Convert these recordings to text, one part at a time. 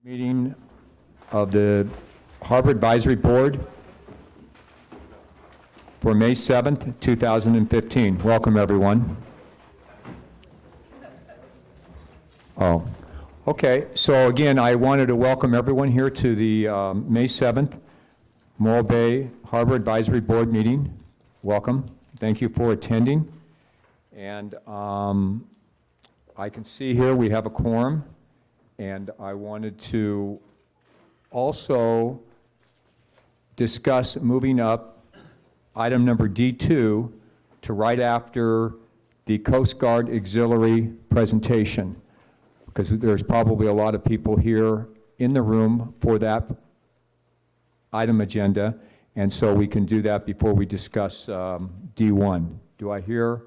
Meeting of the Harbor Advisory Board for May 7th, 2015. Welcome, everyone. Oh, okay. So again, I wanted to welcome everyone here to the May 7th Morro Bay Harbor Advisory Board meeting. Welcome. Thank you for attending. And I can see here we have a quorum. And I wanted to also discuss moving up item number D2 to right after the Coast Guard Auxiliary presentation, because there's probably a lot of people here in the room for that item agenda, and so we can do that before we discuss D1. Do I hear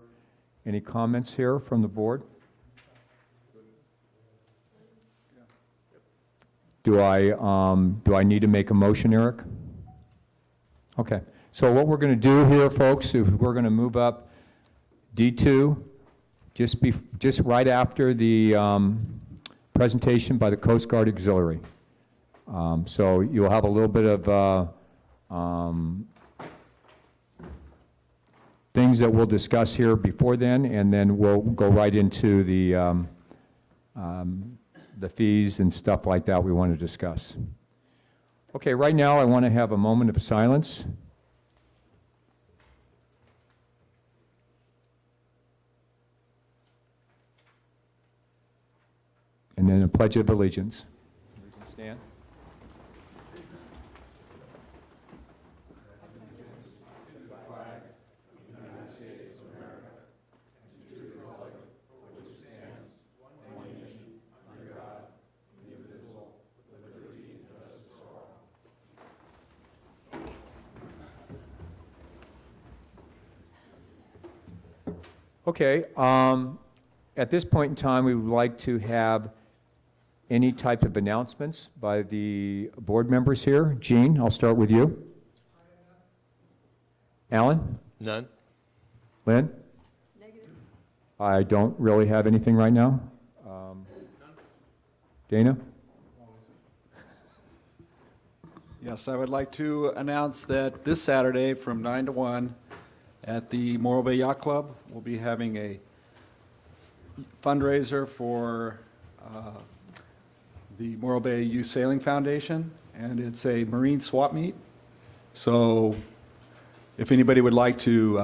any comments here from the board? Do I need to make a motion, Eric? Okay. So what we're going to do here, folks, is we're going to move up D2 just right after the presentation by the Coast Guard Auxiliary. So you'll have a little bit of things that we'll discuss here before then, and then we'll go right into the fees and stuff like that we want to discuss. Okay, right now I want to have a moment of silence. And then a pledge of allegiance. We can stand. Okay, at this point in time, we would like to have any type of announcements by the board members here. Gene, I'll start with you. Alan? None. Lynn? Negative. I don't really have anything right now. Dana? Yes, I would like to announce that this Saturday from 9 to 1 at the Morro Bay Yacht Club, we'll be having a fundraiser for the Morro Bay Youth Sailing Foundation, and it's a marine swap meet. So if anybody would like to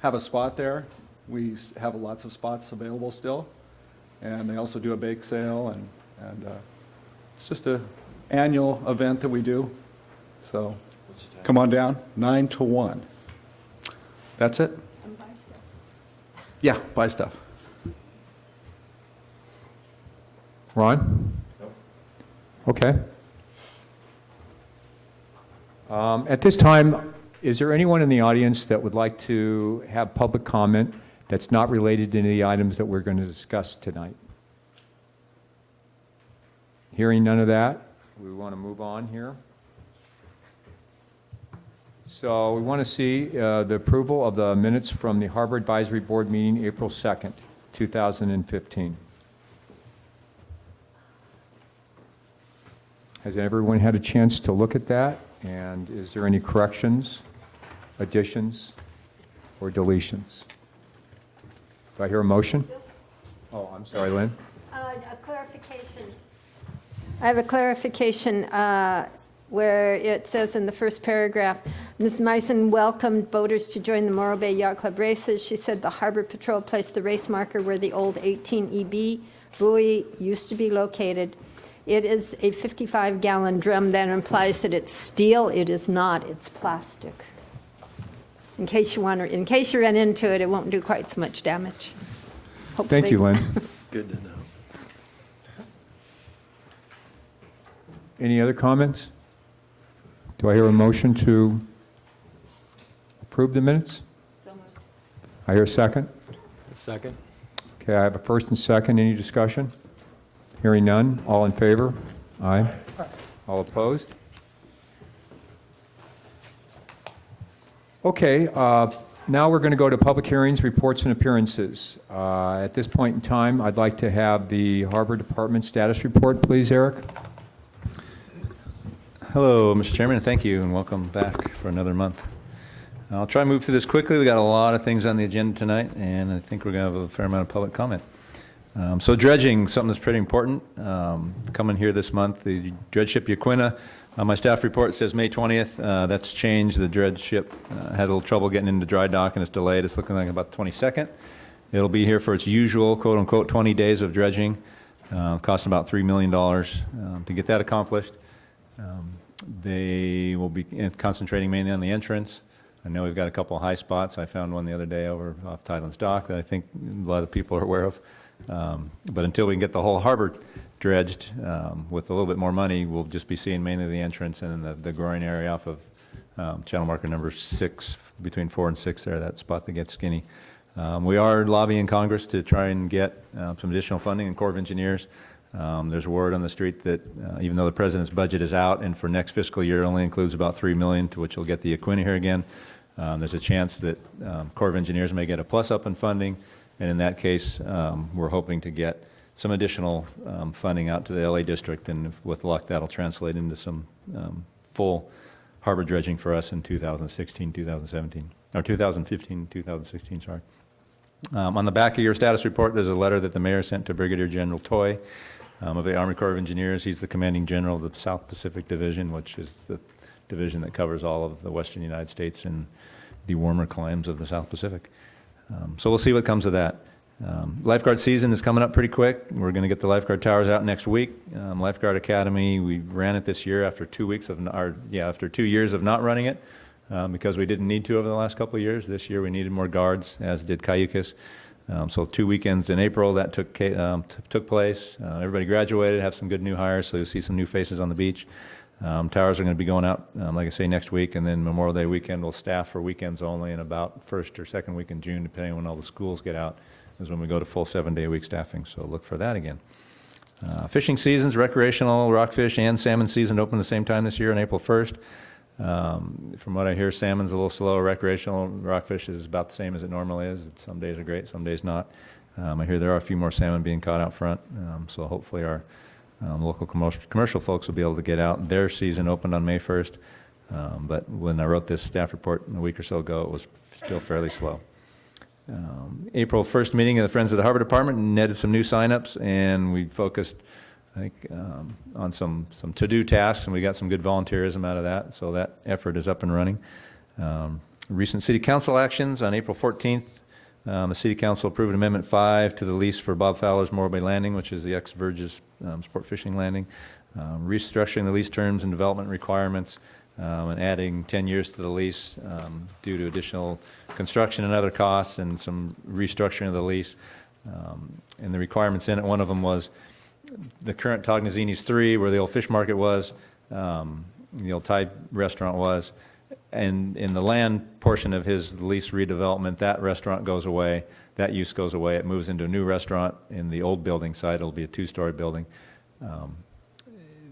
have a spot there, we have lots of spots available still. And they also do a bake sale, and it's just an annual event that we do. So come on down, 9 to 1. That's it? And buy stuff. Yeah, buy stuff. Ron? No. Okay. At this time, is there anyone in the audience that would like to have public comment that's not related to any of the items that we're going to discuss tonight? Hearing none of that, we want to move on here. So we want to see the approval of the minutes from the Harbor Advisory Board meeting April 2nd, 2015. Has everyone had a chance to look at that? And is there any corrections, additions, or deletions? Do I hear a motion? Oh, I'm sorry, Lynn. A clarification. I have a clarification where it says in the first paragraph, Ms. Meisen welcomed boaters to join the Morro Bay Yacht Club races. She said the Harbor Patrol placed the race marker where the old 18 EB buoy used to be located. It is a 55-gallon drum. That implies that it's steel. It is not. It's plastic. In case you run into it, it won't do quite so much damage. Hopefully. Thank you, Lynn. Good to know. Any other comments? Do I hear a motion to approve the minutes? So much. I hear a second. Second. Okay, I have a first and second. Any discussion? Hearing none. All in favor? Aye. All opposed? Okay, now we're going to go to public hearings, reports, and appearances. At this point in time, I'd like to have the Harbor Department status report, please, Eric. Hello, Mr. Chairman, and thank you, and welcome back for another month. I'll try and move through this quickly. We got a lot of things on the agenda tonight, and I think we're going to have a fair amount of public comment. So dredging, something that's pretty important. Coming here this month, the dredge ship Yaquina. On my staff report, it says May 20th. That's changed. The dredge ship had a little trouble getting into dry dock, and it's delayed. It's looking like about the 22nd. It'll be here for its usual, quote-unquote, 20 days of dredging. Costing about $3 million to get that accomplished. They will be concentrating mainly on the entrance. I know we've got a couple of high spots. I found one the other day over off Tidelands Dock that I think a lot of people are aware of. But until we can get the whole harbor dredged with a little bit more money, we'll just be seeing mainly the entrance and then the groin area off of channel marker number 6, between 4 and 6 there, that spot that gets skinny. We are lobbying Congress to try and get some additional funding in Corps of Engineers. There's word on the street that even though the president's budget is out and for next fiscal year only includes about $3 million, to which you'll get the Yaquina here again, there's a chance that Corps of Engineers may get a plus up in funding, and in that case, we're hoping to get some additional funding out to the LA district, and with luck, that'll translate into some full harbor dredging for us in 2016, 2017, or 2015, 2016, sorry. On the back of your status report, there's a letter that the mayor sent to Brigadier General Toy of the Army Corps of Engineers. He's the commanding general of the South Pacific Division, which is the division that covers all of the western United States and the warmer climes of the South Pacific. So we'll see what comes of that. Lifeguard season is coming up pretty quick. We're going to get the lifeguard towers out next week. Lifeguard Academy, we ran it this year after 2 weeks of, after 2 years of not running it. Because we didn't need to over the last couple of years. This year we needed more guards, as did Cayucas. So 2 weekends in April that took place. Everybody graduated, have some good new hires, so you'll see some new faces on the beach. Towers are going to be going out, like I say, next week, and then Memorial Day weekend will staff for weekends only, and about first or second week in June, depending on when all the schools get out, is when we go to full 7-day-a-week staffing, so look for that again. Fishing seasons, recreational, rockfish, and salmon season open the same time this year on April 1st. From what I hear, salmon's a little slow. Recreational rockfish is about the same as it normally is. Some days are great, some days not. I hear there are a few more salmon being caught out front, so hopefully our local commercial folks will be able to get out. Their season opened on May 1st, but when I wrote this staff report a week or so ago, it was still fairly slow. April 1st meeting of the Friends of the Harbor Department netted some new signups, and we focused I think, on some to-do tasks, and we got some good volunteerism out of that, so that effort is up and running. Recent City Council actions on April 14th, the City Council approved Amendment 5 to the lease for Bob Fowler's Morro Bay Landing, which is the ex-Verges sport fishing landing, restructuring the lease terms and development requirements, and adding 10 years to the lease due to additional construction and other costs and some restructuring of the lease. And the requirements in it, one of them was the current Tognazini's 3, where the old fish market was, the old Thai restaurant was, and in the land portion of his lease redevelopment, that restaurant goes away, that use goes away. It moves into a new restaurant in the old building site. It'll be a 2-story building.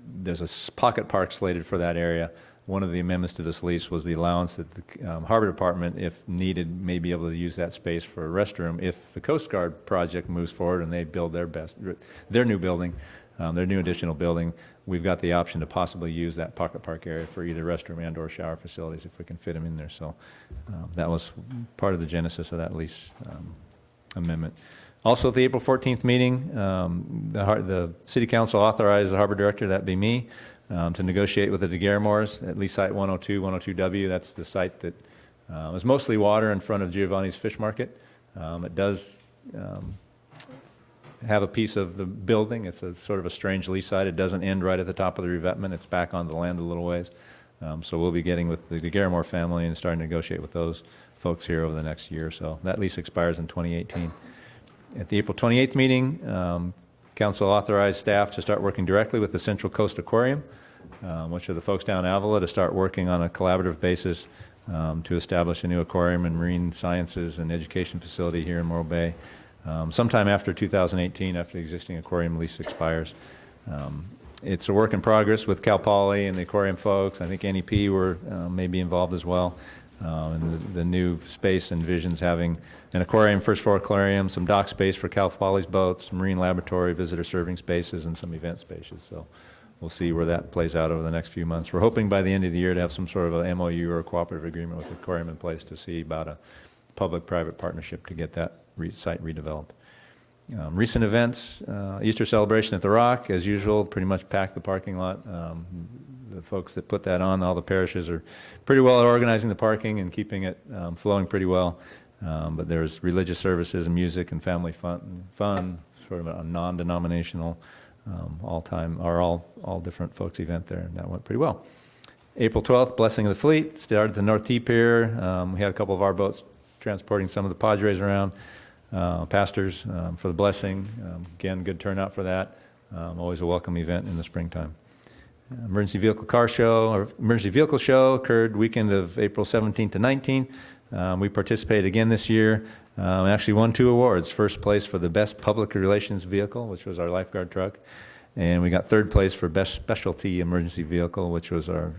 There's a pocket park slated for that area. One of the amendments to this lease was the allowance that the Harbor Department, if needed, may be able to use that space for a restroom if the Coast Guard project moves forward and they build their new building, their new additional building. We've got the option to possibly use that pocket park area for either restroom and or shower facilities if we can fit them in there. So that was part of the genesis of that lease amendment. Also, at the April 14th meeting, the City Council authorized the Harbor Director, that be me, to negotiate with the DeGarrimores at lease site 102, 102W. That's the site that is mostly water in front of Giovanni's Fish Market. It does have a piece of the building. It's a sort of a strange lease site. It doesn't end right at the top of the revetment. It's back on the land a little ways. So we'll be getting with the DeGarrimore family and starting to negotiate with those folks here over the next year or so. That lease expires in 2018. At the April 28th meeting, Council authorized staff to start working directly with the Central Coast Aquarium, which are the folks down in Avila, to start working on a collaborative basis to establish a new aquarium and marine sciences and education facility here in Morro Bay sometime after 2018, after the existing aquarium lease expires. It's a work in progress with Cal Poly and the aquarium folks. I think NEP were maybe involved as well. And the new space envisions having an aquarium, first floor aquarium, some dock space for Cal Poly's boats, marine laboratory, visitor serving spaces, and some event spaces. So we'll see where that plays out over the next few months. We're hoping by the end of the year to have some sort of a MOU or a cooperative agreement with the aquarium in place to see about a public-private partnership to get that site redeveloped. Recent events, Easter celebration at the Rock, as usual, pretty much packed the parking lot. The folks that put that on, all the parishes are pretty well at organizing the parking and keeping it flowing pretty well. But there's religious services and music and family fun, sort of a non-denominational, all different folks event there, and that went pretty well. April 12th, Blessing of the Fleet, started at the North T Pier. We had a couple of our boats transporting some of the Padres around, pastors for the blessing. Again, good turnout for that. Always a welcome event in the springtime. Emergency vehicle show occurred weekend of April 17th to 19th. We participated again this year. We actually won 2 awards. First place for the best public relations vehicle, which was our lifeguard truck. And we got 3rd place for best specialty emergency vehicle, which was our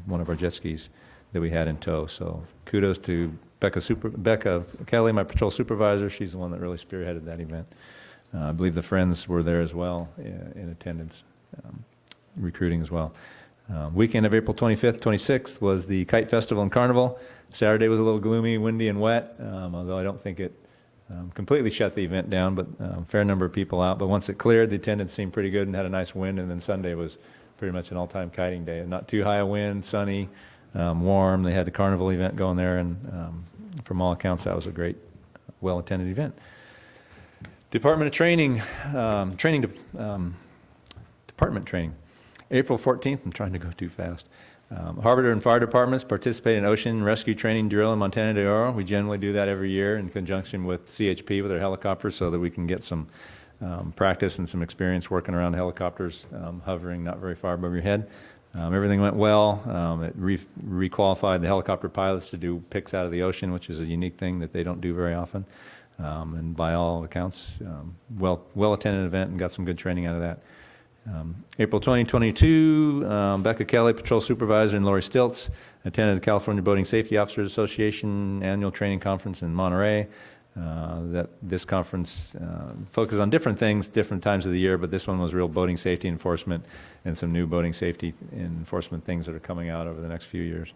one of our jet skis that we had in tow. So kudos to Becca Kelly, my patrol supervisor. She's the one that really spearheaded that event. I believe the Friends were there as well in attendance, recruiting as well. Weekend of April 25th, 26th was the Kite Festival and Carnival. Saturday was a little gloomy, windy, and wet, although I don't think it completely shut the event down, but a fair number of people out. But once it cleared, the attendance seemed pretty good and had a nice wind, and then Sunday was pretty much an all-time kiting day. Not too high a wind, sunny, warm. They had the carnival event going there, and from all accounts, that was a great, well-attended event. Department of Training, department training. April 14th, I'm trying to go too fast. Harvard and fire departments participate in ocean rescue training drill in Montana de Oro. We generally do that every year in conjunction with CHP with their helicopters so that we can get some practice and some experience working around helicopters hovering not very far above your head. Everything went well. It re-qualified the helicopter pilots to do picks out of the ocean, which is a unique thing that they don't do very often. And by all accounts, well-attended event and got some good training out of that. April 2022, Becca Kelly, Patrol Supervisor, and Lori Stiltz attended the California Boating Safety Officers Association annual training conference in Monterey. This conference focused on different things, different times of the year, but this one was real boating safety enforcement and some new boating safety enforcement things that are coming out over the next few years.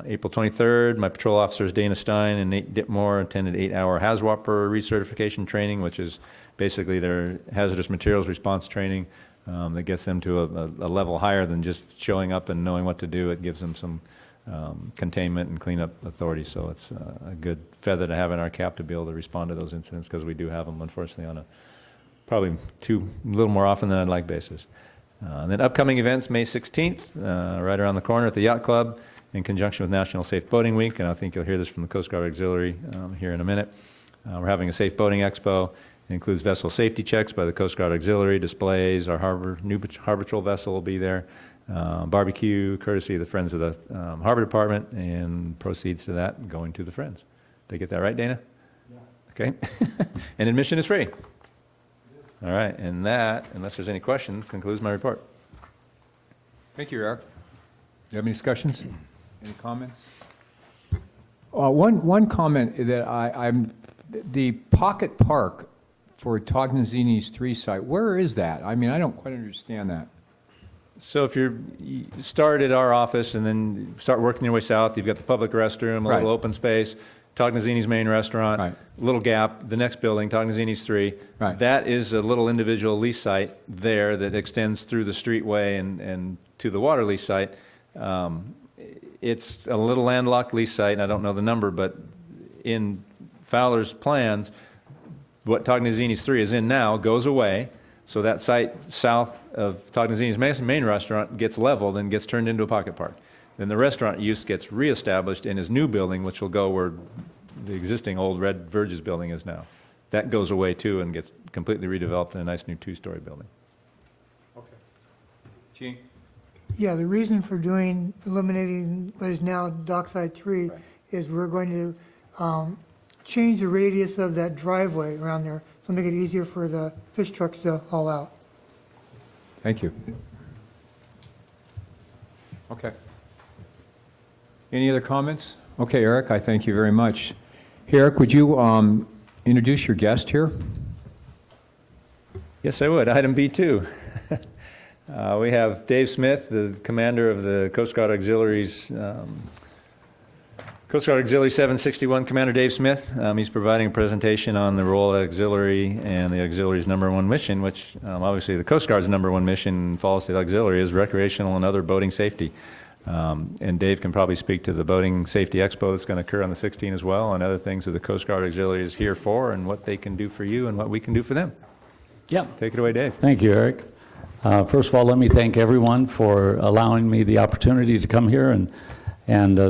April 23rd, my patrol officers Dana Stein and Nate Ditmore attended 8-hour HAZWOPER recertification training, which is basically their hazardous materials response training that gets them to a level higher than just showing up and knowing what to do. It gives them some containment and cleanup authority, so it's a good feather to have in our cap to be able to respond to those incidents, because we do have them, unfortunately, on a probably a little more often than I'd like basis. And then upcoming events, May 16th, right around the corner at the Yacht Club, in conjunction with National Safe Boating Week, and I think you'll hear this from the Coast Guard Auxiliary here in a minute. We're having a Safe Boating Expo. It includes vessel safety checks by the Coast Guard Auxiliary, displays, our new Harbor Patrol vessel will be there, barbecue, courtesy of the Friends of the Harbor Department, and proceeds to that going to the Friends. Did I get that right, Dana? Yeah. Okay. And admission is free. All right, and that, unless there's any questions, concludes my report. Thank you, Eric. Do you have any discussions? Any comments? One comment that I'm the Pocket Park for Tognazini's 3 site, where is that? I mean, I don't quite understand that. So if you start at our office and then start working your way south, you've got the public restroom, a Right. little open space, Tognazini's main restaurant, Right. little gap, the next building, Tognazini's 3. Right. That is a little individual lease site there that extends through the streetway and to the water lease site. It's a little landlocked lease site, and I don't know the number, but in Fowler's plans, what Tognazini's 3 is in now goes away. So that site south of Tognazini's main restaurant gets leveled and gets turned into a pocket park. Then the restaurant use gets reestablished in his new building, which will go where the existing old Red Verges building is now. That goes away too and gets completely redeveloped in a nice new 2-story building. Okay. Gene? Yeah, the reason for eliminating what is now Dockside 3 is we're going to change the radius of that driveway around there, so make it easier for the fish trucks to haul out. Thank you. Okay. Any other comments? Okay, Eric, I thank you very much. Hey, Eric, would you introduce your guest here? Yes, I would. Item B2. We have Dave Smith, the commander of the Coast Guard Auxiliaries, Coast Guard Auxiliary 761, Commander Dave Smith. He's providing a presentation on the role of the auxiliary and the auxiliary's number one mission, which obviously the Coast Guard's number one mission in Falls State Auxiliary is recreational and other boating safety. And Dave can probably speak to the Boating Safety Expo that's going to occur on the 16th as well, and other things that the Coast Guard Auxiliary is here for, and what they can do for you and what we can do for them. Yeah. Take it away, Dave. Thank you, Eric. First of all, let me thank everyone for allowing me the opportunity to come here and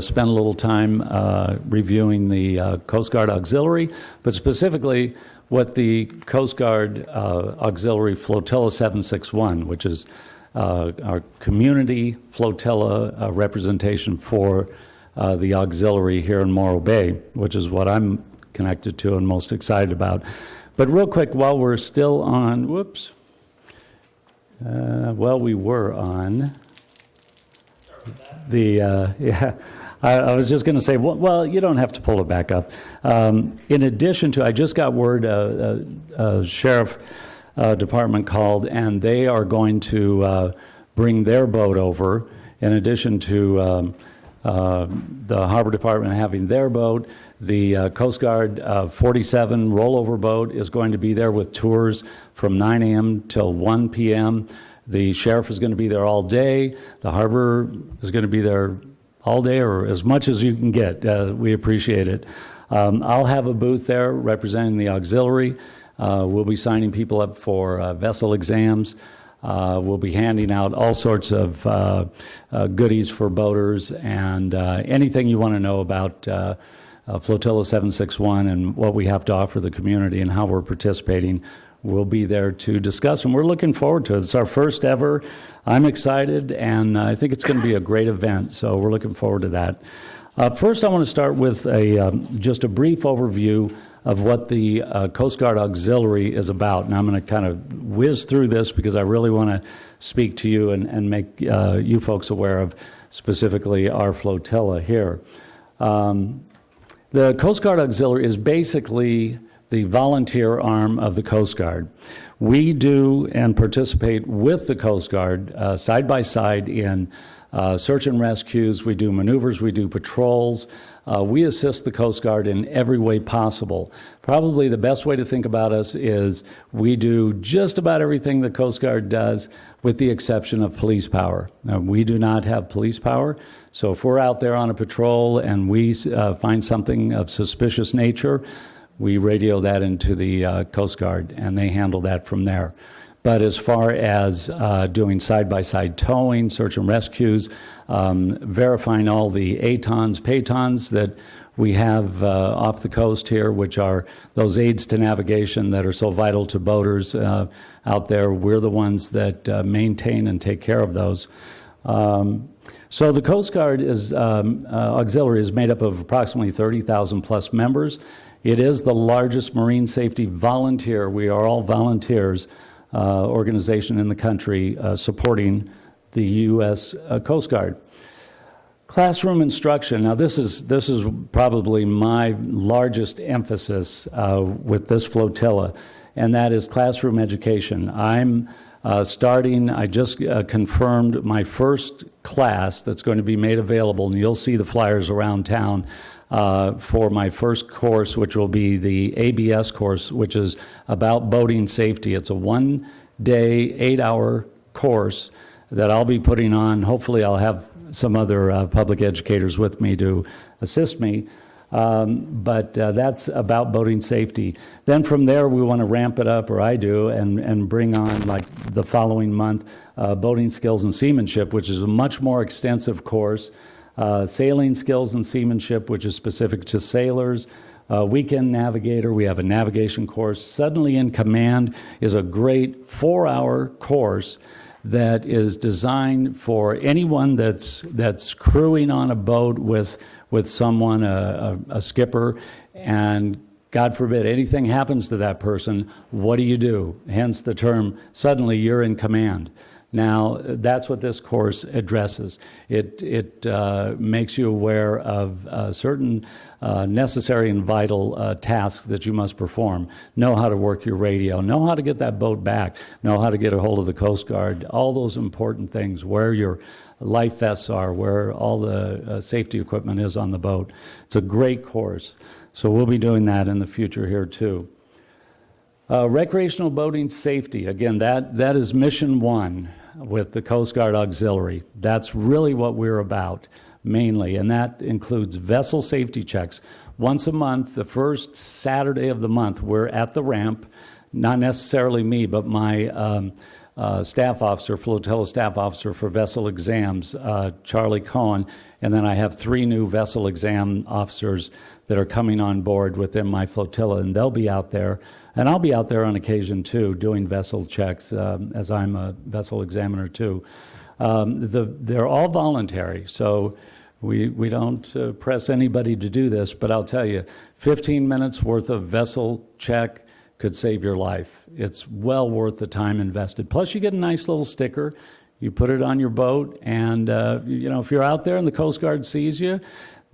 spend a little time reviewing the Coast Guard Auxiliary, but specifically what the Coast Guard Auxiliary Flotilla 761, which is our community flotilla representation for the auxiliary here in Morro Bay, which is what I'm connected to and most excited about. But real quick, while we're still on, we were on the, I was just going to say, well, you don't have to pull it back up. In addition to, I just got word, Sheriff Department called, and they are going to bring their boat over, in addition to the Harbor Department having their boat. The Coast Guard 47 rollover boat is going to be there with tours from 9 a.m. till 1 p.m. The sheriff is going to be there all day. The harbor is going to be there all day, or as much as you can get. We appreciate it. I'll have a booth there representing the auxiliary. We'll be signing people up for vessel exams. We'll be handing out all sorts of goodies for boaters, and anything you want to know about Flotilla 761 and what we have to offer the community and how we're participating. We'll be there to discuss, and we're looking forward to it. It's our first ever. I'm excited, and I think it's going to be a great event, so we're looking forward to that. First, I want to start with just a brief overview of what the Coast Guard Auxiliary is about. And I'm going to kind of whiz through this because I really want to speak to you and make you folks aware of specifically our flotilla here. The Coast Guard Auxiliary is basically the volunteer arm of the Coast Guard. We do and participate with the Coast Guard side by side in search and rescues. We do maneuvers, we do patrols. We assist the Coast Guard in every way possible. Probably the best way to think about us is we do just about everything the Coast Guard does, with the exception of police power. Now, we do not have police power, so if we're out there on a patrol and we find something of suspicious nature, we radio that into the Coast Guard, and they handle that from there. But as far as doing side-by-side towing, search and rescues, verifying all the ATONs, PATONs that we have off the coast here, which are those aids to navigation that are so vital to boaters out there, we're the ones that maintain and take care of those. So the Coast Guard auxiliary is made up of approximately 30,000 plus members. It is the largest marine safety volunteer, we are all volunteers, organization in the country supporting the U.S. Coast Guard. Classroom instruction. Now, this is probably my largest emphasis with this flotilla, and that is classroom education. I'm starting. I just confirmed my first class that's going to be made available, and you'll see the flyers around town. For my first course, which will be the ABS course, which is about boating safety. It's a one-day, 8-hour course that I'll be putting on. Hopefully I'll have some other public educators with me to assist me. But that's about boating safety. Then from there, we want to ramp it up, or I do, and bring on, like the following month, boating skills and seamanship, which is a much more extensive course. Sailing skills and seamanship, which is specific to sailors. Weekend navigator, we have a navigation course. Suddenly in Command is a great 4-hour course that is designed for anyone that's crewing on a boat with someone, a skipper, and God forbid anything happens to that person, what do you do? Hence the term, suddenly you're in command. Now, that's what this course addresses. It makes you aware of certain necessary and vital tasks that you must perform. Know how to work your radio, know how to get that boat back, know how to get a hold of the Coast Guard, all those important things, where your life vests are, where all the safety equipment is on the boat. It's a great course. So we'll be doing that in the future here too. Recreational boating safety, again, that is mission one with the Coast Guard Auxiliary. That's really what we're about, mainly, and that includes vessel safety checks. Once a month, the first Saturday of the month, we're at the ramp, not necessarily me, but my staff officer, flotilla staff officer for vessel exams, Charlie Cohen, and then I have 3 new vessel exam officers that are coming on board within my flotilla, and they'll be out there. And I'll be out there on occasion, too, doing vessel checks, as I'm a vessel examiner, too. They're all voluntary, so we don't press anybody to do this, but I'll tell you, 15 minutes worth of vessel check could save your life. It's well worth the time invested. Plus, you get a nice little sticker. You put it on your boat, and if you're out there and the Coast Guard sees you,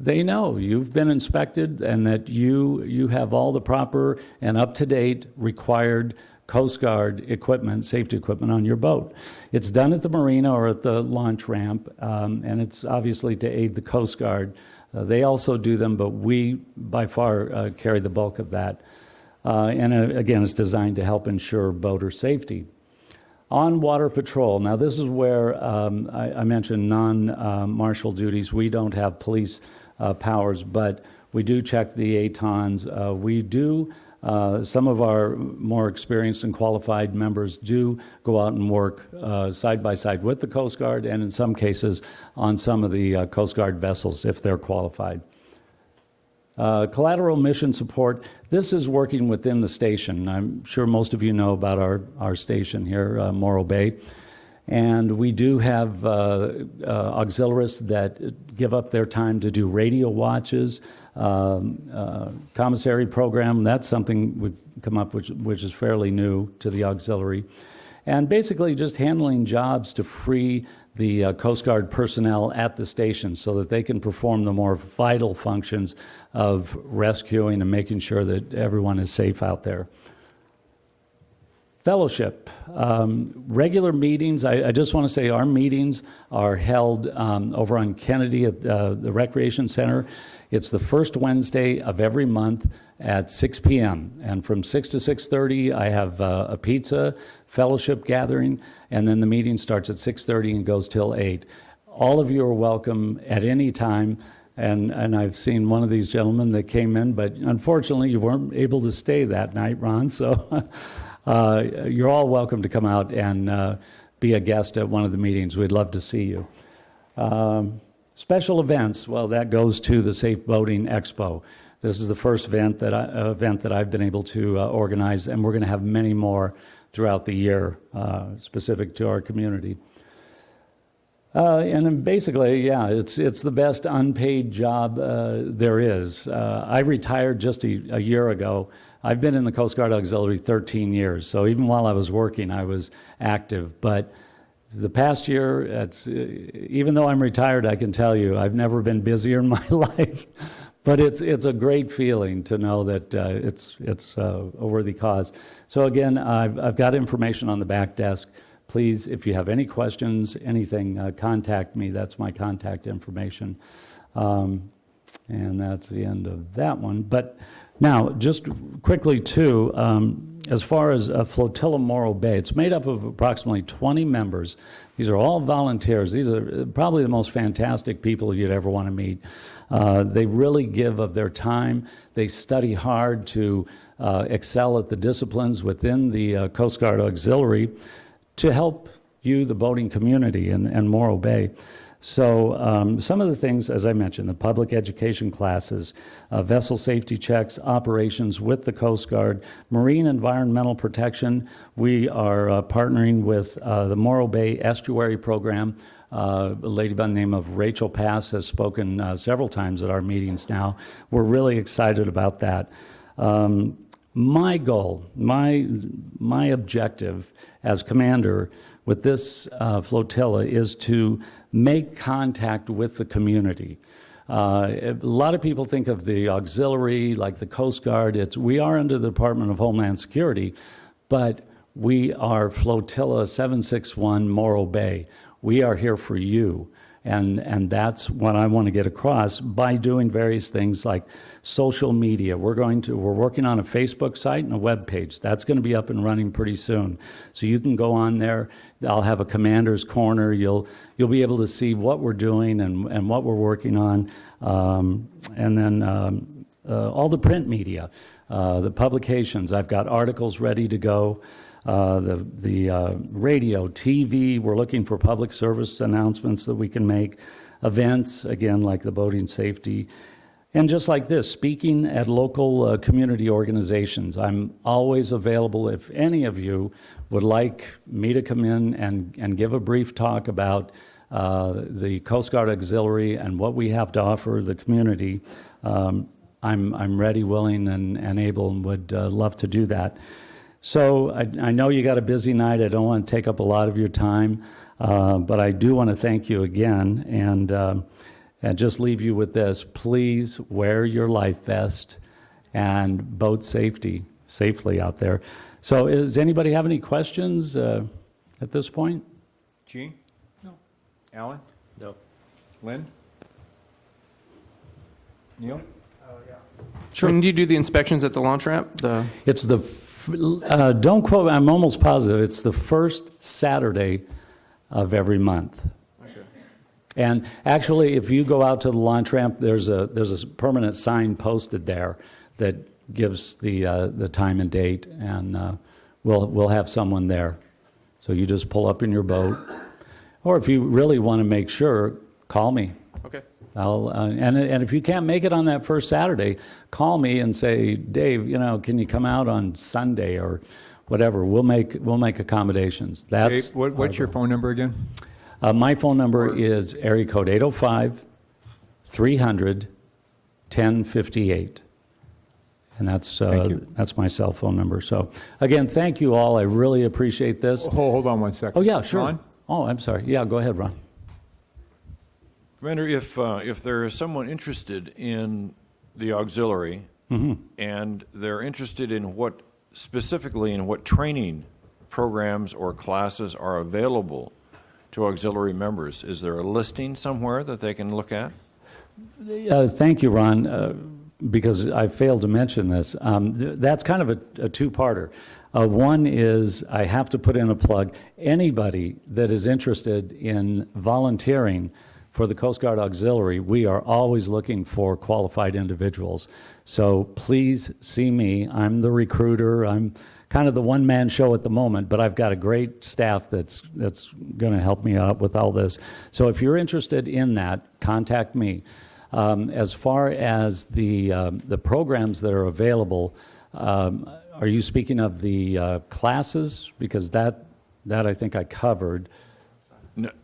they know you've been inspected and that you have all the proper and up-to-date required Coast Guard equipment, safety equipment on your boat. It's done at the marina or at the launch ramp, and it's obviously to aid the Coast Guard. They also do them, but we by far carry the bulk of that. Again, it's designed to help ensure boater safety. On water patrol, now this is where I mentioned non-martial duties. We don't have police powers, but we do check the ATONs. We do, some of our more experienced and qualified members do go out and work side by side with the Coast Guard, and in some cases on some of the Coast Guard vessels if they're qualified. Collateral mission support, this is working within the station. I'm sure most of you know about our station here, Morro Bay. And we do have auxiliaries that give up their time to do radio watches, commissary program. That's something we've come up with, which is fairly new to the auxiliary. And basically just handling jobs to free the Coast Guard personnel at the station so that they can perform the more vital functions of rescuing and making sure that everyone is safe out there. Fellowship. Regular meetings, I just want to say our meetings are held over on Kennedy at the Recreation Center. It's the first Wednesday of every month at 6 p.m. And from 6 to 6:30, I have a pizza fellowship gathering, and then the meeting starts at 6:30 and goes till 8. All of you are welcome at any time. And I've seen one of these gentlemen that came in, but unfortunately you weren't able to stay that night, Ron, so you're all welcome to come out and be a guest at one of the meetings. We'd love to see you. Special events, well, that goes to the Safe Boating Expo. This is the first event that I've been able to organize, and we're going to have many more throughout the year specific to our community. And then basically, yeah, it's the best unpaid job there is. I retired just a year ago. I've been in the Coast Guard Auxiliary 13 years, so even while I was working, I was active. But the past year, even though I'm retired, I can tell you, I've never been busier in my life. But it's a great feeling to know that it's a worthy cause. So again, I've got information on the back desk. Please, if you have any questions, anything, contact me. That's my contact information. And that's the end of that one. But now, just quickly, too, as far as Flotilla Morro Bay, it's made up of approximately 20 members. These are all volunteers. These are probably the most fantastic people you'd ever want to meet. They really give of their time. They study hard to excel at the disciplines within the Coast Guard Auxiliary to help you, the boating community, in Morro Bay. So some of the things, as I mentioned, the public education classes, vessel safety checks, operations with the Coast Guard, marine environmental protection. We are partnering with the Morro Bay Estuary Program. A lady by the name of Rachel Pass has spoken several times at our meetings now. We're really excited about that. My goal, my objective as commander with this flotilla is to make contact with the community. A lot of people think of the auxiliary like the Coast Guard. We are under the Department of Homeland Security, but we are Flotilla 761 Morro Bay. We are here for you. And that's what I want to get across by doing various things like social media. We're working on a Facebook site and a web page. That's going to be up and running pretty soon. So you can go on there. I'll have a commander's corner. You'll be able to see what we're doing and what we're working on. And then all the print media, the publications. I've got articles ready to go. The radio, TV, we're looking for public service announcements that we can make, events, again, like the boating safety, and just like this, speaking at local community organizations. I'm always available if any of you would like me to come in and give a brief talk about the Coast Guard Auxiliary and what we have to offer the community. I'm ready, willing, and able, and would love to do that. So I know you got a busy night. I don't want to take up a lot of your time, but I do want to thank you again and just leave you with this. Please wear your life vest and boat safely out there. So does anybody have any questions at this point? Gene? No. Alan? No. Lynn? Neil? Sure. When do you do the inspections at the launch ramp? It's don't quote me, I'm almost positive, it's the first Saturday of every month. Okay. And actually, if you go out to the launch ramp, there's a permanent sign posted there that gives the time and date, and we'll have someone there. So you just pull up in your boat, or if you really want to make sure, call me. Okay. And if you can't make it on that first Saturday, call me and say, Dave, can you come out on Sunday or whatever? We'll make accommodations. That's Dave, what's your phone number again? my phone number is area code 805-300-1058. And that's my cell phone number. So again, thank you all. I really appreciate this. Hold on one second. Oh yeah, sure. Ron? Oh, I'm sorry. Yeah, go ahead, Ron. Commander, if there is someone interested in the auxiliary and they're interested in what training programs or classes are available to auxiliary members, is there a listing somewhere that they can look at? Thank you, Ron, because I failed to mention this. That's kind of a two-parter. One is I have to put in a plug. Anybody that is interested in volunteering for the Coast Guard Auxiliary, we are always looking for qualified individuals. So please see me. I'm the recruiter. I'm kind of the one-man show at the moment, but I've got a great staff that's going to help me out with all this. So if you're interested in that, contact me. As far as the programs that are available, are you speaking of the classes? Because that I think I covered.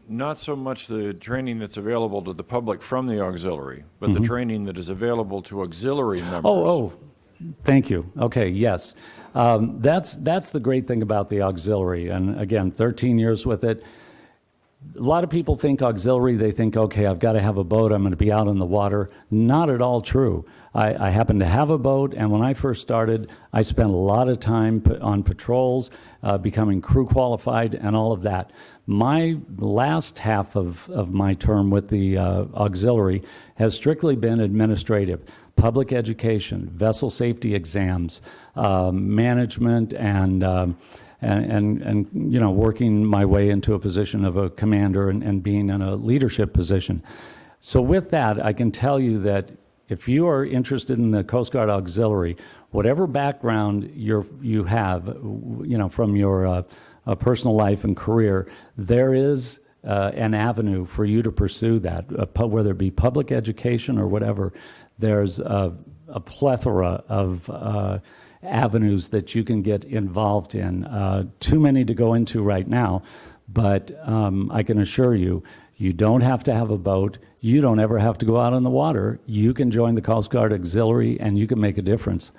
Not so much the training that's available to the public from the auxiliary, but the training that is available to auxiliary members. Oh, thank you. Okay, yes. That's the great thing about the auxiliary. And again, 13 years with it. A lot of people think auxiliary, they think, okay, I've got to have a boat, I'm going to be out on the water. Not at all true. I happen to have a boat, and when I first started, I spent a lot of time on patrols, becoming crew qualified, and all of that. My last half of my term with the auxiliary has strictly been administrative, public education, vessel safety exams, management, and working my way into a position of a commander and being in a leadership position. So with that, I can tell you that if you are interested in the Coast Guard Auxiliary, whatever background you have, from your personal life and career, there is an avenue for you to pursue that, whether it be public education or whatever. There's a plethora of avenues that you can get involved in. Too many to go into right now, but I can assure you, you don't have to have a boat. You don't ever have to go out on the water. You can join the Coast Guard Auxiliary, and you can make a difference.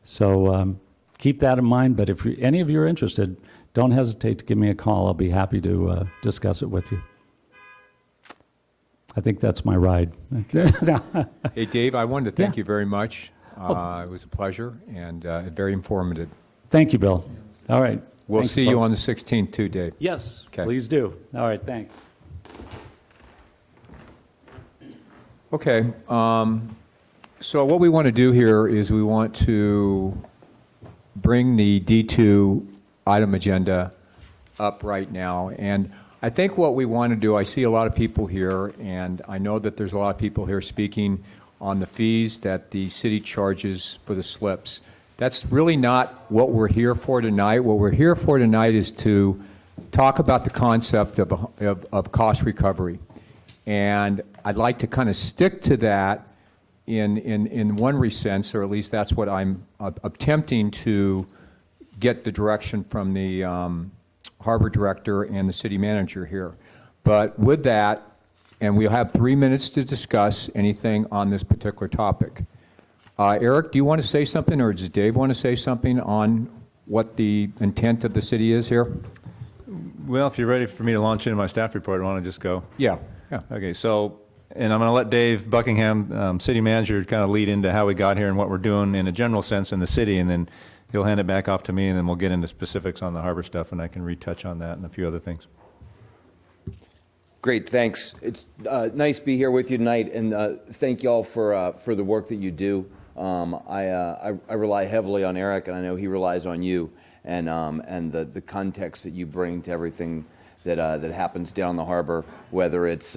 So keep that in mind. But if any of you are interested, don't hesitate to give me a call. I'll be happy to discuss it with you. I think that's my ride. Hey, Dave, I wanted to thank Yeah. you very much. It was a pleasure and very informative. Thank you, Bill. All right. We'll Thank see you folks. on the 16th too, Dave. Yes, Okay. please do. All right, thanks. Okay, so what we want to do here is we want to bring the D2 item agenda up right now. And I think what we want to do, I see a lot of people here, and I know that there's a lot of people here speaking on the fees that the city charges for the slips. That's really not what we're here for tonight. What we're here for tonight is to talk about the concept of cost recovery. And I'd like to kind of stick to that in one sense, or at least that's what I'm attempting to get the direction from the harbor director and the city manager here. But with that, and we'll have 3 minutes to discuss anything on this particular topic. Eric, do you want to say something, or does Dave want to say something on what the intent of the city is here? Well, if you're ready for me to launch into my staff report, I want to just go. Yeah, yeah. Okay, so, and I'm going to let Dave Buckingham, city manager, kind of lead into how we got here and what we're doing in a general sense in the city, and then he'll hand it back off to me, and then we'll get into specifics on the harbor stuff, and I can retouch on that and a few other things. Great, thanks. It's nice to be here with you tonight, and thank you all for the work that you do. I rely heavily on Eric, and I know he relies on you, and the context that you bring to everything that happens down the harbor, whether it's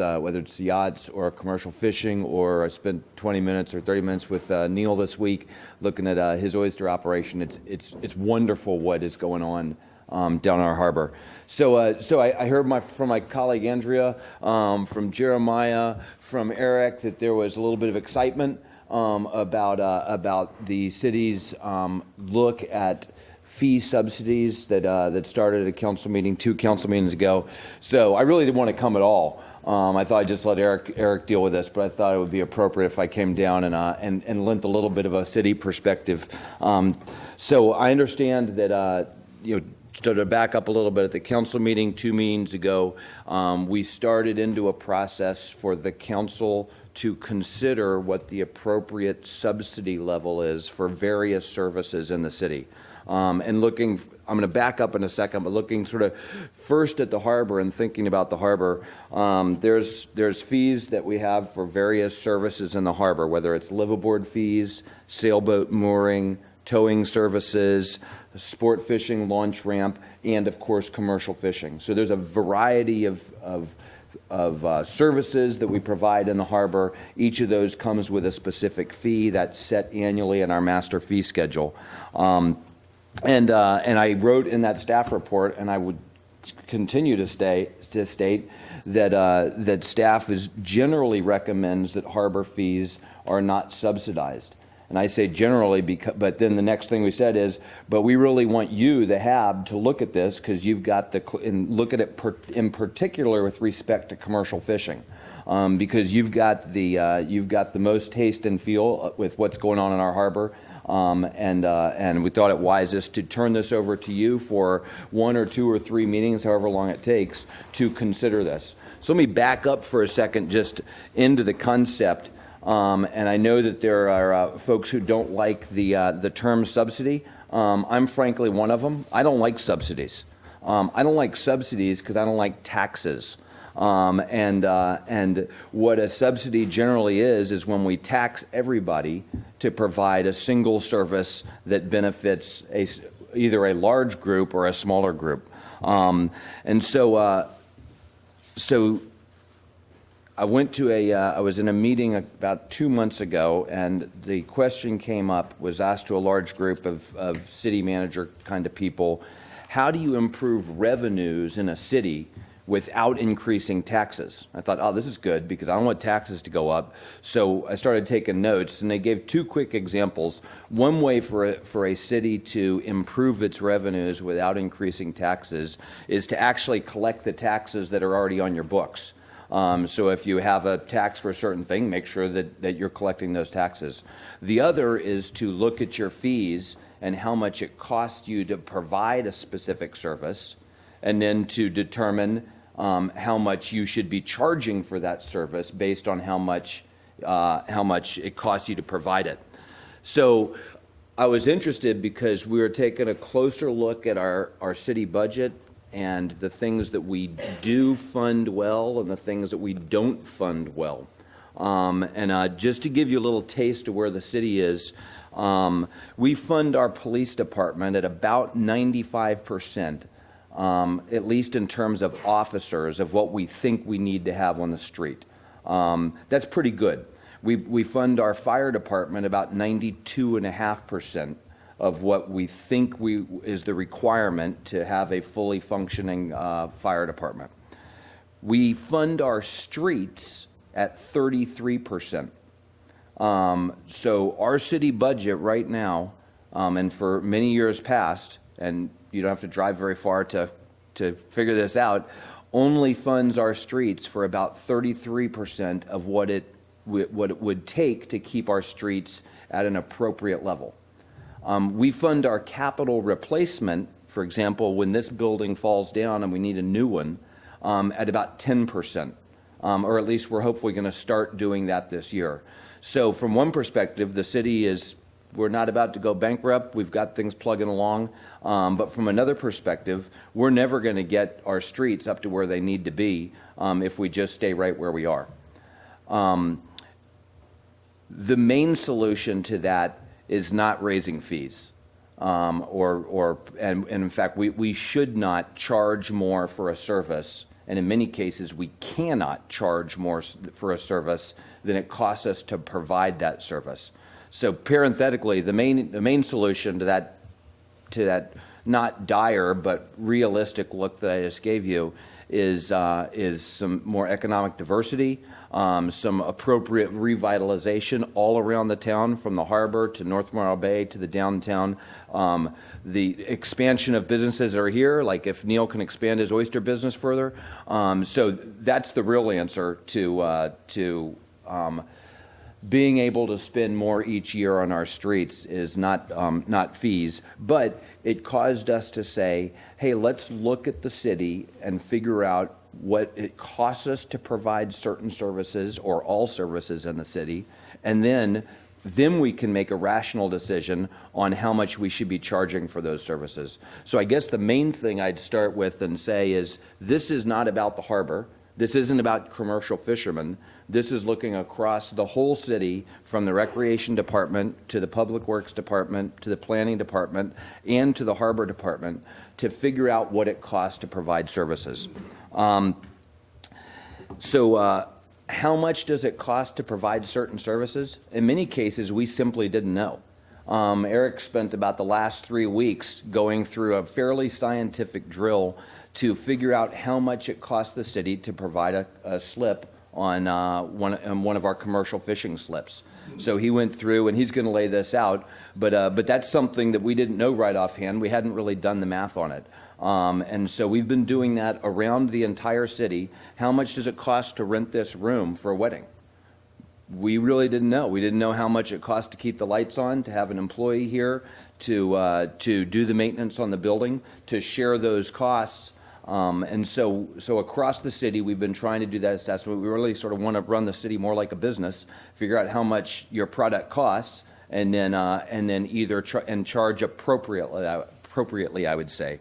yachts or commercial fishing, or I spent 20 minutes or 30 minutes with Neil this week looking at his oyster operation. It's wonderful what is going on down our harbor. So I heard from my colleague Andrea, from Jeremiah, from Eric, that there was a little bit of excitement about the city's look at fee subsidies that started at a council meeting 2 council meetings ago. So I really didn't want to come at all. I thought I'd just let Eric deal with this, but I thought it would be appropriate if I came down and lent a little bit of a city perspective. So I understand that to back up a little bit, at the council meeting 2 meetings ago, we started into a process for the council to consider what the appropriate subsidy level is for various services in the city. And looking, I'm going to back up in a second, but looking sort of first at the harbor and thinking about the harbor, there's fees that we have for various services in the harbor, whether it's liveaboard fees, sailboat mooring, towing services, sport fishing, launch ramp, and of course commercial fishing. So there's a variety of services that we provide in the harbor. Each of those comes with a specific fee that's set annually in our master fee schedule. And I wrote in that staff report, and I would continue to state that staff generally recommends that harbor fees are not subsidized. And I say generally, but then the next thing we said is, but we really want you, the HAB, to look at this because you've got and look at it in particular with respect to commercial fishing, because you've got the most taste and feel with what's going on in our harbor. And we thought it wisest to turn this over to you for 1 or 2 or 3 meetings, however long it takes, to consider this. So let me back up for a second just into the concept. And I know that there are folks who don't like the term subsidy. I'm frankly one of them. I don't like subsidies. I don't like subsidies because I don't like taxes. And what a subsidy generally is when we tax everybody to provide a single service that benefits either a large group or a smaller group. And so I went to I was in a meeting about 2 months ago, and the question came up, was asked to a large group of city manager kind of people, how do you improve revenues in a city without increasing taxes? I thought, oh, this is good because I don't want taxes to go up. So I started taking notes, and they gave 2 quick examples. One way for a city to improve its revenues without increasing taxes is to actually collect the taxes that are already on your books. So if you have a tax for a certain thing, make sure that you're collecting those taxes. The other is to look at your fees and how much it costs you to provide a specific service, and then to determine how much you should be charging for that service based on how much it costs you to provide it. So I was interested because we were taking a closer look at our city budget and the things that we do fund well and the things that we don't fund well. Just to give you a little taste of where the city is, we fund our police department at about 95%, at least in terms of officers, of what we think we need to have on the street. That's pretty good. We fund our fire department about 92.5% of what we think is the requirement to have a fully functioning fire department. We fund our streets at 33%. So our city budget right now, and for many years past, and you don't have to drive very far to figure this out, only funds our streets for about 33% of what it would take to keep our streets at an appropriate level. We fund our capital replacement, for example, when this building falls down and we need a new one, at about 10%. Or at least we're hopefully going to start doing that this year. So from one perspective, the city we're not about to go bankrupt. We've got things plugging along. But from another perspective, we're never going to get our streets up to where they need to be if we just stay right where we are. The main solution to that is not raising fees. And in fact, we should not charge more for a service. And in many cases, we cannot charge more for a service than it costs us to provide that service. So parenthetically, the main solution to that not dire but realistic look that I just gave you is some more economic diversity, some appropriate revitalization all around the town, from the harbor to North Morro Bay to the downtown. The expansion of businesses that are here, like if Neil can expand his oyster business further. So that's the real answer to being able to spend more each year on our streets is not fees, but it caused us to say, hey, let's look at the city and figure out what it costs us to provide certain services or all services in the city, and then we can make a rational decision on how much we should be charging for those services. So I guess the main thing I'd start with and say is this is not about the harbor. This isn't about commercial fishermen. This is looking across the whole city, from the recreation department to the public works department to the planning department and to the harbor department, to figure out what it costs to provide services. How much does it cost to provide certain services? In many cases, we simply didn't know. Eric spent about the last 3 weeks going through a fairly scientific drill to figure out how much it costs the city to provide a slip on one of our commercial fishing slips. So he went through, and he's going to lay this out, but that's something that we didn't know right offhand. We hadn't really done the math on it. And so we've been doing that around the entire city. How much does it cost to rent this room for a wedding? We really didn't know. We didn't know how much it cost to keep the lights on, to have an employee here, to do the maintenance on the building, to share those costs. And so across the city, we've been trying to do that assessment. We really sort of want to run the city more like a business, figure out how much your product costs, and then either charge appropriately, I would say.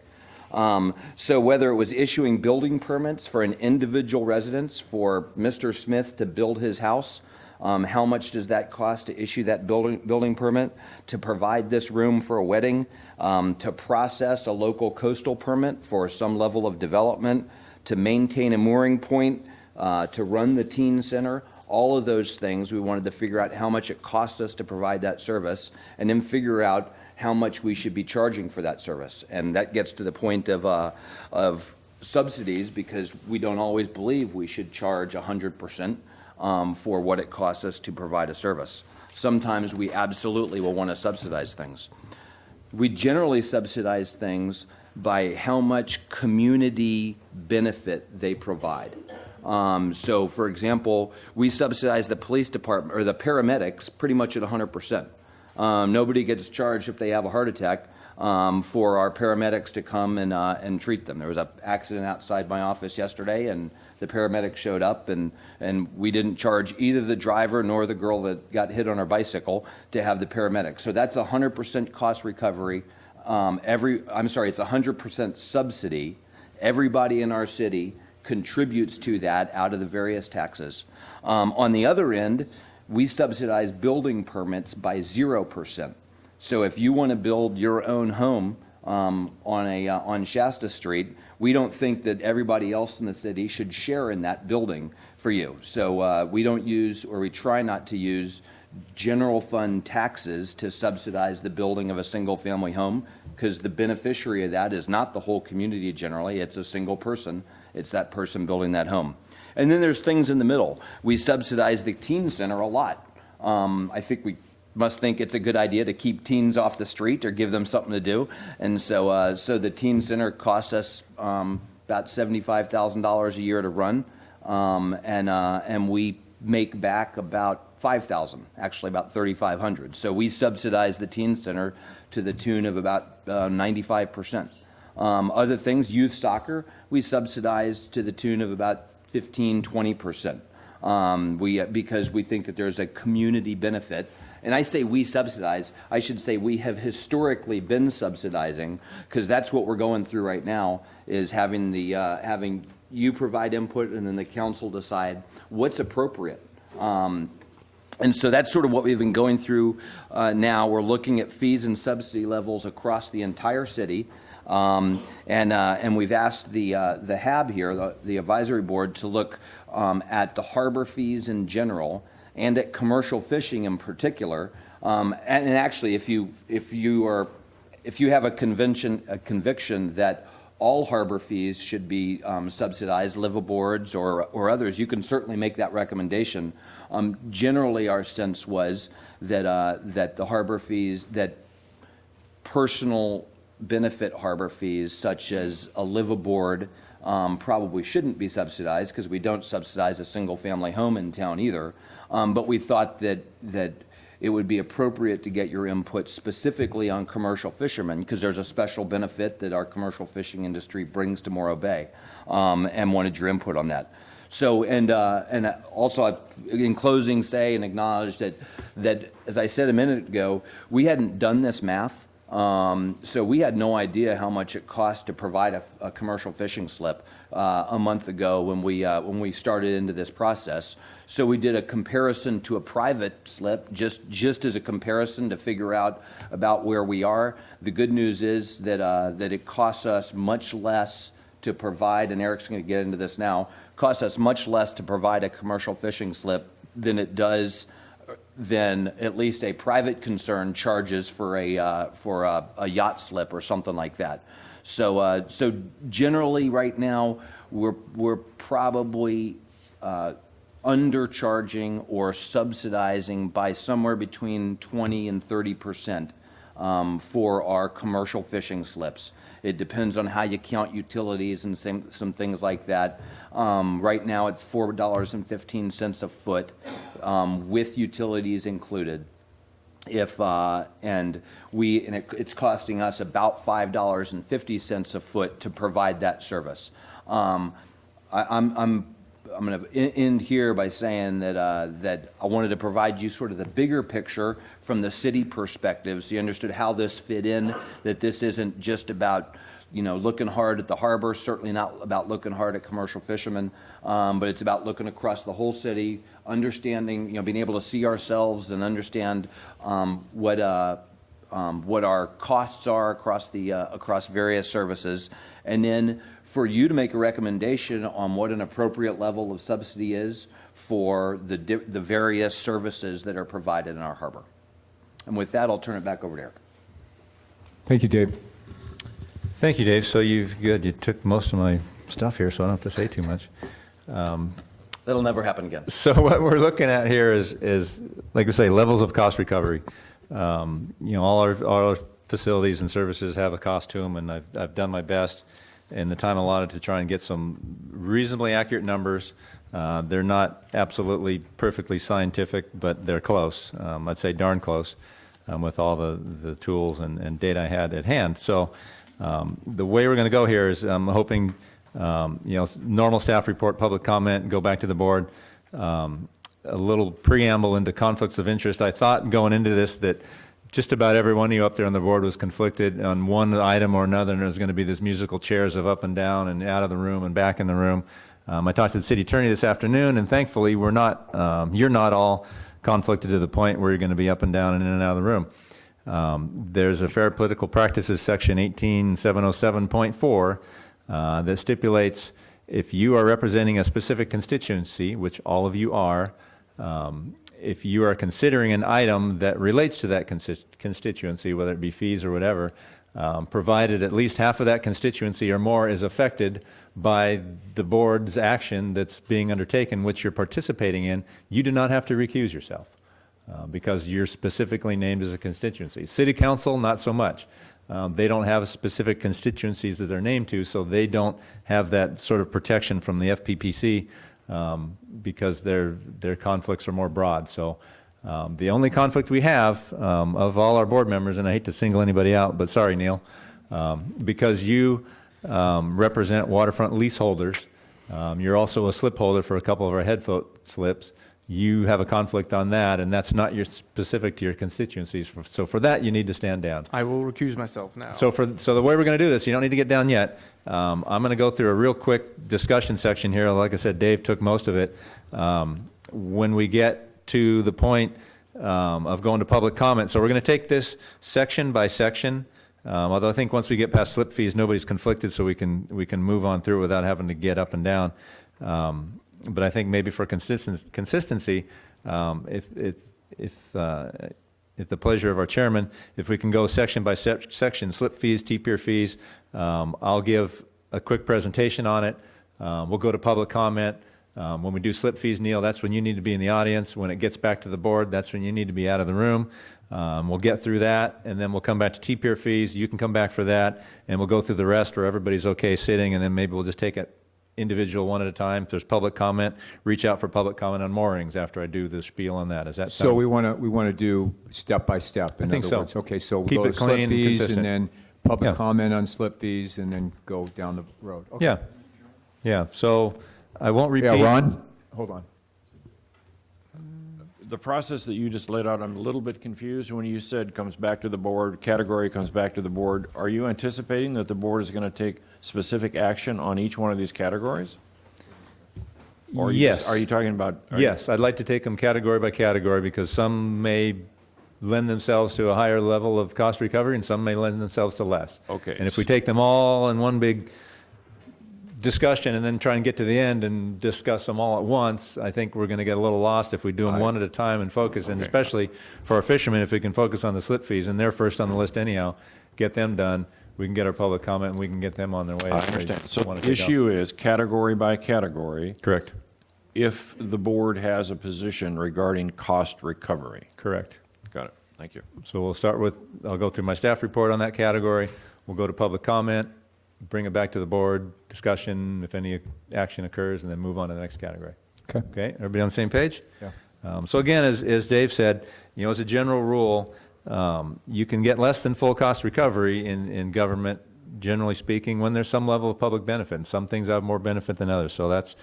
So whether it was issuing building permits for an individual residence for Mr. Smith to build his house, how much does that cost to issue that building permit, to provide this room for a wedding, to process a local coastal permit for some level of development, to maintain a mooring point, to run the teen center, all of those things. We wanted to figure out how much it cost us to provide that service, and then figure out how much we should be charging for that service. And that gets to the point of subsidies, because we don't always believe we should charge 100% for what it costs us to provide a service. Sometimes we absolutely will want to subsidize things. We generally subsidize things by how much community benefit they provide. So, for example, we subsidize the police department or the paramedics pretty much at 100%. Nobody gets charged if they have a heart attack for our paramedics to come and treat them. There was an accident outside my office yesterday, and the paramedics showed up, and we didn't charge either the driver nor the girl that got hit on her bicycle to have the paramedics. So that's 100% cost recovery. It's 100% subsidy. Everybody in our city contributes to that out of the various taxes. On the other end, we subsidize building permits by 0%. So if you want to build your own home on Shasta Street, we don't think that everybody else in the city should share in that building for you. So we don't use, or we try not to use, general fund taxes to subsidize the building of a single-family home, because the beneficiary of that is not the whole community generally. It's a single person. It's that person building that home. And then there's things in the middle. We subsidize the teen center a lot. I think we must think it's a good idea to keep teens off the street or give them something to do. And so the teen center costs us about $75,000 a year to run. And we make back about $5,000, actually about $3,500. So we subsidize the teen center to the tune of about 95%. Other things, youth soccer, we subsidize to the tune of about 15-20%. Because we think that there's a community benefit. And I say we subsidize, I should say we have historically been subsidizing, because that's what we're going through right now, is having you provide input and then the council decide what's appropriate. And so that's sort of what we've been going through now. We're looking at fees and subsidy levels across the entire city. And we've asked the HAB here, the advisory board, to look at the harbor fees in general and at commercial fishing in particular. And actually, if you have a conviction that all harbor fees should be subsidized, liveaboards or others, you can certainly make that recommendation. Generally, our sense was that the harbor fees, that personal benefit harbor fees, such as a liveaboard, probably shouldn't be subsidized, because we don't subsidize a single-family home in town either. But we thought that it would be appropriate to get your input specifically on commercial fishermen, because there's a special benefit that our commercial fishing industry brings to Morro Bay, and wanted your input on that. So, and also, in closing, say and acknowledge that, as I said a minute ago, we hadn't done this math. So we had no idea how much it cost to provide a commercial fishing slip a month ago when we started into this process. So we did a comparison to a private slip, just as a comparison to figure out about where we are. The good news is that it costs us much less to provide, and Eric's going to get into this now, costs us much less to provide a commercial fishing slip than it does than at least a private concern charges for a yacht slip or something like that. So generally right now we're probably undercharging or subsidizing by somewhere between 20 and 30% for our commercial fishing slips. It depends on how you count utilities and some things like that. Right now it's $4.15 a foot with utilities included. It's costing us about $5.50 a foot to provide that service. I'm going to end here by saying that I wanted to provide you sort of the bigger picture from the city perspective, so you understood how this fit in, that this isn't just about looking hard at the harbor, certainly not about looking hard at commercial fishermen, but it's about looking across the whole city, understanding, being able to see ourselves and understand what our costs are across various services, and then for you to make a recommendation on what an appropriate level of subsidy is for the various services that are provided in our harbor. And with that, I'll turn it back over to Eric. Thank you, Dave. Thank you, Dave. So you took most of my stuff here, so I don't have to say too much. That'll never happen again. So what we're looking at here is like we say, levels of cost recovery. All our facilities and services have a cost to them, and I've done my best in the time allotted to try and get some reasonably accurate numbers. They're not absolutely perfectly scientific, but they're close. I'd say darn close. with all the tools and data I had at hand. So the way we're going to go here is I'm hoping, normal staff report, public comment, go back to the board. A little preamble into conflicts of interest. I thought going into this that just about every one of you up there on the board was conflicted on one item or another, and there's going to be this musical chairs of up and down and out of the room and back in the room. I talked to the city attorney this afternoon, and thankfully you're not all conflicted to the point where you're going to be up and down and in and out of the room. There's a Fair Political Practices section 18707.4 that stipulates if you are representing a specific constituency, which all of you are, if you are considering an item that relates to that constituency, whether it be fees or whatever, provided at least half of that constituency or more is affected by the board's action that's being undertaken, which you're participating in, you do not have to recuse yourself because you're specifically named as a constituency. City council, not so much. They don't have specific constituencies that they're named to, so they don't have that sort of protection from the FPPC because their conflicts are more broad. So the only conflict we have of all our board members, and I hate to single anybody out, but sorry, Neil, because you represent waterfront leaseholders, you're also a slip holder for a couple of our headfoot slips. You have a conflict on that, and that's not specific to your constituencies. So for that, you need to stand down. I will recuse myself now. So the way we're going to do this, you don't need to get down yet. I'm going to go through a real quick discussion section here. Like I said, Dave took most of it. When we get to the point of going to public comment, so we're going to take this section by section. Although I think once we get past slip fees, nobody's conflicted, so we can move on through without having to get up and down. But I think maybe for consistency, if the pleasure of our chairman, if we can go section by section, slip fees, T-pier fees, I'll give a quick presentation on it. We'll go to public comment. When we do slip fees, Neil, that's when you need to be in the audience. When it gets back to the board, that's when you need to be out of the room. We'll get through that, and then we'll come back to T-pier fees. You can come back for that, and we'll go through the rest where everybody's okay sitting, and then maybe we'll just take it individual one at a time. If there's public comment, reach out for public comment on moorings after I do the spiel on that. Does that sound? So we want to do step by step. I think so. Words. Okay, so we'll Keep go it to clean slip and fees consistent. and then public Yeah. comment on slip fees and then go down the road. Okay. Yeah. So I won't repeat. Yeah, Ron? Hold on. The process that you just laid out, I'm a little bit confused. When you said comes back to the board, category comes back to the board, are you anticipating that the board is going to take specific action on each one of these categories? Or Yes. Are you talking about? Yes, I'd like to take them category by category because some may lend themselves to a higher level of cost recovery and some may lend themselves to less. Okay. And if we take them all in one big discussion and then try and get to the end and discuss them all at once, I think we're going to get a little lost if we do them one at a time and focus. And especially for our fishermen, if we can focus on the slip fees, and they're first on the list anyhow, get them done. We can get our public comment and we can get them on their way. I if they understand. So wanna the take off. issue is category by category. Correct. If the board has a position regarding cost recovery. Correct. Got it. Thank you. So we'll start with, I'll go through my staff report on that category. We'll go to public comment, bring it back to the board, discussion, if any action occurs, and then move on to the next category. Okay. Okay, everybody on the same page? Yeah. So again, as Dave said, as a general rule, you can get less than full cost recovery in government, generally speaking, when there's some level of public benefit. And some things have more benefit than others. So that's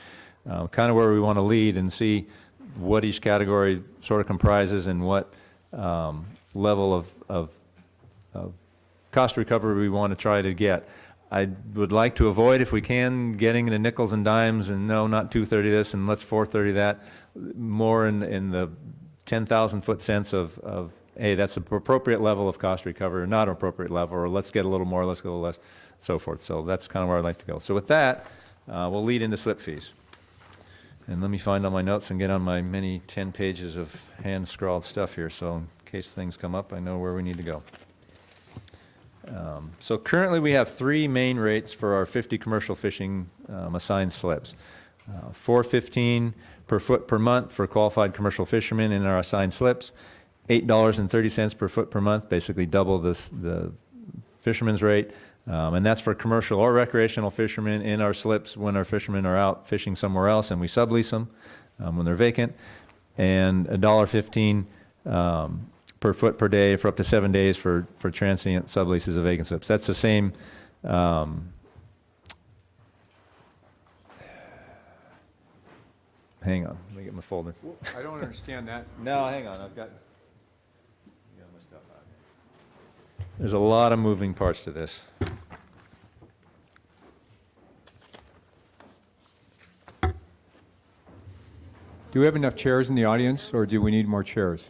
kind of where we want to lead and see what each category sort of comprises and what level of cost recovery we want to try to get. I would like to avoid, if we can, getting into nickels and dimes and no, not 230 this and let's 430 that, more in the 10,000-foot sense of, hey, that's an appropriate level of cost recovery or not an appropriate level, or let's get a little more, let's get a little less, so forth. So that's kind of where I'd like to go. So with that, we'll lead into slip fees. And let me find all my notes and get on my many 10 pages of hand-scrawled stuff here, so in case things come up, I know where we need to go. So currently we have three main rates for our 50 commercial fishing assigned slips. $4.15 per foot per month for qualified commercial fishermen in our assigned slips, $8.30 per foot per month, basically double the fisherman's rate, and that's for commercial or recreational fishermen in our slips when our fishermen are out fishing somewhere else and we sublease them when they're vacant, and $1.15 per foot per day for up to 7 days for transient subleases of vacant slips. That's the same. Hang on, let me get my folder. I don't understand that. No, hang on, I've got my stuff out here. There's a lot of moving parts to this. Do we have enough chairs in the audience, or do we need more chairs?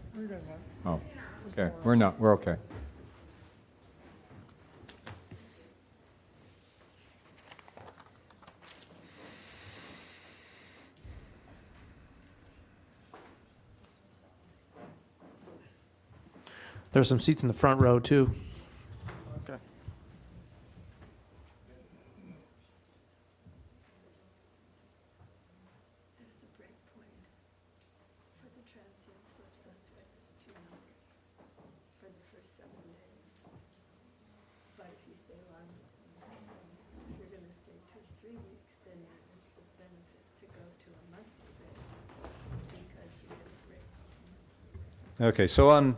Oh, okay, we're okay. There's some seats in the front row, too. Okay. There's a break point for the transient slips, that's why there's 2 numbers for the first 7 days. But if you stay longer, if you're gonna stay 2 to 3 weeks, then it's a benefit to go to a monthly rate because you get a break. Okay, so on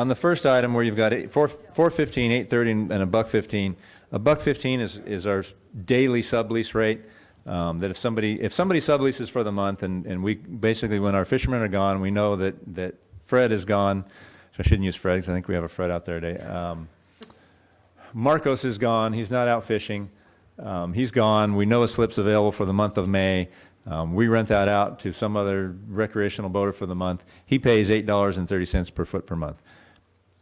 the first item where you've got $4.15, $8.30, and $1.15, $1.15 is our daily sublease rate. That if somebody subleases for the month, and we basically, when our fishermen are gone, we know that Fred is gone. So I shouldn't use Fred because I think we have a Fred out there today. Marcos is gone. He's not out fishing. He's gone. We know a slip's available for the month of May. We rent that out to some other recreational boater for the month. He pays $8.30 per foot per month.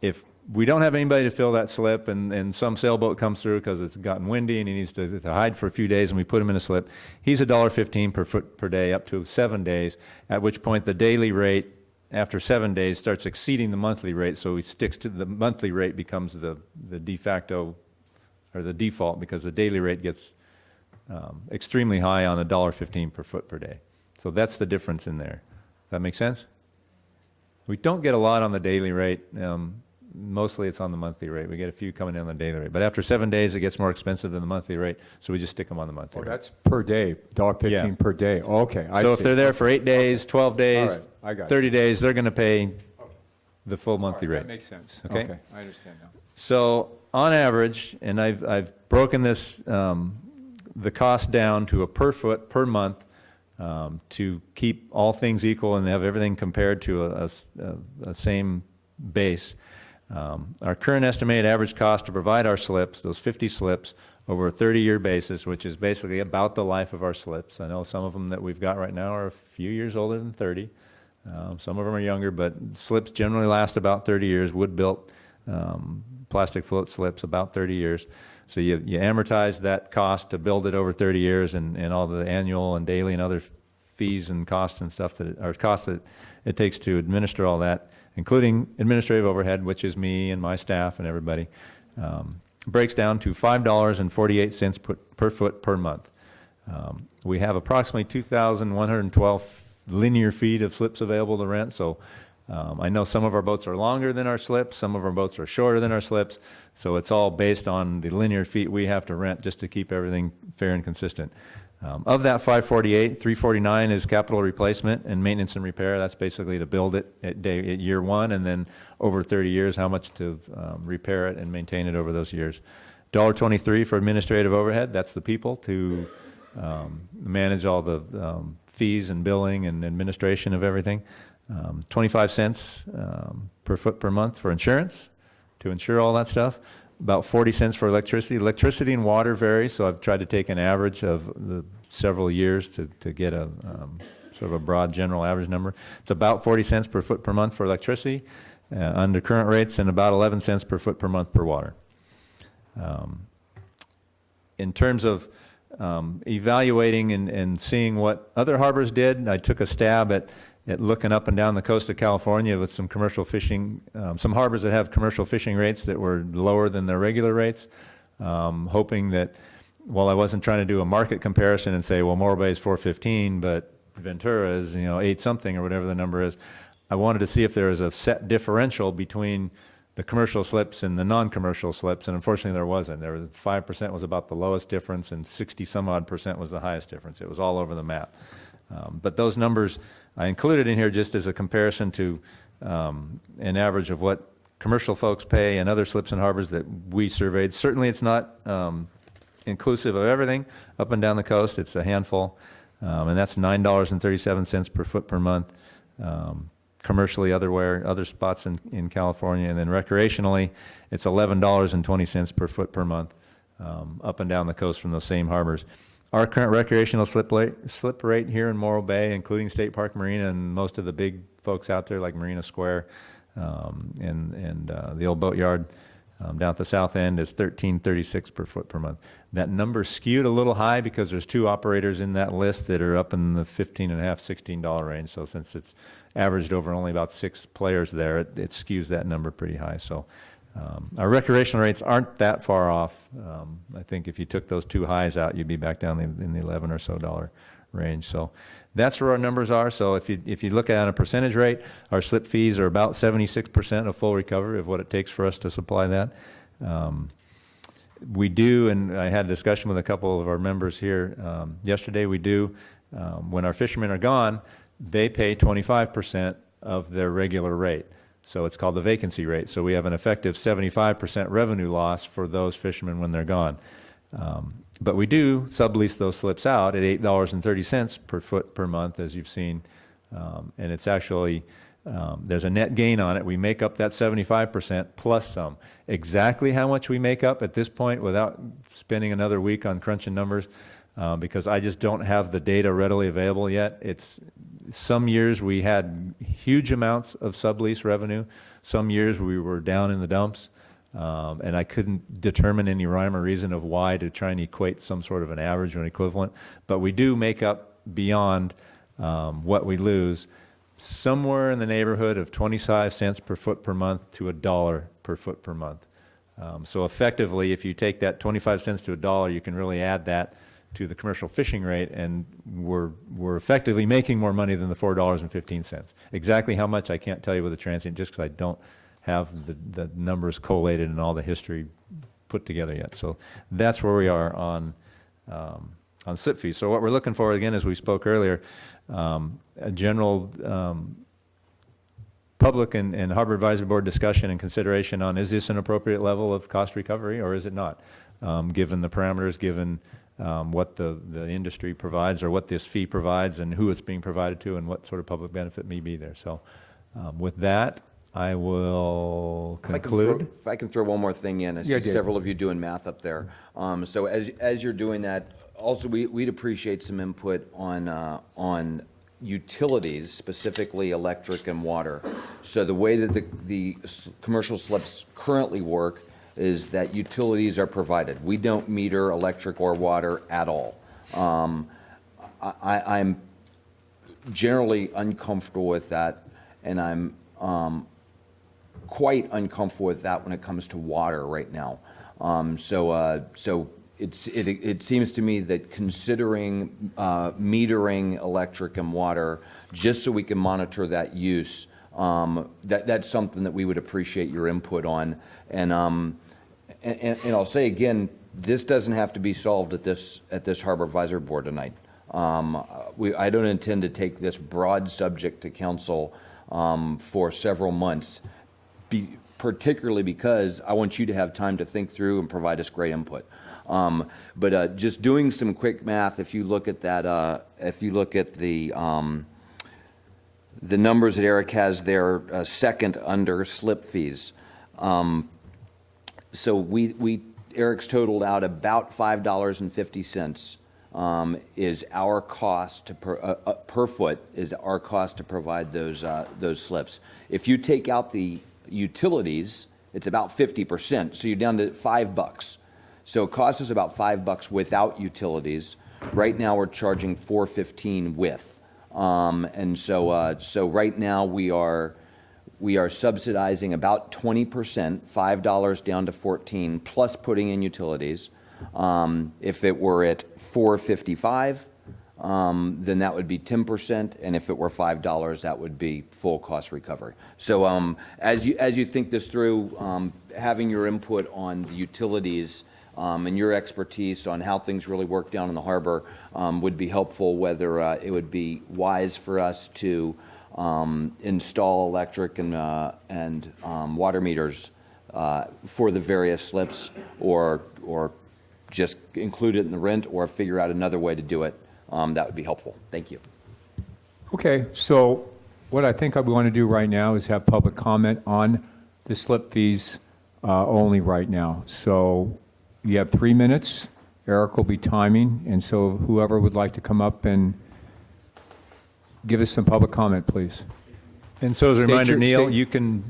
If we don't have anybody to fill that slip and some sailboat comes through because it's gotten windy and he needs to hide for a few days and we put him in a slip, he's $1.15 per foot per day up to 7 days, at which point the daily rate after 7 days starts exceeding the monthly rate, so he sticks to the monthly rate becomes the de facto or the default because the daily rate gets extremely high on $1.15 per foot per day. So that's the difference in there. That make sense? We don't get a lot on the daily rate. Mostly it's on the monthly rate. We get a few coming in on the daily rate. But after 7 days, it gets more expensive than the monthly rate, so we just stick them on the monthly Oh, rate. that's per day, $1.15 Yeah. per day. Okay, I So if see. they're there for 8 days, 12 days, All right, I got you. 30 days, they're going to pay the full All right, monthly rate. That makes sense. Okay. Okay, I understand now. So on average, and I've broken this, the cost down to a per foot per month to keep all things equal and have everything compared to a same base. Our current estimated average cost to provide our slips, those 50 slips, over a 30-year basis, which is basically about the life of our slips. I know some of them that we've got right now are a few years older than 30. Some of them are younger, but slips generally last about 30 years, wood-built plastic float slips, about 30 years. So you amortize that cost to build it over 30 years and all the annual and daily and other fees and costs and stuff costs that it takes to administer all that, including administrative overhead, which is me and my staff and everybody, breaks down to $5.48 per foot per month. We have approximately 2,112 linear feet of slips available to rent, so I know some of our boats are longer than our slips, some of our boats are shorter than our slips, so it's all based on the linear feet we have to rent just to keep everything fair and consistent. Of that 548, 349 is capital replacement and maintenance and repair. That's basically to build it at year one, and then over 30 years, how much to repair it and maintain it over those years. $1.23 for administrative overhead. That's the people to manage all the fees and billing and administration of everything. 25 cents per foot per month for insurance, to insure all that stuff. About 40 cents for electricity. Electricity and water vary, so I've tried to take an average of the several years to get a sort of a broad general average number. It's about 40 cents per foot per month for electricity under current rates, and about 11 cents per foot per month per water. In terms of evaluating and seeing what other harbors did, I took a stab at looking up and down the coast of California with some commercial fishing, some harbors that have commercial fishing rates that were lower than their regular rates, hoping that, while I wasn't trying to do a market comparison and say, well, Morro Bay is 415, but Ventura is 8 something or whatever the number is, I wanted to see if there was a set differential between the commercial slips and the non-commercial slips, and unfortunately there wasn't. There was 5% was about the lowest difference, and 60 some odd % was the highest difference. It was all over the map. But those numbers I included in here just as a comparison to an average of what commercial folks pay and other slips and harbors that we surveyed. Certainly, it's not inclusive of everything up and down the coast. It's a handful, and that's $9.37 per foot per month. Commercially, other spots in California, and then recreationally, it's $11.20 per foot per month up and down the coast from those same harbors. Our current recreational slip rate here in Morro Bay, including State Park Marina and most of the big folks out there like Marina Square and the old boatyard down at the south end, is $13.36 per foot per month. That number skewed a little high because there's two operators in that list that are up in the $15.50, $16 range. So since it's averaged over only about 6 players there, it skews that number pretty high. So our recreational rates aren't that far off. I think if you took those two highs out, you'd be back down in the $11 or so range. So that's where our numbers are. So if you look at it on a percentage rate, our slip fees are about 76% of full recovery of what it takes for us to supply that. We do, and I had a discussion with a couple of our members here yesterday, we do, when our fishermen are gone, they pay 25% of their regular rate. So it's called the vacancy rate. So we have an effective 75% revenue loss for those fishermen when they're gone. But we do sublease those slips out at $8.30 per foot per month, as you've seen. And it's actually, there's a net gain on it. We make up that 75% plus some. Exactly how much we make up at this point without spending another week on crunching numbers, because I just don't have the data readily available yet. Some years we had huge amounts of sublease revenue. Some years we were down in the dumps. And I couldn't determine any rhyme or reason of why to try and equate some sort of an average or an equivalent. But we do make up beyond what we lose, somewhere in the neighborhood of 25 cents per foot per month to $1 per foot per month. So effectively, if you take that 25 cents to $1, you can really add that to the commercial fishing rate, and we're effectively making more money than the $4.15. Exactly how much I can't tell you with a transient, just because I don't have the numbers collated and all the history put together yet. So that's where we are on slip fees. So what we're looking for, again, as we spoke earlier, a general public and Harbor Advisory Board discussion and consideration on, is this an appropriate level of cost recovery or is it not, given the parameters, given what the industry provides or what this fee provides and who it's being provided to and what sort of public benefit may be there. So with that, I will conclude. If I can throw one more thing in, I see several of you doing math up there. So as you're doing that, also we'd appreciate some input on utilities, specifically electric and water. So the way that the commercial slips currently work is that utilities are provided. We don't meter electric or water at all. I'm generally uncomfortable with that, and I'm quite uncomfortable with that when it comes to water right now. So it seems to me that considering metering electric and water just so we can monitor that use, that's something that we would appreciate your input on. And I'll say again, this doesn't have to be solved at this Harbor Advisory Board tonight. I don't intend to take this broad subject to council for several months, particularly because I want you to have time to think through and provide us great input. But just doing some quick math, if you look at that, if you look at the numbers that Eric has there, second under slip fees. So Eric's totaled out about $5.50 is our cost per foot is our cost to provide those slips. If you take out the utilities, it's about 50%. So you're down to $5. So it costs us about $5 without utilities. Right now we're charging $4.15 with, and so right now we are subsidizing about 20%, $5 down to $14, plus putting in utilities. If it were at $4.55, then that would be 10%, and if it were $5, that would be full cost recovery. So as you think this through, having your input on the utilities and your expertise on how things really work down in the harbor would be helpful, whether it would be wise for us to install electric and water meters for the various slips, or just include it in the rent, or figure out another way to do it, that would be helpful. Thank you. Okay, so what I think I want to do right now is have public comment on the slip fees only right now. So you have 3 minutes. Eric will be timing, and so whoever would like to come up and give us some public comment, please. And so as a State reminder, your- Neil, state- you can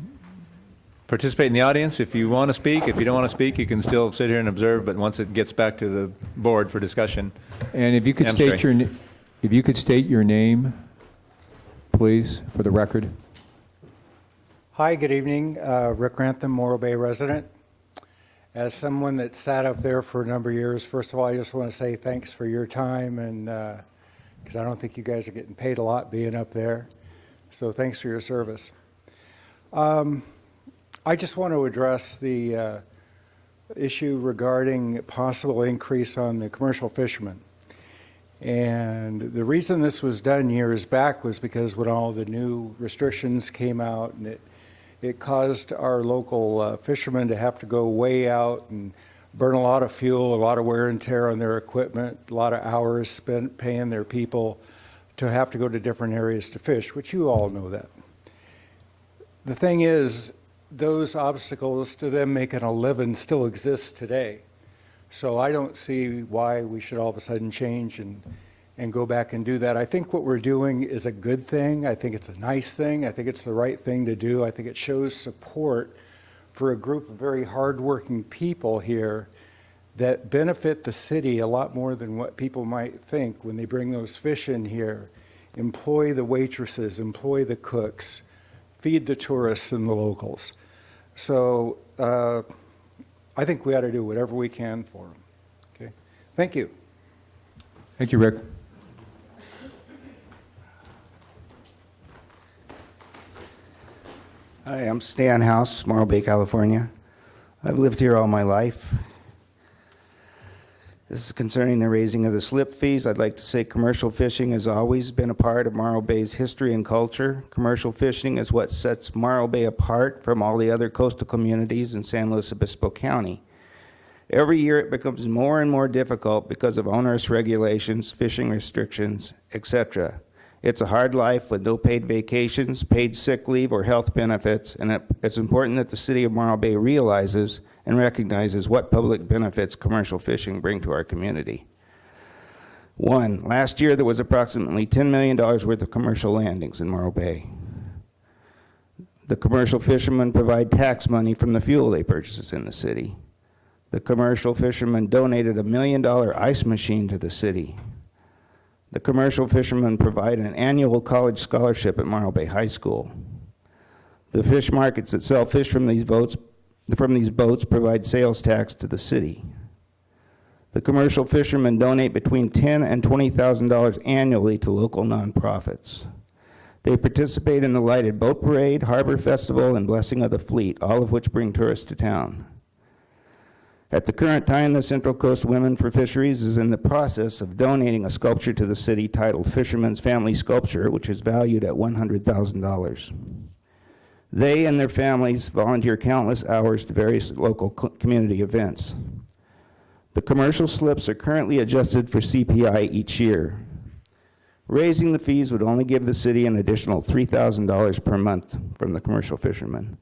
participate in the audience if you want to speak. If you don't want to speak, you can still sit here and observe, but once it gets back to the board for discussion. And if you could Hamstring. state your name, please, for the record. Hi, good evening. Rick Grantham, Morro Bay resident. As someone that sat up there for a number of years, first of all, I just want to say thanks for your time, and because I don't think you guys are getting paid a lot being up there. So thanks for your service. I just want to address the issue regarding possible increase on the commercial fishermen. And the reason this was done years back was because when all the new restrictions came out, and it caused our local fishermen to have to go way out and burn a lot of fuel, a lot of wear and tear on their equipment, a lot of hours spent paying their people to have to go to different areas to fish, which you all know that. The thing is, those obstacles to them making a living still exist today. So I don't see why we should all of a sudden change and go back and do that. I think what we're doing is a good thing. I think it's a nice thing. I think it's the right thing to do. I think it shows support for a group of very hardworking people here that benefit the city a lot more than what people might think when they bring those fish in here. Employ the waitresses, employ the cooks, feed the tourists and the locals. So I think we ought to do whatever we can for them. Okay, thank you. Thank you, Rick. Hi, I'm Stan House, Morro Bay, California. I've lived here all my life. This is concerning the raising of the slip fees. I'd like to say commercial fishing has always been a part of Morro Bay's history and culture. Commercial fishing is what sets Morro Bay apart from all the other coastal communities in San Luis Obispo County. Every year it becomes more and more difficult because of onerous regulations, fishing restrictions, etc. It's a hard life with no paid vacations, paid sick leave, or health benefits, and it's important that the city of Morro Bay realizes and recognizes what public benefits commercial fishing bring to our community. One, last year there was approximately $10 million worth of commercial landings in Morro Bay. The commercial fishermen provide tax money from the fuel they purchase in the city. The commercial fishermen donated $1 million ice machine to the city. The commercial fishermen provide an annual college scholarship at Morro Bay High School. The fish markets that sell fish from these boats provide sales tax to the city. The commercial fishermen donate between $10,000 and $20,000 annually to local nonprofits. They participate in the Lighted Boat Parade, Harbor Festival, and Blessing of the Fleet, all of which bring tourists to town. At the current time, the Central Coast Women for Fisheries is in the process of donating a sculpture to the city titled Fisherman's Family Sculpture, which is valued at $100,000. They and their families volunteer countless hours to various local community events. The commercial slips are currently adjusted for CPI each year. Raising the fees would only give the city an additional $3,000 per month from the commercial fishermen.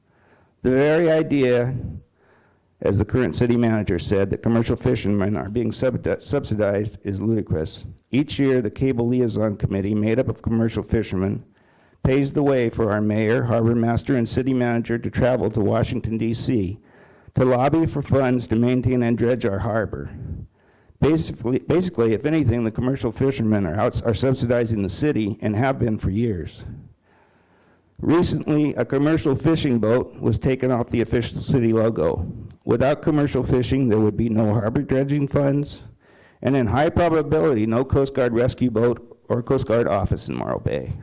The very idea, as the current city manager said, that commercial fishermen are being subsidized is ludicrous. Each year, the Cable Liaison Committee, made up of commercial fishermen, pays the way for our mayor, harbor master, and city manager to travel to Washington, D.C. to lobby for funds to maintain and dredge our harbor. Basically, if anything, the commercial fishermen are subsidizing the city and have been for years. Recently, a commercial fishing boat was taken off the official city logo. Without commercial fishing, there would be no harbor dredging funds, and in high probability, no Coast Guard rescue boat or Coast Guard office in Morro Bay.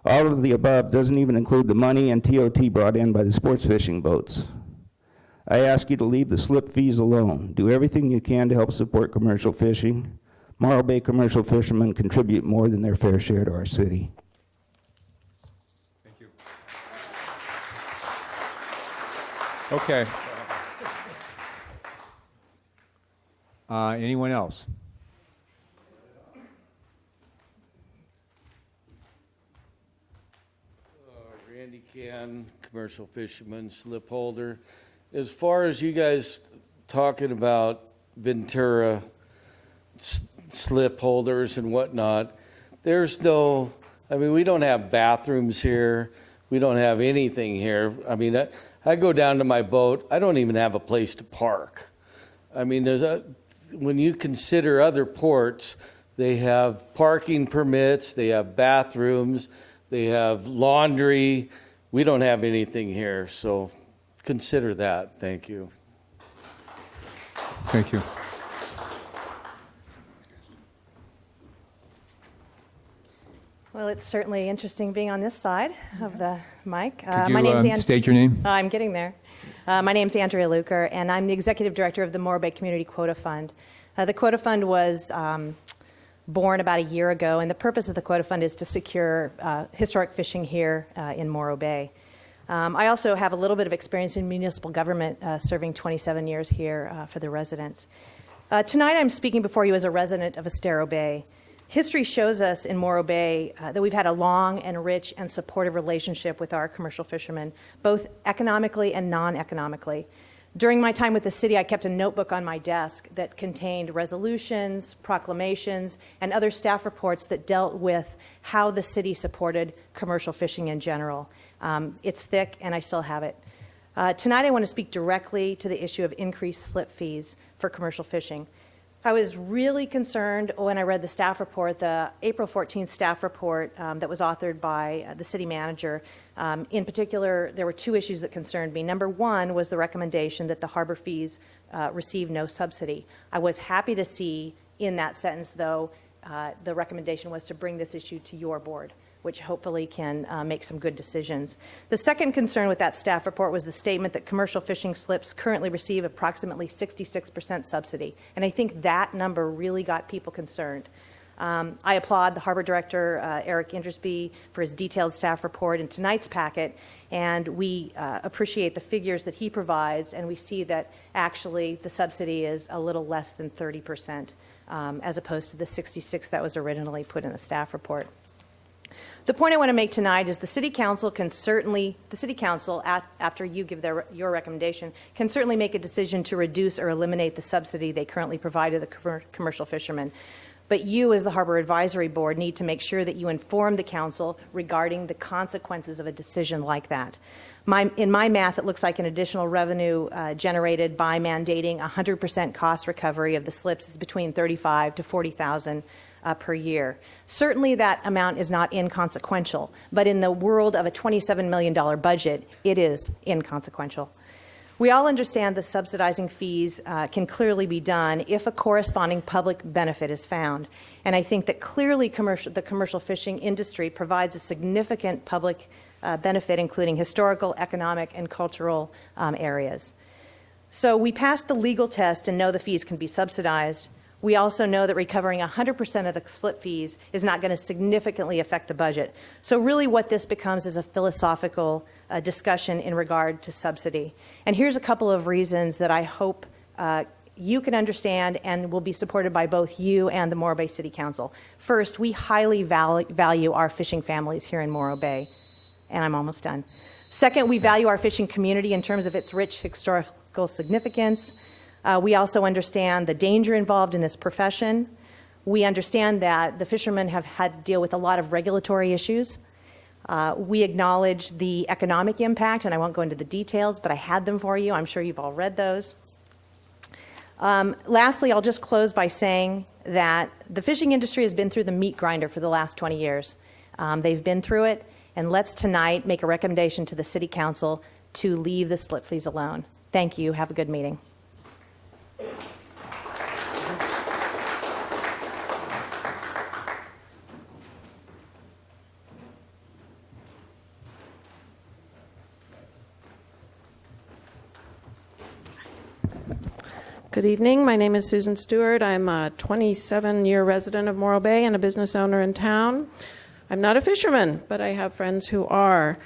All of the above doesn't even include the money and TOT brought in by the sports fishing boats. I ask you to leave the slip fees alone. Do everything you can to help support commercial fishing. Morro Bay commercial fishermen contribute more than their fair share to our city. Okay. Anyone else? Randy Can, commercial fisherman, slip holder. As far as you guys talking about Ventura slip holders and whatnot, there's no, I mean, we don't have bathrooms here. We don't have anything here. I mean, I go down to my boat, I don't even have a place to park. I mean, when you consider other ports, they have parking permits, they have bathrooms, they have laundry. We don't have anything here, so consider that. Thank you. Thank you. Well, it's certainly interesting being on this side of the mic. Could my name's you state your name? I'm getting there. My name's Andrea Luker, and I'm the executive director of the Morro Bay Community Quota Fund. The Quota Fund was born about a year ago, and the purpose of the Quota Fund is to secure historic fishing here in Morro Bay. I also have a little bit of experience in municipal government, serving 27 years here for the residents. Tonight I'm speaking before you as a resident of Estero Bay. History shows us in Morro Bay that we've had a long and rich and supportive relationship with our commercial fishermen, both economically and non-economically. During my time with the city, I kept a notebook on my desk that contained resolutions, proclamations, and other staff reports that dealt with how the city supported commercial fishing in general. It's thick, and I still have it. Tonight, I want to speak directly to the issue of increased slip fees for commercial fishing. I was really concerned when I read the staff report, the April 14th staff report that was authored by the city manager. In particular, there were two issues that concerned me. Number one was the recommendation that the harbor fees receive no subsidy. I was happy to see in that sentence, though, the recommendation was to bring this issue to your board, which hopefully can make some good decisions. The second concern with that staff report was the statement that commercial fishing slips currently receive approximately 66% subsidy. And I think that number really got people concerned. I applaud the harbor director, Eric Indersby, for his detailed staff report in tonight's packet, and we appreciate the figures that he provides, and we see that actually the subsidy is a little less than 30%, as opposed to the 66 that was originally put in the staff report. The point I want to make tonight is the City Council can certainly, after you give your recommendation, can certainly make a decision to reduce or eliminate the subsidy they currently provide to the commercial fishermen. But you, as the Harbor Advisory Board, need to make sure that you inform the Council regarding the consequences of a decision like that. In my math, it looks like an additional revenue generated by mandating 100% cost recovery of the slips is between $35,000 to $40,000 per year. Certainly that amount is not inconsequential, but in the world of a $27 million budget, it is inconsequential. We all understand the subsidizing fees can clearly be done if a corresponding public benefit is found. And I think that clearly the commercial fishing industry provides a significant public benefit, including historical, economic, and cultural areas. So we passed the legal test and know the fees can be subsidized. We also know that recovering 100% of the slip fees is not going to significantly affect the budget. So really what this becomes is a philosophical discussion in regard to subsidy. And here's a couple of reasons that I hope you can understand and will be supported by both you and the Morro Bay City Council. First, we highly value our fishing families here in Morro Bay. And I'm almost done. Second, we value our fishing community in terms of its rich historical significance. We also understand the danger involved in this profession. We understand that the fishermen have had to deal with a lot of regulatory issues. We acknowledge the economic impact, and I won't go into the details, but I had them for you. I'm sure you've all read those. Lastly, I'll just close by saying that the fishing industry has been through the meat grinder for the last 20 years. They've been through it, and let's tonight make a recommendation to the City Council to leave the slip fees alone. Thank you. Have a good meeting. Good evening. My name is Susan Stewart. I'm a 27-year resident of Morro Bay and a business owner in town. I'm not a fisherman, but I have friends who are.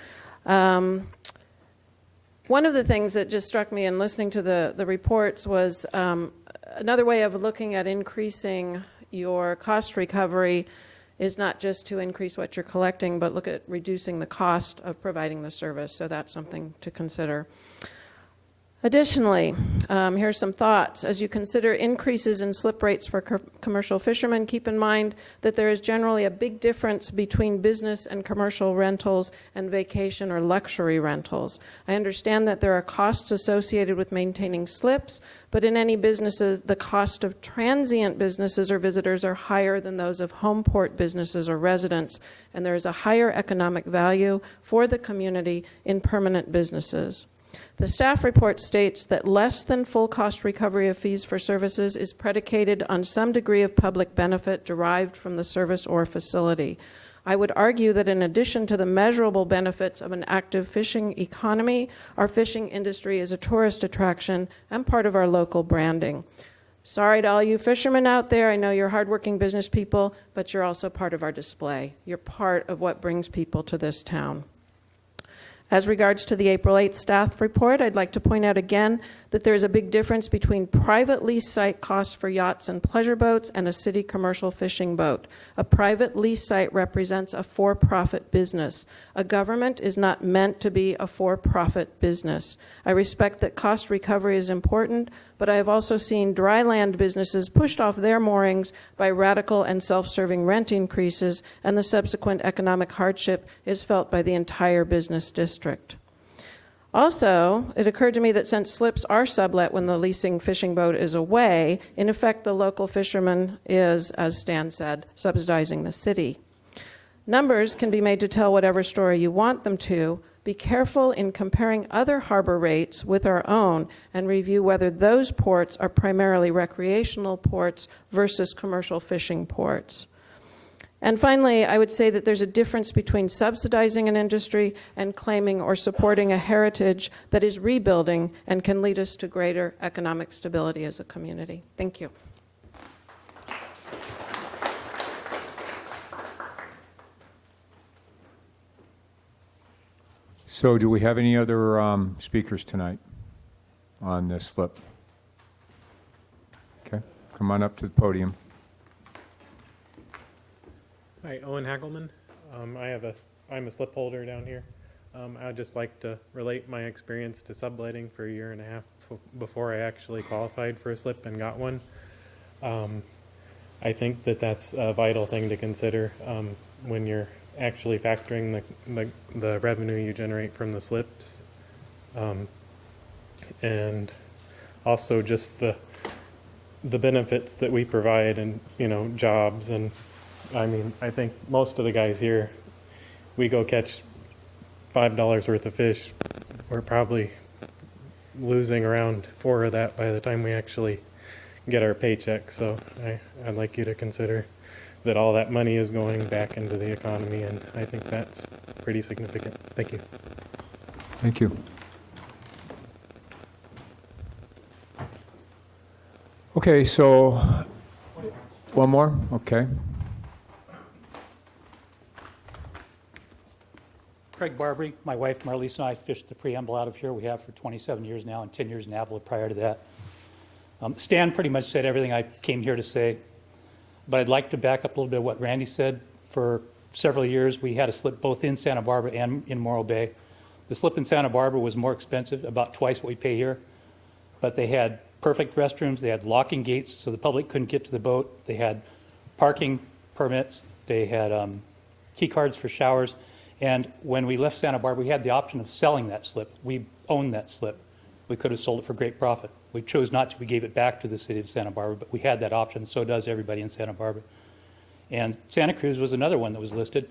One of the things that just struck me in listening to the reports was another way of looking at increasing your cost recovery is not just to increase what you're collecting, but look at reducing the cost of providing the service. So that's something to consider. Additionally, here's some thoughts. As you consider increases in slip rates for commercial fishermen, keep in mind that there is generally a big difference between business and commercial rentals and vacation or luxury rentals. I understand that there are costs associated with maintaining slips, but in any businesses, the cost of transient businesses or visitors are higher than those of home port businesses or residents, and there is a higher economic value for the community in permanent businesses. The staff report states that less than full cost recovery of fees for services is predicated on some degree of public benefit derived from the service or facility. I would argue that in addition to the measurable benefits of an active fishing economy, our fishing industry is a tourist attraction and part of our local branding. Sorry to all you fishermen out there, I know you're hardworking business people, but you're also part of our display. You're part of what brings people to this town. As regards to the April 8th staff report, I'd like to point out again that there is a big difference between private lease site costs for yachts and pleasure boats and a city commercial fishing boat. A private lease site represents a for-profit business. A government is not meant to be a for-profit business. I respect that cost recovery is important, but I have also seen dry land businesses pushed off their moorings by radical and self-serving rent increases, and the subsequent economic hardship is felt by the entire business district. Also, it occurred to me that since slips are sublet when the leasing fishing boat is away, in effect the local fisherman is, as Stan said, subsidizing the city. Numbers can be made to tell whatever story you want them to. Be careful in comparing other harbor rates with our own and review whether those ports are primarily recreational ports versus commercial fishing ports. And finally, I would say that there's a difference between subsidizing an industry and claiming or supporting a heritage that is rebuilding and can lead us to greater economic stability as a community. Thank you. So do we have any other speakers tonight on this slip? Okay, come on up to the podium. Hi, Owen Hagelman. I'm a slip holder down here. I would just like to relate my experience to subletting for a year and a half before I actually qualified for a slip and got one. I think that that's a vital thing to consider when you're actually factoring the revenue you generate from the slips, and also just the benefits that we provide, and jobs. And I mean, I think most of the guys here, we go catch $5 worth of fish, we're probably losing around 4 of that by the time we actually get our paycheck. So I'd like you to consider that all that money is going back into the economy, and I think that's pretty significant. Thank you. Thank you. Okay, so one more? Okay. Craig Barbary, my wife Marlise and I fished the preamble out of here. We have for 27 years now and 10 years in Avila prior to that. Stan pretty much said everything I came here to say, but I'd like to back up a little bit of what Randy said. For several years, we had a slip both in Santa Barbara and in Morro Bay. The slip in Santa Barbara was more expensive, about twice what we pay here, but they had perfect restrooms, they had locking gates so the public couldn't get to the boat, they had parking permits, they had key cards for showers. And when we left Santa Barbara, we had the option of selling that slip. We owned that slip. We could have sold it for great profit. We chose not to. We gave it back to the city of Santa Barbara, but we had that option. So does everybody in Santa Barbara. And Santa Cruz was another one that was listed.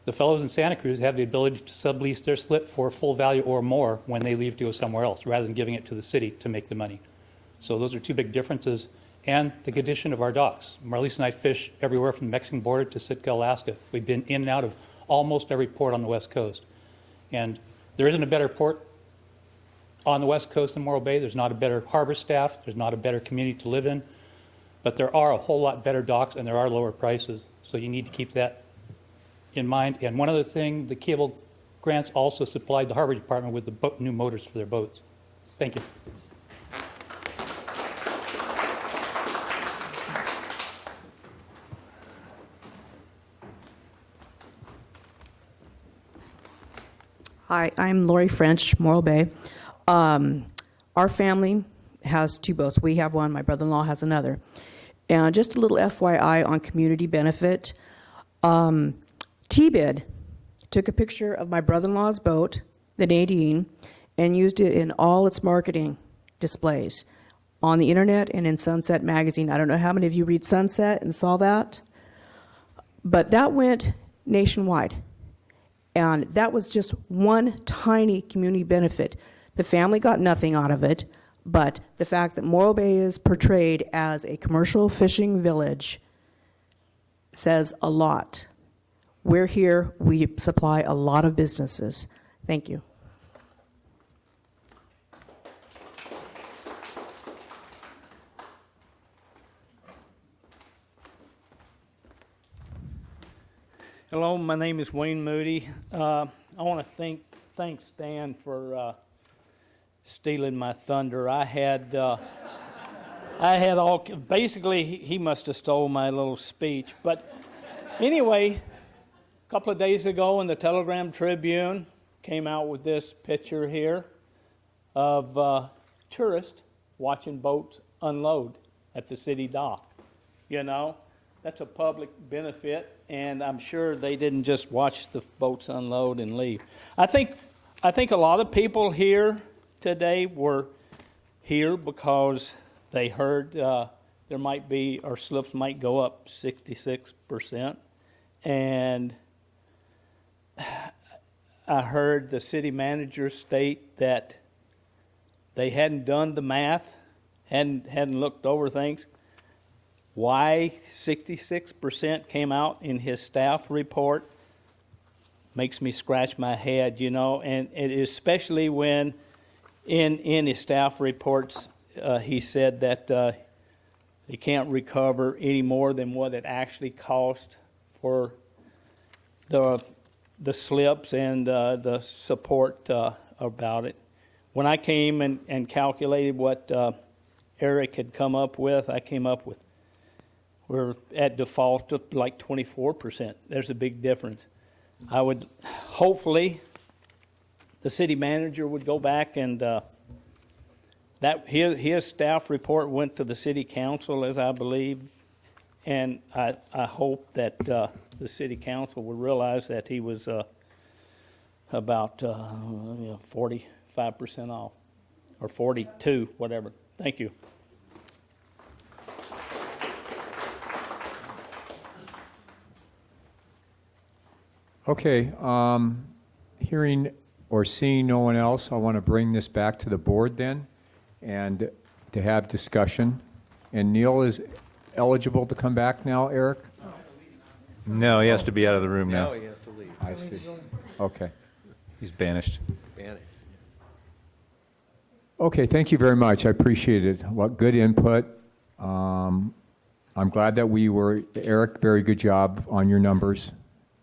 The fellows in Santa Cruz have the ability to sublease their slip for full value or more when they leave to go somewhere else, rather than giving it to the city to make the money. So those are two big differences. And the condition of our docks. Marlise and I fish everywhere from the Mexican border to Sitka, Alaska. We've been in and out of almost every port on the West Coast. And there isn't a better port on the West Coast than Morro Bay. There's not a better harbor staff. There's not a better community to live in. But there are a whole lot better docks, and there are lower prices. So you need to keep that in mind. And one other thing, the cable grants also supplied the Harbor Department with the new motors for their boats. Thank you. Hi, I'm Lori French, Morro Bay. Our family has 2 boats. We have one, my brother-in-law has another. And just a little FYI on community benefit. T-Bid took a picture of my brother-in-law's boat, the Nadine, and used it in all its marketing displays on the internet and in Sunset Magazine. I don't know how many of you read Sunset and saw that, but that went nationwide. And that was just one tiny community benefit. The family got nothing out of it, but the fact that Morro Bay is portrayed as a commercial fishing village says a lot. We're here, we supply a lot of businesses. Thank you. Hello, my name is Wayne Moody. I want to thank Stan for stealing my thunder. I had all, basically he must have stole my little speech. But anyway, a couple of days ago in the Telegram Tribune came out with this picture here of tourists watching boats unload at the city dock. You know, that's a public benefit, and I'm sure they didn't just watch the boats unload and leave. I think a lot of people here today were here because they heard there might be, or slips might go up 66%. And I heard the city manager state that they hadn't done the math, hadn't looked over things. Why 66% came out in his staff report makes me scratch my head, you know, and it especially when in his staff reports he said that he can't recover any more than what it actually cost for the slips and the support about it. When I came and calculated what Eric had come up with, I came up with we're at default of like 24%. There's a big difference. I would, hopefully, the city manager would go back and that his staff report went to the city council, as I believe, and I hope that the city council would realize that he was about 45% off, or 42, whatever. Thank you. Okay, hearing or seeing no one else, I want to bring this back to the board then and to have discussion. And Neil is eligible to come back now, Eric? No, he has to be out of the room now. Now he has to leave. I see. Okay. He's banished. Banished. Okay, thank you very much. I appreciate it. What good input. I'm glad that Eric, very good job on your numbers.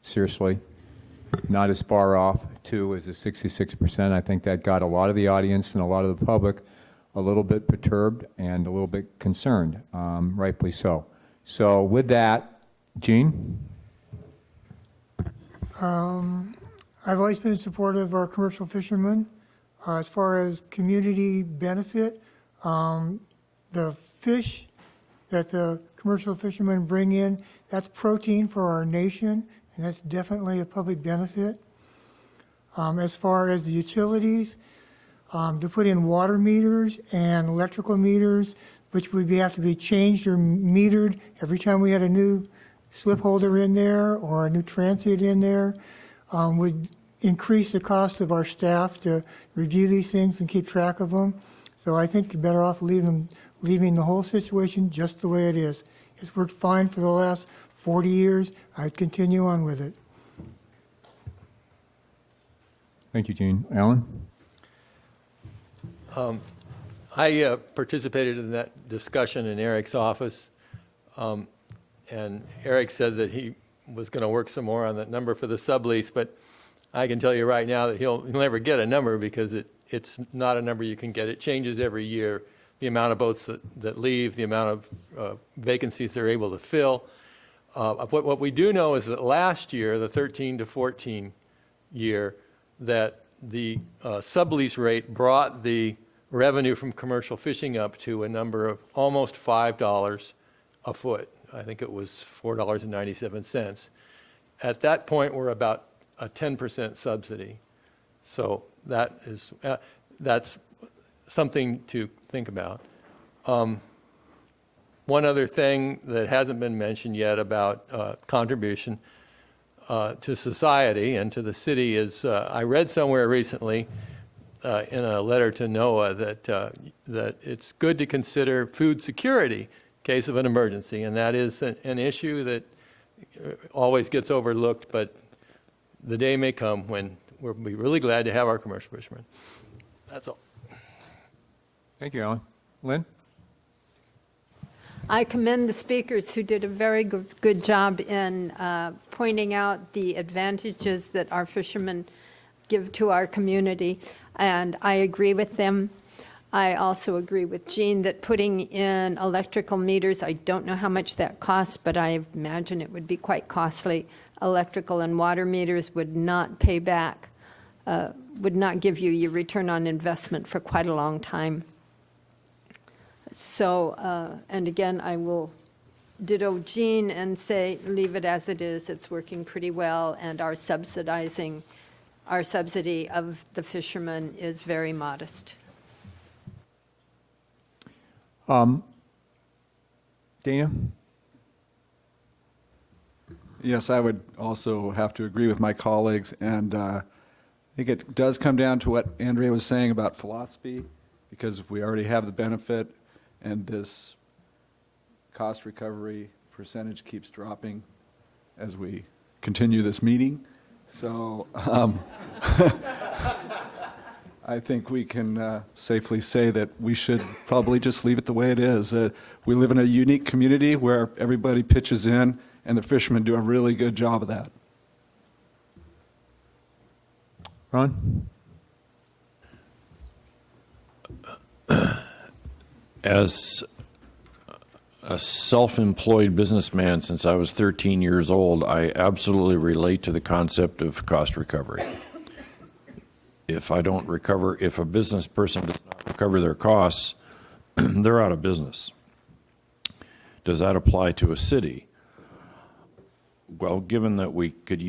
Seriously. Not as far off, too, as the 66%. I think that got a lot of the audience and a lot of the public a little bit perturbed and a little bit concerned, rightfully so. So with that, Gene? I've always been supportive of our commercial fishermen. As far as community benefit, the fish that the commercial fishermen bring in, that's protein for our nation, and that's definitely a public benefit. As far as the utilities, to put in water meters and electrical meters, which would have to be changed or metered every time we had a new slip holder in there or a new transient in there, would increase the cost of our staff to review these things and keep track of them. So I think you're better off leaving the whole situation just the way it is. It's worked fine for the last 40 years. I'd continue on with it. Thank you, Gene. Alan? I participated in that discussion in Eric's office, and Eric said that he was going to work some more on that number for the sublease, but I can tell you right now that he'll never get a number because it's not a number you can get. It changes every year. The amount of boats that leave, the amount of vacancies they're able to fill. What we do know is that last year, the 13 to 14 year, that the sublease rate brought the revenue from commercial fishing up to a number of almost $5 a foot. I think it was $4.97. At that point, we're about a 10% subsidy. So that's something to think about. One other thing that hasn't been mentioned yet about contribution to society and to the city is I read somewhere recently in a letter to NOAA that it's good to consider food security in case of an emergency, and that is an issue that always gets overlooked, but the day may come when we'll be really glad to have our commercial fishermen. That's all. Thank you, Alan. Lynn? I commend the speakers who did a very good job in pointing out the advantages that our fishermen give to our community, and I agree with them. I also agree with Jean that putting in electrical meters, I don't know how much that costs, but I imagine it would be quite costly. Electrical and water meters would not pay back, would not give you your return on investment for quite a long time. So, and again, I will ditto Jean and say, leave it as it is. It's working pretty well, and our subsidy of the fishermen is very modest. Dana? Yes, I would also have to agree with my colleagues, and I think it does come down to what Andrea was saying about philosophy, because we already have the benefit, and this cost recovery percentage keeps dropping as we continue this meeting. So I think we can safely say that we should probably just leave it the way it is. We live in a unique community where everybody pitches in, and the fishermen do a really good job of that. Ron? As a self-employed businessman since I was 13 years old, I absolutely relate to the concept of cost recovery. If a business person does not recover their costs, they're out of business. Does that apply to a city? Well, given that we could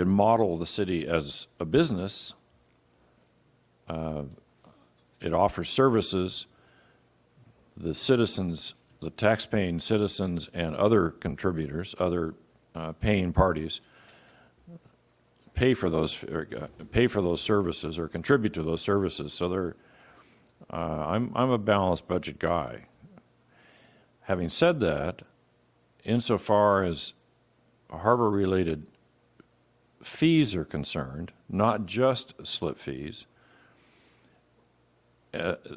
model the city as a business, it offers services. The citizens, the tax-paying citizens and other contributors, other paying parties, pay for those services or contribute to those services. So I'm a balanced budget guy. Having said that, insofar as harbor-related fees are concerned, not just slip fees,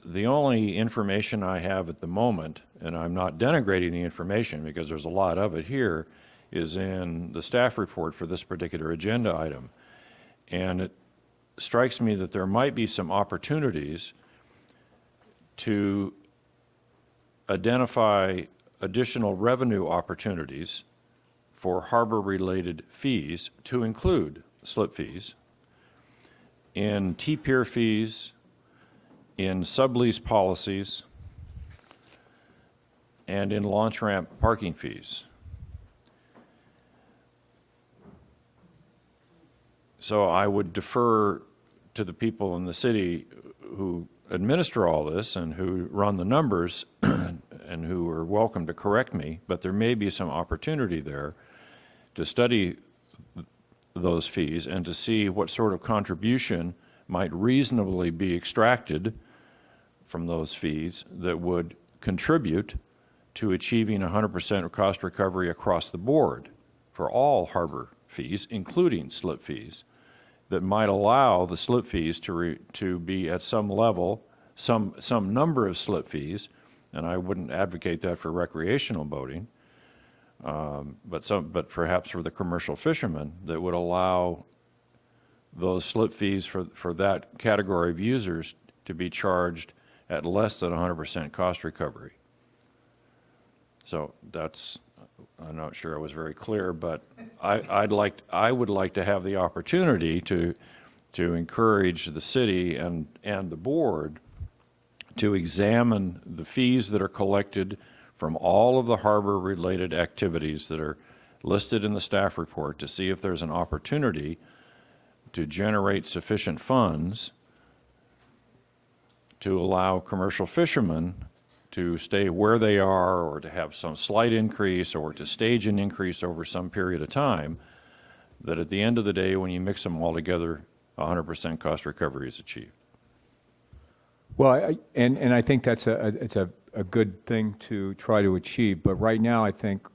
the only information I have at the moment, and I'm not denigrating the information because there's a lot of it here, is in the staff report for this particular agenda item. And it strikes me that there might be some opportunities to identify additional revenue opportunities for harbor-related fees to include slip fees in T-pier fees, in sublease policies, and in launch ramp parking fees. So I would defer to the people in the city who administer all this and who run the numbers and who are welcome to correct me, but there may be some opportunity there to study those fees and to see what sort of contribution might reasonably be extracted from those fees that would contribute to achieving 100% cost recovery across the board for all harbor fees, including slip fees, that might allow the slip fees to be at some level, some number of slip fees, and I wouldn't advocate that for recreational boating, but perhaps for the commercial fishermen, that would allow those slip fees for that category of users to be charged at less than 100% cost recovery. So that's, I'm not sure I was very clear, but I would like to have the opportunity to encourage the city and the board to examine the fees that are collected from all of the harbor-related activities that are listed in the staff report to see if there's an opportunity to generate sufficient funds to allow commercial fishermen to stay where they are, or to have some slight increase, or to stage an increase over some period of time, that at the end of the day, when you mix them all together, 100% cost recovery is achieved. Well, and I think that's it's a good thing to try to achieve. But right now, I think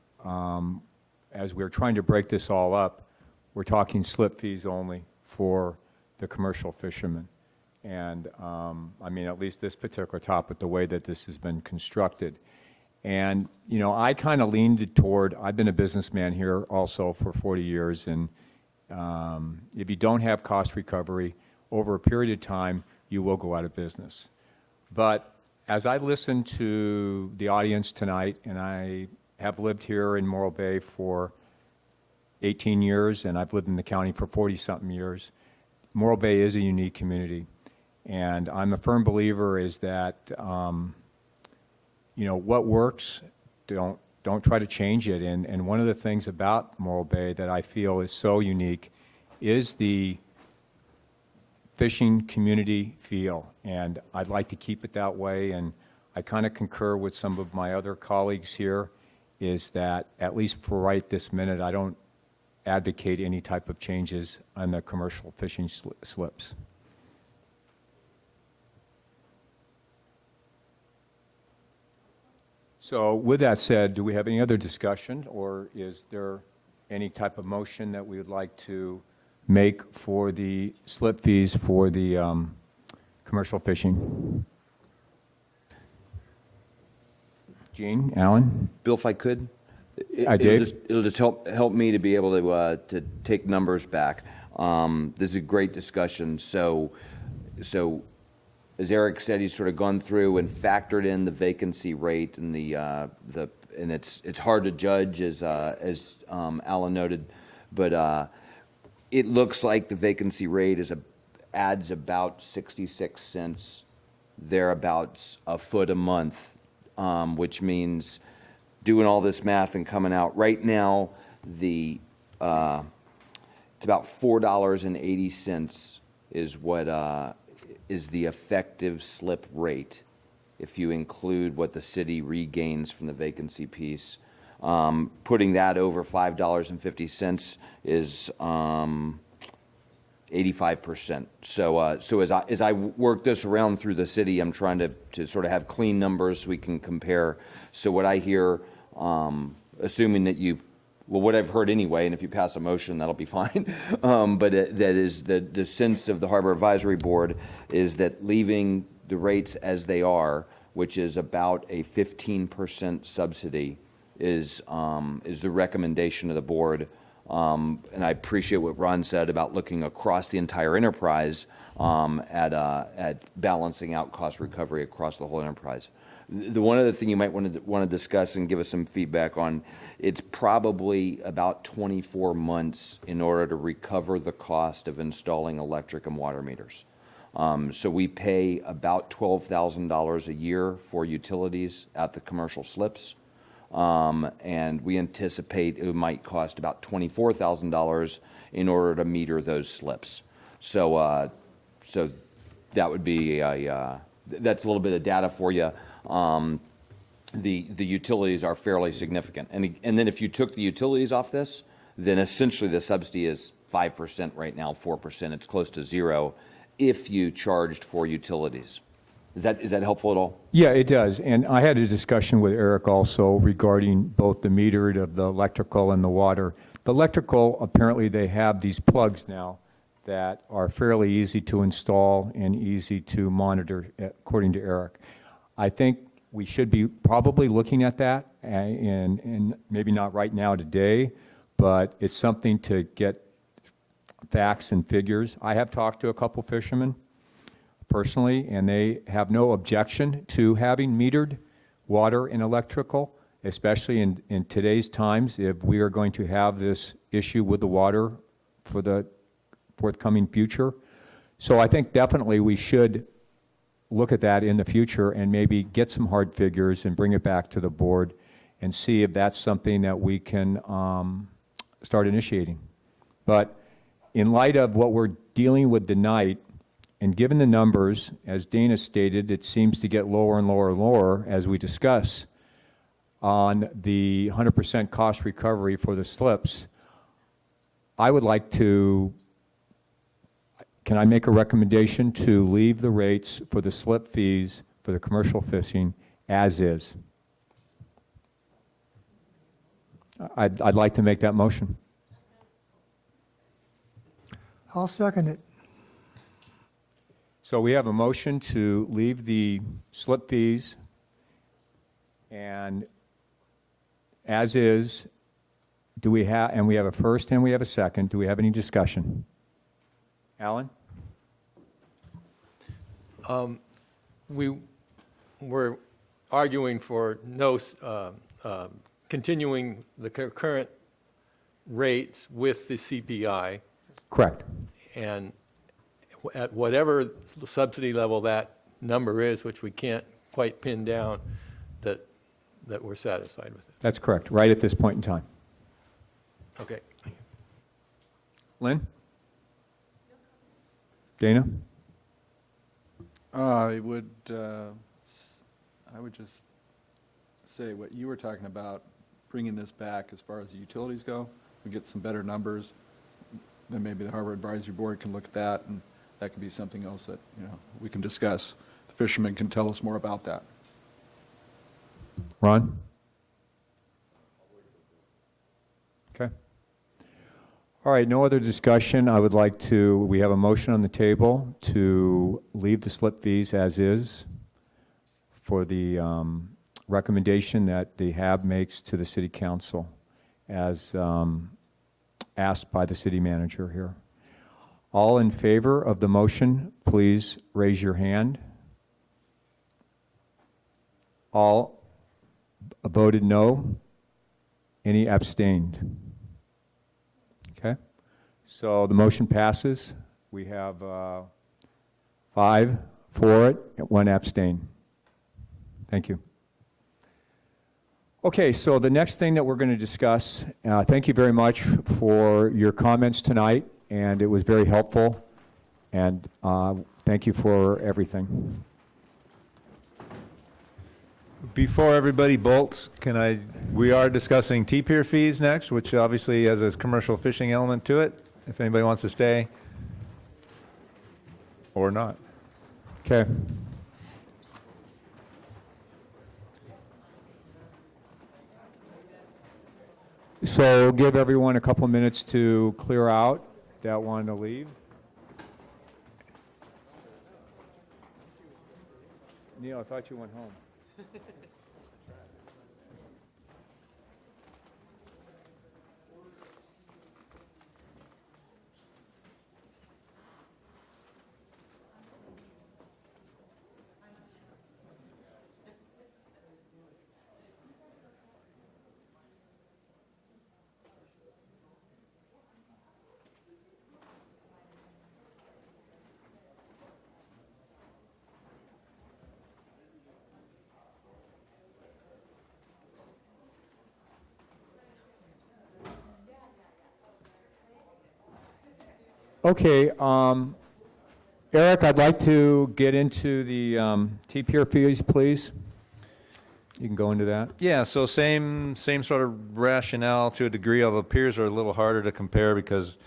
as we're trying to break this all up, we're talking slip fees only for the commercial fishermen. And I mean, at least this particular topic, the way that this has been constructed. And, you know, I kind of leaned toward, I've been a businessman here also for 40 years, and if you don't have cost recovery, over a period of time, you will go out of business. But as I listened to the audience tonight, and I have lived here in Morro Bay for 18 years, and I've lived in the county for 40-something years, Morro Bay is a unique community. And I'm a firm believer is that, you know, what works, don't try to change it. And one of the things about Morro Bay that I feel is so unique is the fishing community feel. And I'd like to keep it that way. And I kind of concur with some of my other colleagues here, is that at least for right this minute, I don't advocate any type of changes on the commercial fishing slips. So with that said, do we have any other discussion, or is there any type of motion that we would like to make for the slip fees for the commercial fishing? Gene, Alan? Bill, if I could? Dave? It'll just help me to be able to take numbers back. This is a great discussion. So as Eric said, he's sort of gone through and factored in the vacancy rate and and it's hard to judge, as Alan noted, but it looks like the vacancy rate adds about 66 cents, thereabouts, a foot a month, which means doing all this math and coming out right now, it's about $4.80 is what is the effective slip rate if you include what the city regains from the vacancy piece. Putting that over $5.50 is 85%. So as I work this around through the city, I'm trying to sort of have clean numbers so we can compare. So what I hear, assuming that what I've heard anyway, and if you pass a motion, that'll be fine. But that is the sense of the Harbor Advisory Board is that leaving the rates as they are, which is about a 15% subsidy, is the recommendation of the board. And I appreciate what Ron said about looking across the entire enterprise at balancing out cost recovery across the whole enterprise. The one other thing you might want to discuss and give us some feedback on, it's probably about 24 months in order to recover the cost of installing electric and water meters. So we pay about $12,000 a year for utilities at the commercial slips. And we anticipate it might cost about $24,000 in order to meter those slips. So that would be that's a little bit of data for you. The utilities are fairly significant, and then if you took the utilities off this, then essentially the subsidy is 5% right now, 4%. It's close to zero if you charged for utilities. Is that helpful at all? Yeah, it does. And I had a discussion with Eric also regarding both the metered of the electrical and the water. The electrical, apparently they have these plugs now that are fairly easy to install and easy to monitor, according to Eric. I think we should be probably looking at that, and maybe not right now today, but it's something to get facts and figures. I have talked to a couple fishermen personally, and they have no objection to having metered water and electrical, especially in today's times, if we are going to have this issue with the water for the forthcoming future. So I think definitely we should look at that in the future and maybe get some hard figures and bring it back to the board and see if that's something that we can start initiating. But in light of what we're dealing with tonight, and given the numbers, as Dana stated, it seems to get lower and lower and lower as we discuss on the 100% cost recovery for the slips. I would like to, can I make a recommendation to leave the rates for the slip fees for the commercial fishing as is? I'd like to make that motion. I'll second it. So we have a motion to leave the slip fees and as is. Do we have, and we have a first and we have a second. Do we have any discussion? Alan? We were arguing for no continuing the current rates with the CPI. Correct. And at whatever subsidy level that number is, which we can't quite pin down, that we're satisfied with it. That's correct, right at this point in time. Okay. Lynn? Dana? I would just say what you were talking about, bringing this back as far as the utilities go. We get some better numbers, then maybe the Harbor Advisory Board can look at that, and that could be something else that, we can discuss. The fishermen can tell us more about that. Ron? Okay. All right, no other discussion. I would like to, we have a motion on the table to leave the slip fees as is for the recommendation that the HAB makes to the City Council as asked by the City Manager here. All in favor of the motion, please raise your hand. All voted no. Any abstained? Okay. So the motion passes. We have 5 for it, 1 abstain. Thank you. Okay, so the next thing that we're going to discuss, thank you very much for your comments tonight, and it was very helpful, and thank you for everything. Before everybody bolts, we are discussing T-pier fees next, which obviously has a commercial fishing element to it, if anybody wants to stay or not. Okay. So give everyone a couple minutes to clear out that wanted to leave. Neil, I thought you went home. Okay, Eric, I'd like to get into the T-pier fees, please. You can go into that. Yeah, so same sort of rationale to a degree, although piers are a little harder to compare because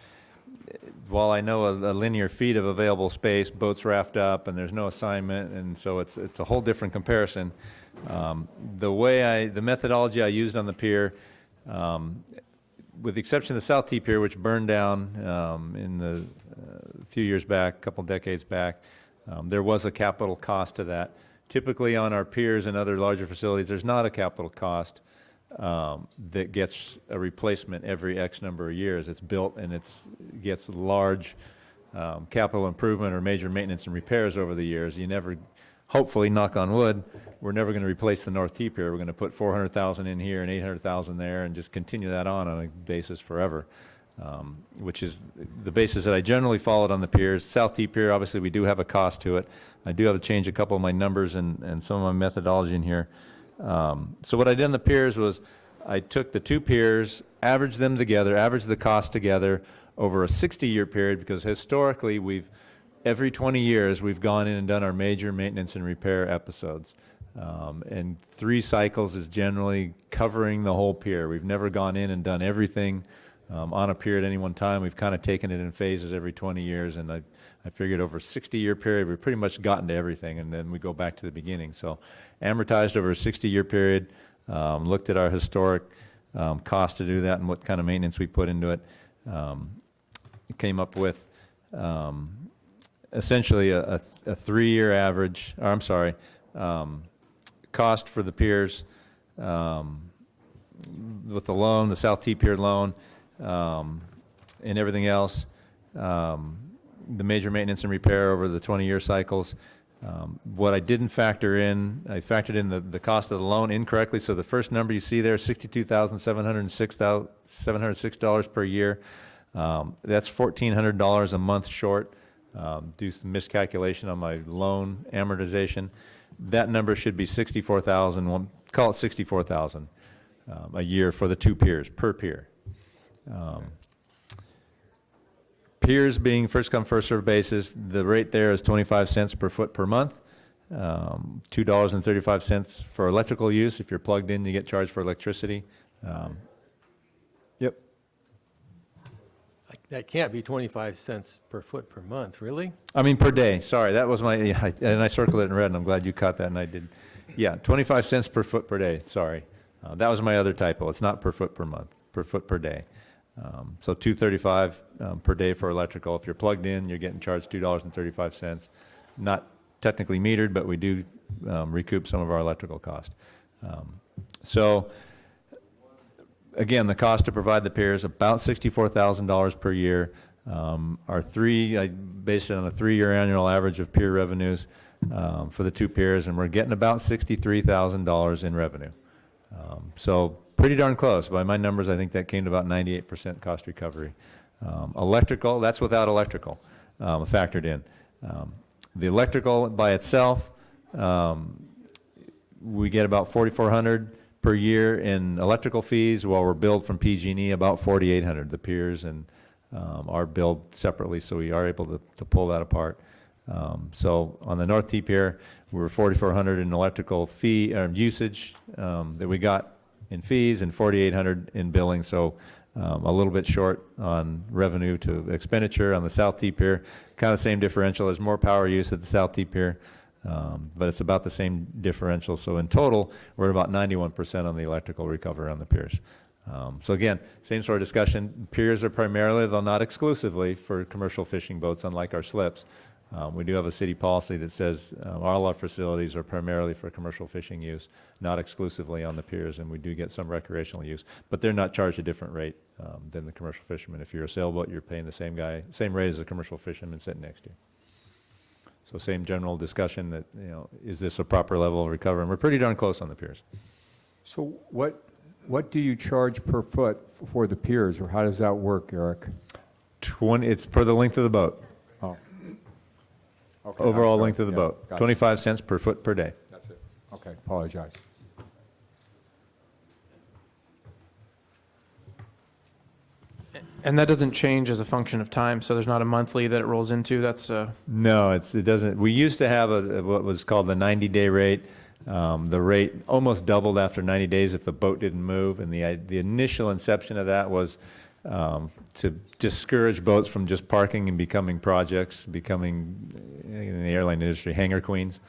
while I know a linear feet of available space, boats raft up and there's no assignment, and so it's a whole different comparison. The methodology I used on the pier, with the exception of the South T Pier, which burned down in the few years back, a couple decades back, there was a capital cost to that. Typically on our piers and other larger facilities, there's not a capital cost. that gets a replacement every X number of years. It's built and it gets large capital improvement or major maintenance and repairs over the years. You never, hopefully, knock on wood, we're never going to replace the North T Pier. We're going to put 400,000 in here and 800,000 there and just continue that on a basis forever, which is the basis that I generally followed on the piers. South T Pier, obviously, we do have a cost to it. I do have to change a couple of my numbers and some of my methodology in here. So what I did on the piers was I took the two piers, averaged them together, averaged the cost together over a 60-year period, because historically every 20 years we've gone in and done our major maintenance and repair episodes. And 3 cycles is generally covering the whole pier. We've never gone in and done everything on a pier at any one time. We've kind of taken it in phases every 20 years, and I figured over a 60-year period we've pretty much gotten to everything, and then we go back to the beginning. So amortized over a 60-year period, looked at our historic cost to do that and what kind of maintenance we put into it. Came up with essentially a 3-year average, or I'm sorry, cost for the piers with the loan, the South T Pier loan, and everything else, the major maintenance and repair over the 20-year cycles. What I didn't factor in, I factored in the cost of the loan incorrectly. So the first number you see there, $62,706 per year. That's $1,400 a month short. Do some miscalculation on my loan amortization. That number should be $64,000. We'll call it $64,000 a year for the 2 piers per pier. Piers being first come first served basis, the rate there is 25 cents per foot per month. $2.35 for electrical use. If you're plugged in, you get charged for electricity. Yep. That can't be 25 cents per foot per month, really? I mean per day. Sorry, that was my, and I circled it in red, and I'm glad you caught that, and I did. Yeah, 25 cents per foot per day. Sorry. That was my other typo. It's not per foot per month, per foot per day. So $2.35 per day for electrical. If you're plugged in, you're getting charged $2.35. Not technically metered, but we do recoup some of our electrical cost. So again, the cost to provide the piers about $64,000 per year. I based it on a 3-year annual average of pier revenues for the 2 piers, and we're getting about $63,000 in revenue. So pretty darn close. By my numbers, I think that came to about 98% cost recovery. Electrical, that's without electrical factored in. The electrical by itself, we get about $4,400 per year in electrical fees, while we're billed from PG&E about $4,800. The piers and are billed separately, so we are able to pull that apart. So on the North T Pier, we were $4,400 in electrical fee usage that we got in fees, and $4,800 in billing. So a little bit short on revenue to expenditure. On the South T Pier, kind of same differential. There's more power use at the South T Pier, but it's about the same differential. So in total, we're at about 91% on the electrical recovery on the piers. So again, same sort of discussion. Piers are primarily, though not exclusively, for commercial fishing boats, unlike our slips. We do have a city policy that says all our facilities are primarily for commercial fishing use, not exclusively on the piers, and we do get some recreational use, but they're not charged a different rate than the commercial fishermen. If you're a sailboat, you're paying the same rate as a commercial fisherman sitting next to you. So same general discussion that, is this a proper level of recovery? And we're pretty darn close on the piers. So what do you charge per foot for the piers, or how does that work, Eric? It's per the length of the boat. Oh. Okay, Overall I'm sorry. length of the Yeah, boat. gotcha. 25 cents per foot per day. That's it. Okay, apologize. And that doesn't change as a function of time, so there's not a monthly that it rolls into. That's No, it doesn't. We used to have what was called the 90-day rate. The rate almost doubled after 90 days if the boat didn't move, and the initial inception of that was to discourage boats from just parking and becoming projects, becoming, in the airline industry, hangar queens,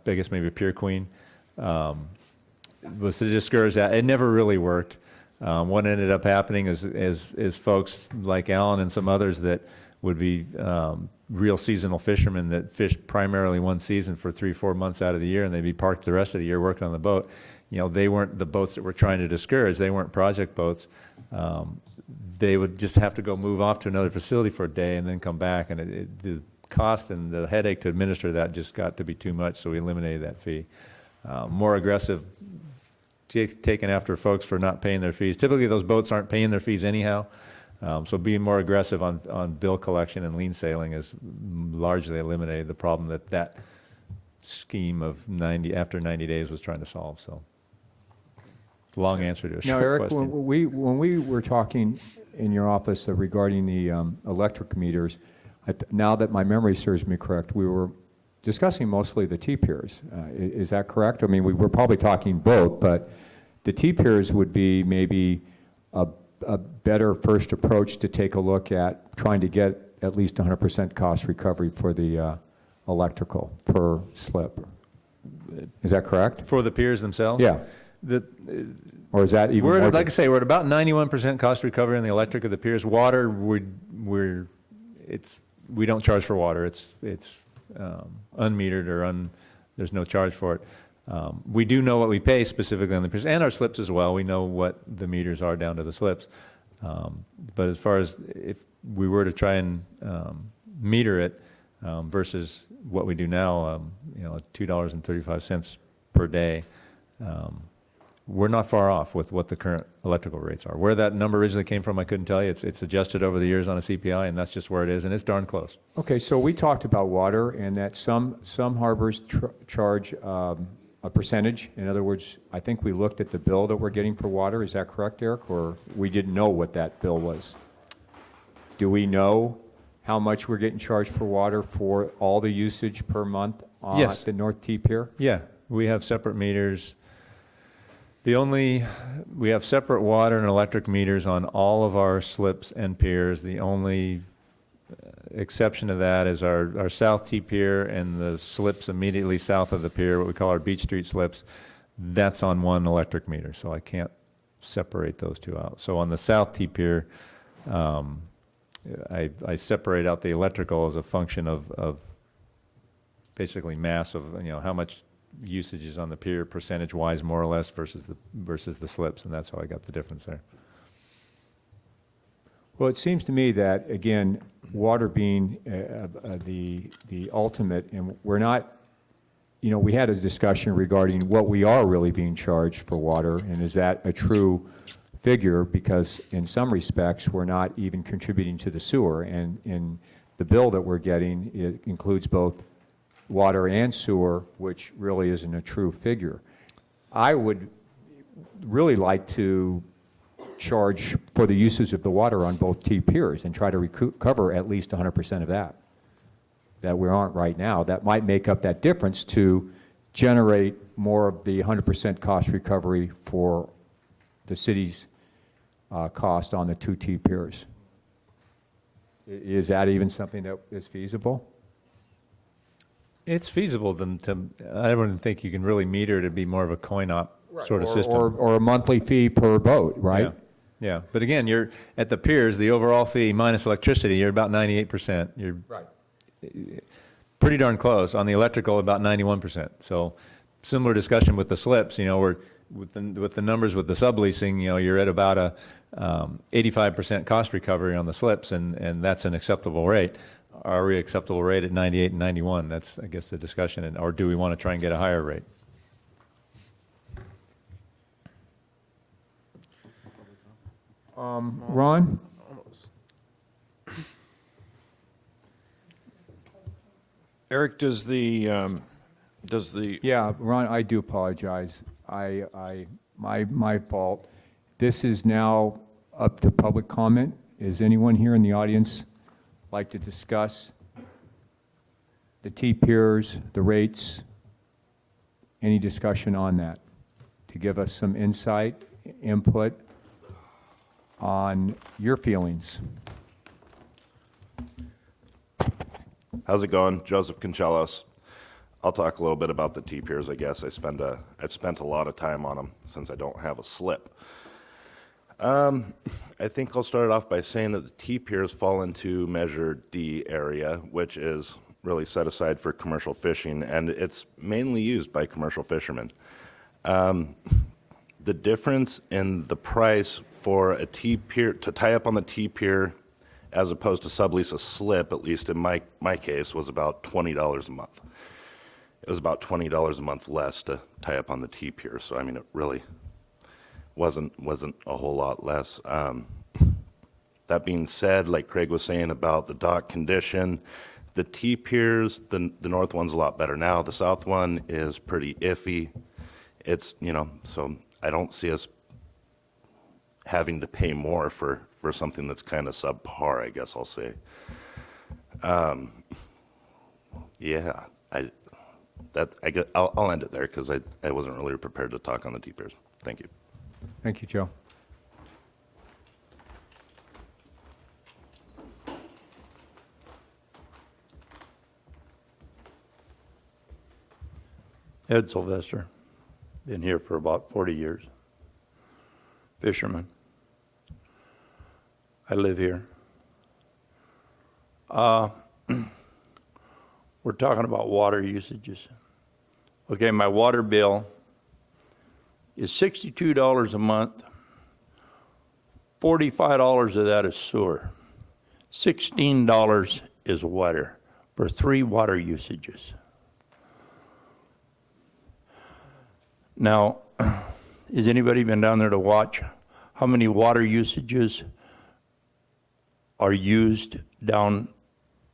biggest maybe pier queen, was to discourage that. It never really worked. What ended up happening is folks like Alan and some others that would be real seasonal fishermen that fished primarily one season for 3-4 months out of the year, and they'd be parked the rest of the year working on the boat. they weren't the boats that we're trying to discourage. They weren't project boats. They would just have to go move off to another facility for a day and then come back, and the cost and the headache to administer that just got to be too much, so we eliminated that fee. More aggressive taking after folks for not paying their fees. Typically, those boats aren't paying their fees anyhow, so being more aggressive on bill collection and lien sailing has largely eliminated the problem that scheme of after 90 days was trying to solve. So, long answer to a Now, short Eric, question. when we were talking in your office regarding the electric meters, now that my memory serves me correct, we were discussing mostly the T-piers. Is that correct? I mean, we were probably talking both, but the T-piers would be maybe a better first approach to take a look at trying to get at least 100% cost recovery for the electrical per slip. Is that correct? For the piers themselves? Yeah. Or is that even more? Like I say, we're at about 91% cost recovery on the electric of the piers. Water, we don't charge for water. It's unmetered or there's no charge for it. We do know what we pay specifically on the piers and our slips as well. We know what the meters are down to the slips. But as far as if we were to try and meter it versus what we do now, $2.35 per day, we're not far off with what the current electrical rates are. Where that number originally came from, I couldn't tell you. It's adjusted over the years on a CPI, and that's just where it is, and it's darn close. Okay, so we talked about water and that some harbors charge a percentage. In other words, I think we looked at the bill that we're getting for water. Is that correct, Eric? Or we didn't know what that bill was? Do we know how much we're getting charged for water for all the usage per month on Yes. the North T Pier? Yeah, we have separate meters. We have separate water and electric meters on all of our slips and piers. The only exception to that is our South T Pier and the slips immediately south of the pier, what we call our Beach Street slips. That's on one electric meter, so I can't separate those two out. So on the South T Pier, I separate out the electrical as a function of basically mass of how much usage is on the pier percentage-wise, more or less, versus the slips, and that's how I got the difference there. Well, it seems to me that, again, water being the ultimate, and we're not, we had a discussion regarding what we are really being charged for water, and is that a true figure? Because in some respects, we're not even contributing to the sewer, and in the bill that we're getting, it includes both water and sewer, which really isn't a true figure. I would really like to charge for the uses of the water on both T piers and try to recover at least 100% of that we aren't right now. That might make up that difference to generate more of the 100% cost recovery for the city's cost on the two T piers. Is that even something that is feasible? It's feasible I don't think you can really meter it to be more of a coin-op sort of system. Or a monthly fee per boat, right? Yeah. But again, you're at the piers, the overall fee minus electricity, you're about 98%. You're pretty darn close. On the electrical, about 91%. So similar discussion with the slips. We're with the numbers with the subleasing, you're at about a 85% cost recovery on the slips, and that's an acceptable rate. Are we acceptable rate at 98 and 91? That's, I guess, the discussion. Or do we want to try and get a higher rate? Ron? Eric, does the Yeah, Ron, I do apologize. My fault. This is now up to public comment. Is anyone here in the audience like to discuss the T-piers, the rates, any discussion on that? To give us some insight, input on your feelings. How's it going? Joseph Conchelos. I'll talk a little bit about the T-piers, I guess. I've spent a lot of time on them since I don't have a slip. I think I'll start off by saying that the T-piers fall into Measure D area, which is really set aside for commercial fishing, and it's mainly used by commercial fishermen. The difference in the price for a T-pier, to tie up on the T-pier as opposed to sublease a slip, at least in my case, was about $20 a month. It was about $20 a month less to tie up on the T-pier, so I mean, it really wasn't a whole lot less. That being said, like Craig was saying about the dock condition, the T-piers, the north one's a lot better now. The south one is pretty iffy. It's, so I don't see us having to pay more for something that's kind of subpar, I guess I'll say. Yeah, I'll end it there because I wasn't really prepared to talk on the T-piers. Thank you. Thank you, Joe. Ed Sylvester, been here for about 40 years. Fisherman. I live here. We're talking about water usages. Okay, my water bill is $62 a month. $45 of that is sewer. $16 is water for 3 water usages. Now, has anybody been down there to watch how many water usages are used down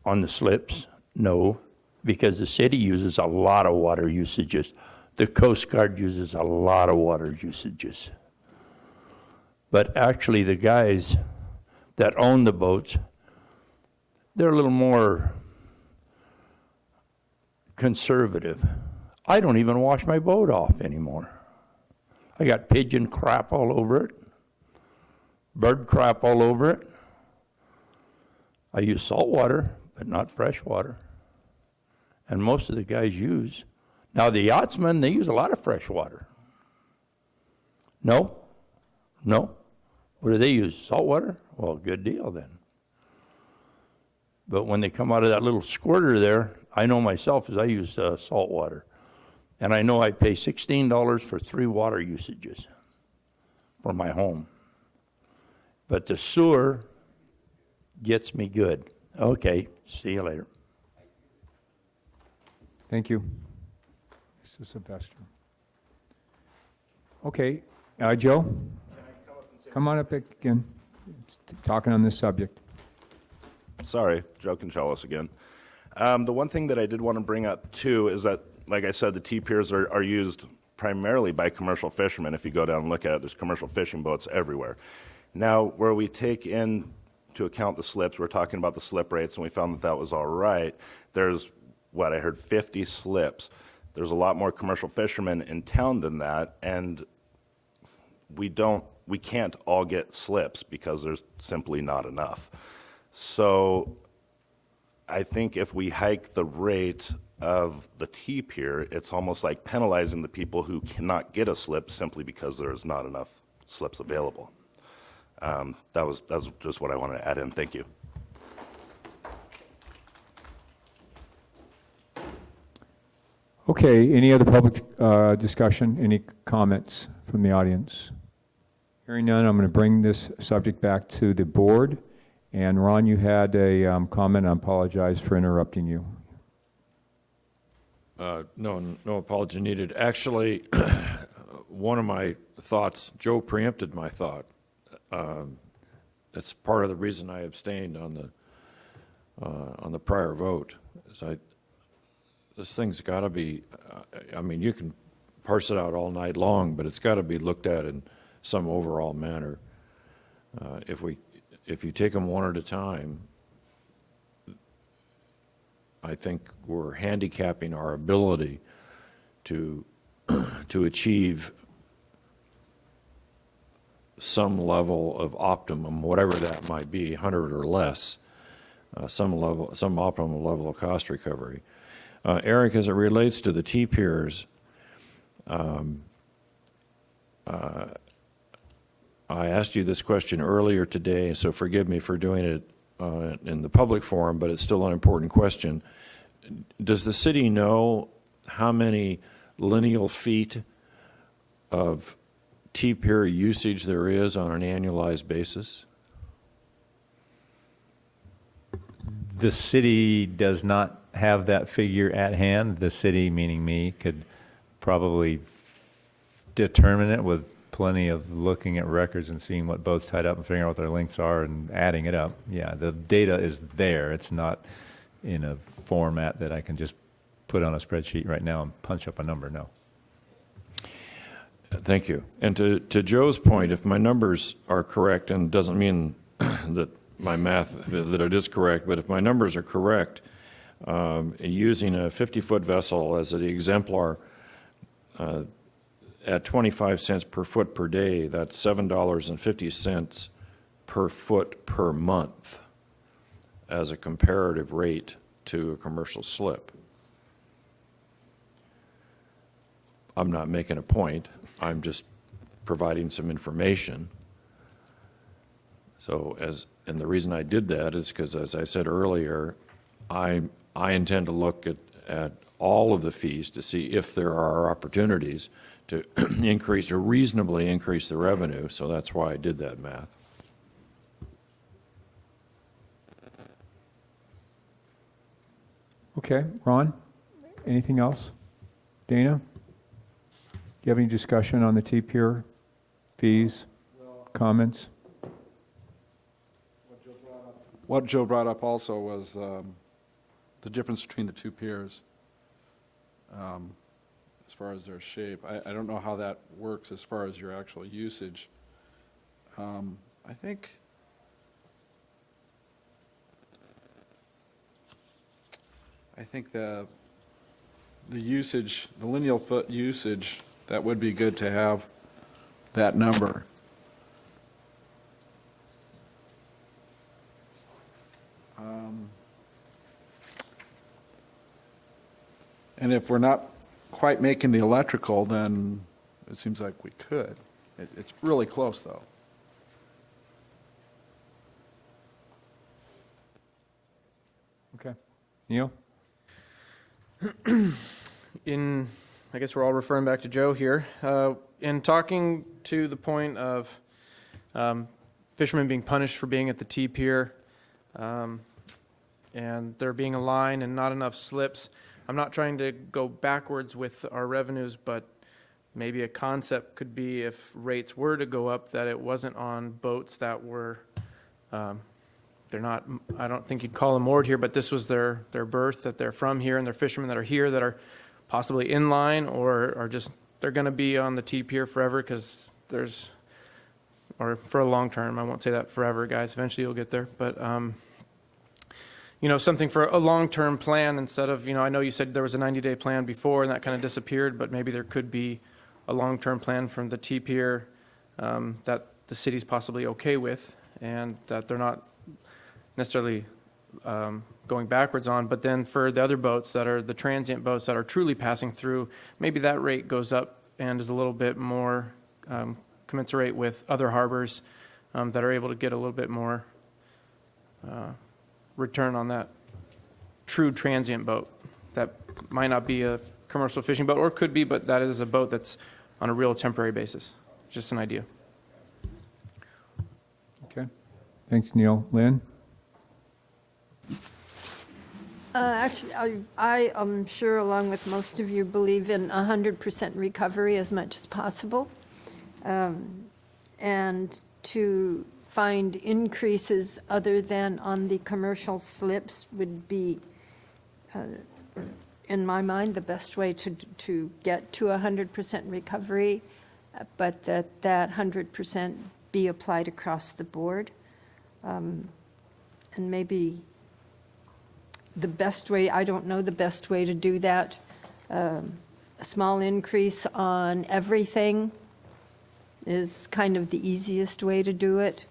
on the slips? No, because the city uses a lot of water usages. The Coast Guard uses a lot of water usages. But actually the guys that own the boats, they're a little more conservative. I don't even wash my boat off anymore. I got pigeon crap all over it, bird crap all over it. I use salt water, but not fresh water. And most of the guys use. Now the yachtsmen, they use a lot of fresh water. No? What do they use? Salt water? Well, good deal then. But when they come out of that little squirter there, I know myself as I use salt water. And I know I pay $16 for 3 water usages for my home. But the sewer gets me good. Okay, see you later. Thank you. Mr. Sylvester. Okay, Joe? Come on up again, talking on this subject. Sorry, Joe Conchalos again. The one thing that I did want to bring up too is that, like I said, the T-piers are used primarily by commercial fishermen. If you go down and look at it, there's commercial fishing boats everywhere. Now, where we take into account the slips, we're talking about the slip rates, and we found that was all right. There's, I heard 50 slips. There's a lot more commercial fishermen in town than that, and we can't all get slips because there's simply not enough. So I think if we hike the rate of the T-pier, it's almost like penalizing the people who cannot get a slip simply because there's not enough slips available. That was just what I wanted to add in. Thank you. Okay, any other public discussion? Any comments from the audience? Hearing none, I'm going to bring this subject back to the board. And Ron, you had a comment. I apologize for interrupting you. No apology needed. Actually, one of my thoughts, Joe preempted my thought. That's part of the reason I abstained on the prior vote. This thing's got to be. You can parse it out all night long, but it's got to be looked at in some overall manner. If you take them one at a time, I think we're handicapping our ability to achieve some level of optimum, whatever that might be, 100 or less, some optimal level of cost recovery. Eric, as it relates to the T-piers, I asked you this question earlier today, so forgive me for doing it in the public forum, but it's still an important question. Does the city know how many lineal feet of T-pier usage there is on an annualized basis? The city does not have that figure at hand. The city, meaning me, could probably determine it with plenty of looking at records and seeing what boats tied up and figuring out what their lengths are and adding it up. Yeah, the data is there. It's not in a format that I can just put on a spreadsheet right now and punch up a number. No. Thank you. And to Joe's point, if my numbers are correct, and doesn't mean that my math, that it is correct, but if my numbers are correct, using a 50-foot vessel as an exemplar at 25 cents per foot per day, that's $7.50 per foot per month as a comparative rate to a commercial slip. I'm not making a point. I'm just providing some information. So and the reason I did that is because, as I said earlier, I intend to look at all of the fees to see if there are opportunities to increase or reasonably increase the revenue. So that's why I did that math. Okay, Ron, anything else? Dana? Do you have any discussion on the T-pier fees, comments? What Joe brought up also was the difference between the two piers as far as their shape. I don't know how that works as far as your actual usage. I think the usage, the lineal foot usage, that would be good to have that number. And if we're not quite making the electrical, then it seems like we could. It's really close, though. Okay. Neil? I guess we're all referring back to Joe here. In talking to the point of fishermen being punished for being at the T-pier, and there being a line and not enough slips, I'm not trying to go backwards with our revenues, but maybe a concept could be if rates were to go up, that it wasn't on boats that were, they're not, I don't think you'd call them moored here, but this was their berth, that they're from here, and they're fishermen that are here that are possibly inline or are just, they're going to be on the T-pier forever because there's, or for a long term, I won't say that forever, guys, eventually you'll get there, but you know, something for a long-term plan instead of, you know, I know you said there was a 90-day plan before and that kind of disappeared, but maybe there could be a long-term plan from the T-pier that the city's possibly okay with and that they're not necessarily going backwards on. But then for the other boats that are the transient boats that are truly passing through, maybe that rate goes up and is a little bit more commensurate with other harbors that are able to get a little bit more return on that true transient boat. That might not be a commercial fishing boat, or could be, but that is a boat that's on a real temporary basis. Just an idea. Okay. Thanks, Neil. Lynn? Actually, I am sure, along with most of you, believe in 100% recovery as much as possible. And to find increases other than on the commercial slips would be, in my mind, the best way to get to 100% recovery, but that 100% be applied across the board. And maybe the best way, I don't know the best way to do that, a small increase on everything is kind of the easiest way to do it.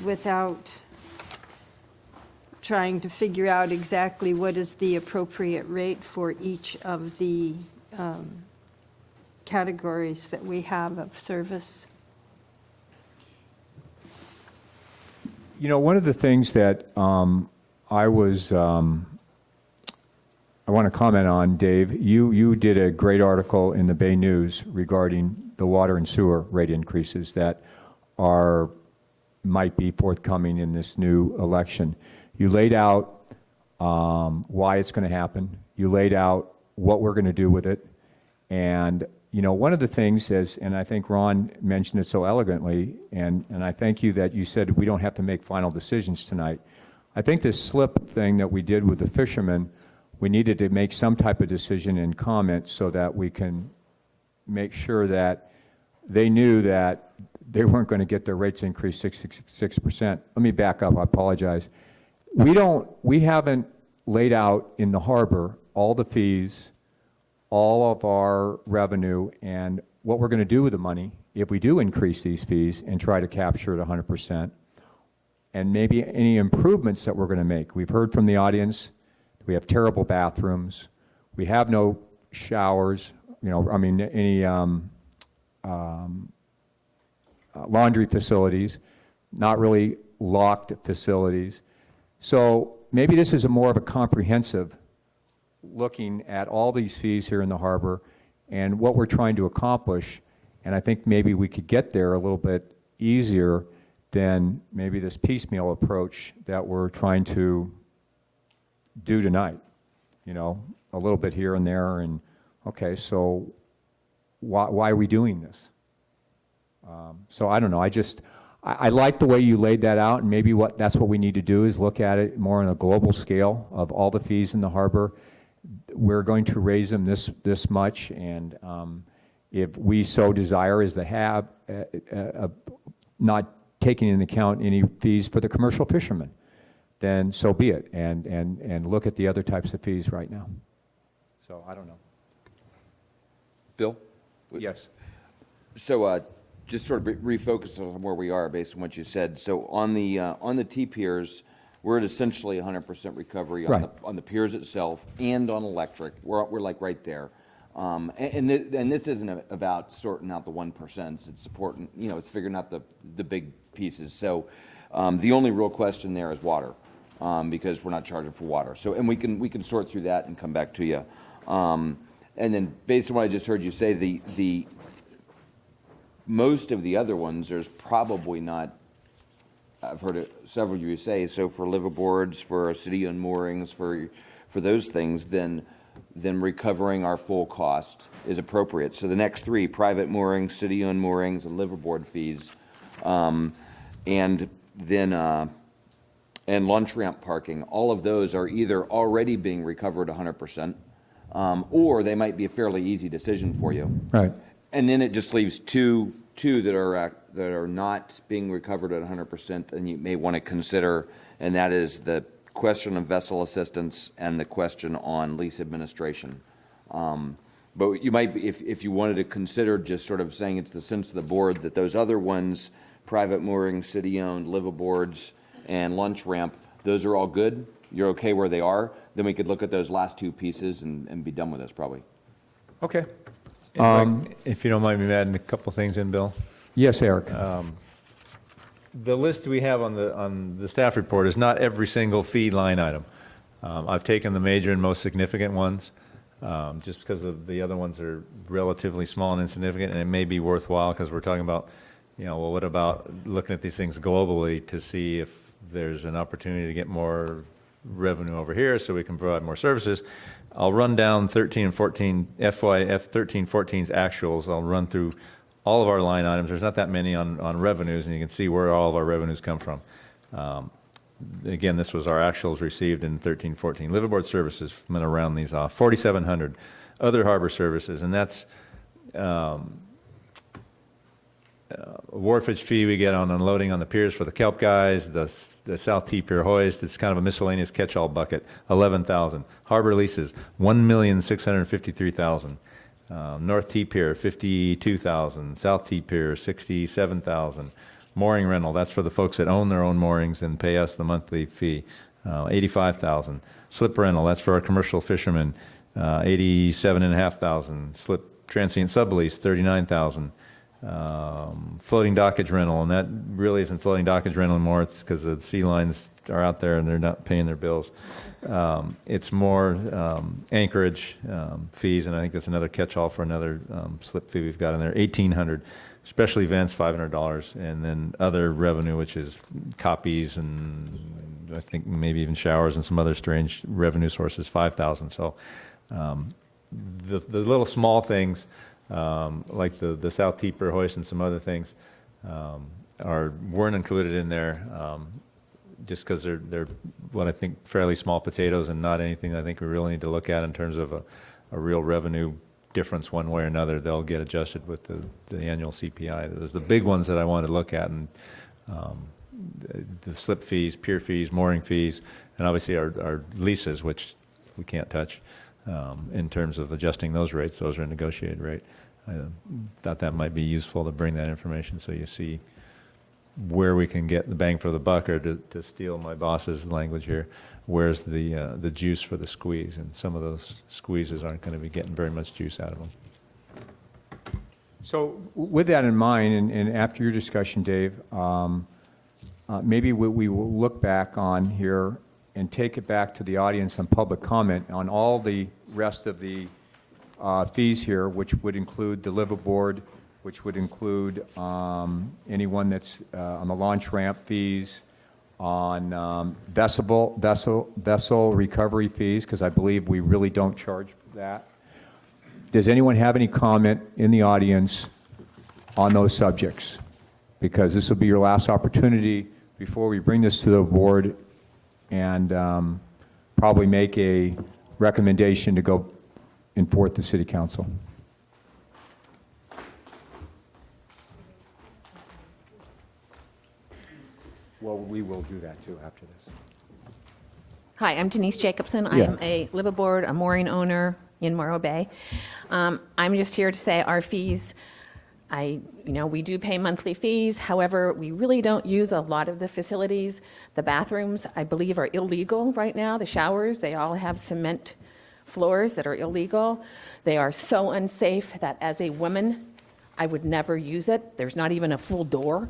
Without trying to figure out exactly what is the appropriate rate for each of the categories that we have of service. You know, one of the things that I I want to comment on, Dave. You did a great article in the Bay News regarding the water and sewer rate increases that might be forthcoming in this new election. You laid out why it's going to happen. You laid out what we're going to do with it. And, you know, one of the things is, and I think Ron mentioned it so elegantly, and I thank you that you said we don't have to make final decisions tonight. I think this slip thing that we did with the fishermen, we needed to make some type of decision and comment so that we can make sure that they knew that they weren't going to get their rates increased 6%. Let me back up, I apologize. We haven't laid out in the harbor all the fees, all of our revenue, and what we're going to do with the money if we do increase these fees and try to capture it 100%, and maybe any improvements that we're going to make. We've heard from the audience, we have terrible bathrooms, we have no showers, you know, I mean, any laundry facilities, not really locked facilities. So maybe this is more of a comprehensive looking at all these fees here in the harbor and what we're trying to accomplish, and I think maybe we could get there a little bit easier than maybe this piecemeal approach that we're trying to do tonight. You know, a little bit here and there, and okay, so why are we doing this? So I don't know. I like the way you laid that out, and maybe that's what we need to do is look at it more on a global scale of all the fees in the harbor. We're going to raise them this much, and if we so desire is to have not taking into account any fees for the commercial fishermen, then so be it, and look at the other types of fees right now. So I don't know. Bill? Yes. So just sort of refocus on where we are based on what you said. So on the T-piers, we're at essentially 100% recovery on the piers itself and on electric. We're like right there. And this isn't about sorting out the 1%. It's supporting, you know, it's figuring out the big pieces. So the only real question there is water, because we're not charging for water. So, and we can sort through that and come back to you. And then based on what I just heard you say, the most of the other ones, there's probably not, I've heard it, several of you say, so for liveaboards, for city-owned moorings, for those things, then recovering our full cost is appropriate. So the next three, private moorings, city-owned moorings, and liveaboard fees, and then and launch ramp parking, all of those are either already being recovered 100%, or they might be a fairly easy decision for you. Right. And then it just leaves two that are not being recovered at 100%, and you may want to consider, and that is the question of vessel assistance and the question on lease administration. But you might be, if you wanted to consider just sort of saying it's the sense of the board that those other ones, private moorings, city-owned, liveaboards, and lunch ramp, those are all good, you're okay where they are, then we could look at those last two pieces and be done with this probably. Okay. If you don't mind me adding a couple things in, Bill. Yes, Eric. The list we have on the staff report is not every single fee line item. I've taken the major and most significant ones, just because of the other ones are relatively small and insignificant, and it may be worthwhile because we're talking about, you know, well, what about looking at these things globally to see if there's an opportunity to get more revenue over here so we can provide more services. I'll run down 13 and 14, F13, 14's actuals. I'll run through all of our line items. There's not that many on revenues, and you can see where all of our revenues come from. Again, this was our actuals received in 13, 14. Liveaboard services, I'm going to round these off. 4,700. Other harbor services, and that's wharfage fee we get on unloading on the piers for the kelp guys, the South T Pier hoist. It's kind of a miscellaneous catch-all bucket, 11,000. Harbor leases, 1,653,000. North T Pier, 52,000. South T Pier, 67,000. Mooring rental, that's for the folks that own their own moorings and pay us the monthly fee, 85,000. Slip rental, that's for our commercial fishermen, 87,500. Slip transient sublease, 39,000. floating dockage rental, and that really isn't floating dockage rental anymore. It's because the sea lines are out there and they're not paying their bills. It's more anchorage fees, and I think that's another catch-all for another slip fee we've got in there, $1,800. Special events, $500, and then other revenue, which is copies and I think maybe even showers and some other strange revenue sources, $5,000. So the little small things, like the South Teeper hoist and some other things, weren't included in there just because they're what I think fairly small potatoes and not anything I think we really need to look at in terms of a real revenue difference one way or another. They'll get adjusted with the annual CPI. Those are the big ones that I wanted to look at, and the slip fees, pier fees, mooring fees, and obviously our leases, which we can't touch in terms of adjusting those rates. Those are a negotiated rate. I thought that might be useful to bring that information so you see where we can get the bang for the buck, or to steal my boss's language here, where's the juice for the squeeze, and some of those squeezes aren't going to be getting very much juice out of them. So with that in mind, and after your discussion, Dave, maybe we will look back on here and take it back to the audience on public comment on all the rest of the fees here, which would include the liveaboard, which would include anyone that's on the launch ramp fees, on vessel recovery fees, because I believe we really don't charge that. Does anyone have any comment in the audience on those subjects? Because this will be your last opportunity before we bring this to the board and probably make a recommendation to go enforce the city council. Well, we will do that too after this. Hi, I'm Denise Jacobson. Yeah. I'm a liveaboard, a mooring owner in Morro Bay. I'm just here to say our fees, we do pay monthly fees. However, we really don't use a lot of the facilities. The bathrooms, I believe, are illegal right now. The showers, they all have cement floors that are illegal. They are so unsafe that as a woman, I would never use it. There's not even a full door,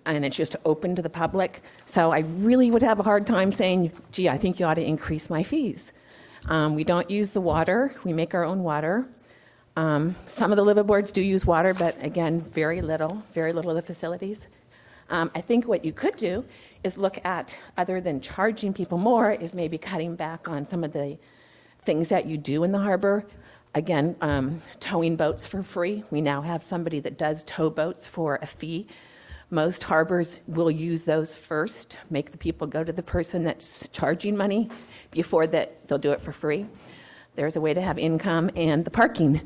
and it's just open to the public. So I really would have a hard time saying, gee, I think you ought to increase my fees. We don't use the water. We make our own water. Some of the liveaboards do use water, but again, very little of the facilities. I think what you could do is look at, other than charging people more, is maybe cutting back on some of the things that you do in the harbor. Again, towing boats for free. We now have somebody that does tow boats for a fee. Most harbors will use those first, make the people go to the person that's charging money before that they'll do it for free. There's a way to have income, and the parking.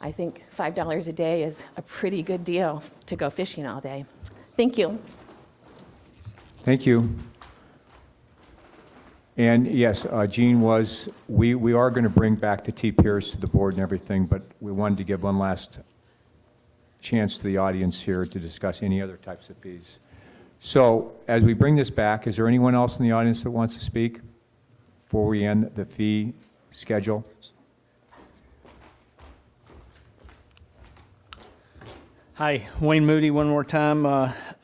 I think $5 a day is a pretty good deal to go fishing all day. Thank you. Thank you. And yes, Jean we are going to bring back the T-Piers to the board and everything, but we wanted to give one last chance to the audience here to discuss any other types of fees. So as we bring this back, is there anyone else in the audience that wants to speak before we end the fee schedule? Hi, Wayne Moody one more time.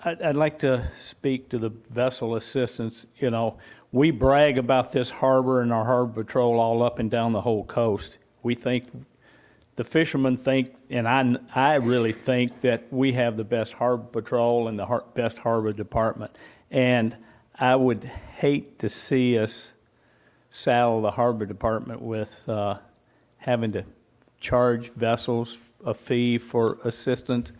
I'd like to speak to the vessel assistance. You know, we brag about this harbor and our harbor patrol all up and down the whole coast. We think, the fishermen think, and I really think that we have the best harbor patrol and the best harbor department. And I would hate to see us saddle the harbor department with having to charge vessels a fee for assistance,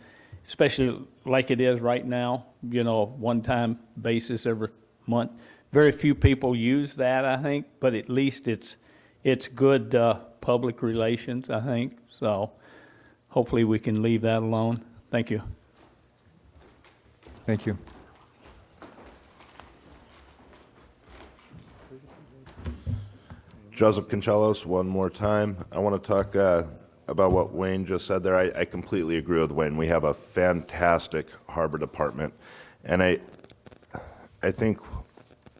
especially like it is right now, one-time basis every month. Very few people use that, I think, but at least it's good public relations, I think. So hopefully we can leave that alone. Thank you. Thank you. Joseph Conchelos, one more time. I want to talk about what Wayne just said there. I completely agree with Wayne. We have a fantastic harbor department. And I think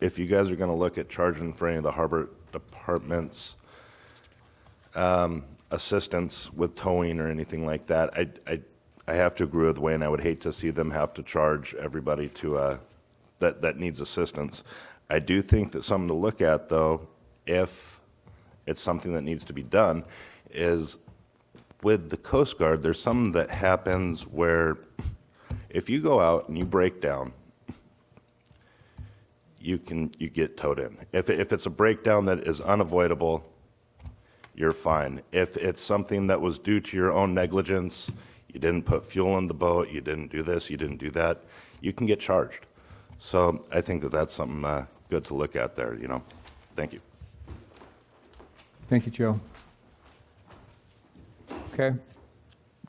if you guys are going to look at charging for any of the harbor department's assistance with towing or anything like that, I have to agree with Wayne. I would hate to see them have to charge everybody to that needs assistance. I do think that something to look at, though, if it's something that needs to be done, is with the Coast Guard, there's something that happens where if you go out and you break down, you get towed in. If it's a breakdown that is unavoidable, you're fine. If it's something that was due to your own negligence, you didn't put fuel in the boat, you didn't do this, you didn't do that, you can get charged. So I think that that's something good to look at there, you know. Thank you. Thank you, Joe. Okay.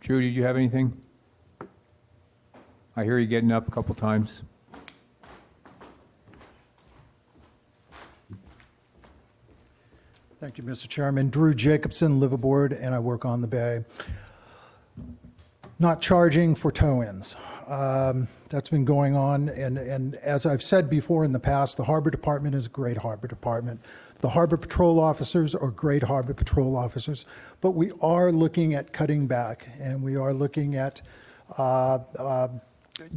Drew, did you have anything? I hear you getting up a couple times. Thank you, Mr. Chairman. Drew Jacobson, liveaboard, and I work on the bay. Not charging for tow-ins. That's been going on, and as I've said before in the past, the Harbor Department is a great Harbor Department. The Harbor Patrol officers are great Harbor Patrol officers, but we are looking at cutting back, and we are looking at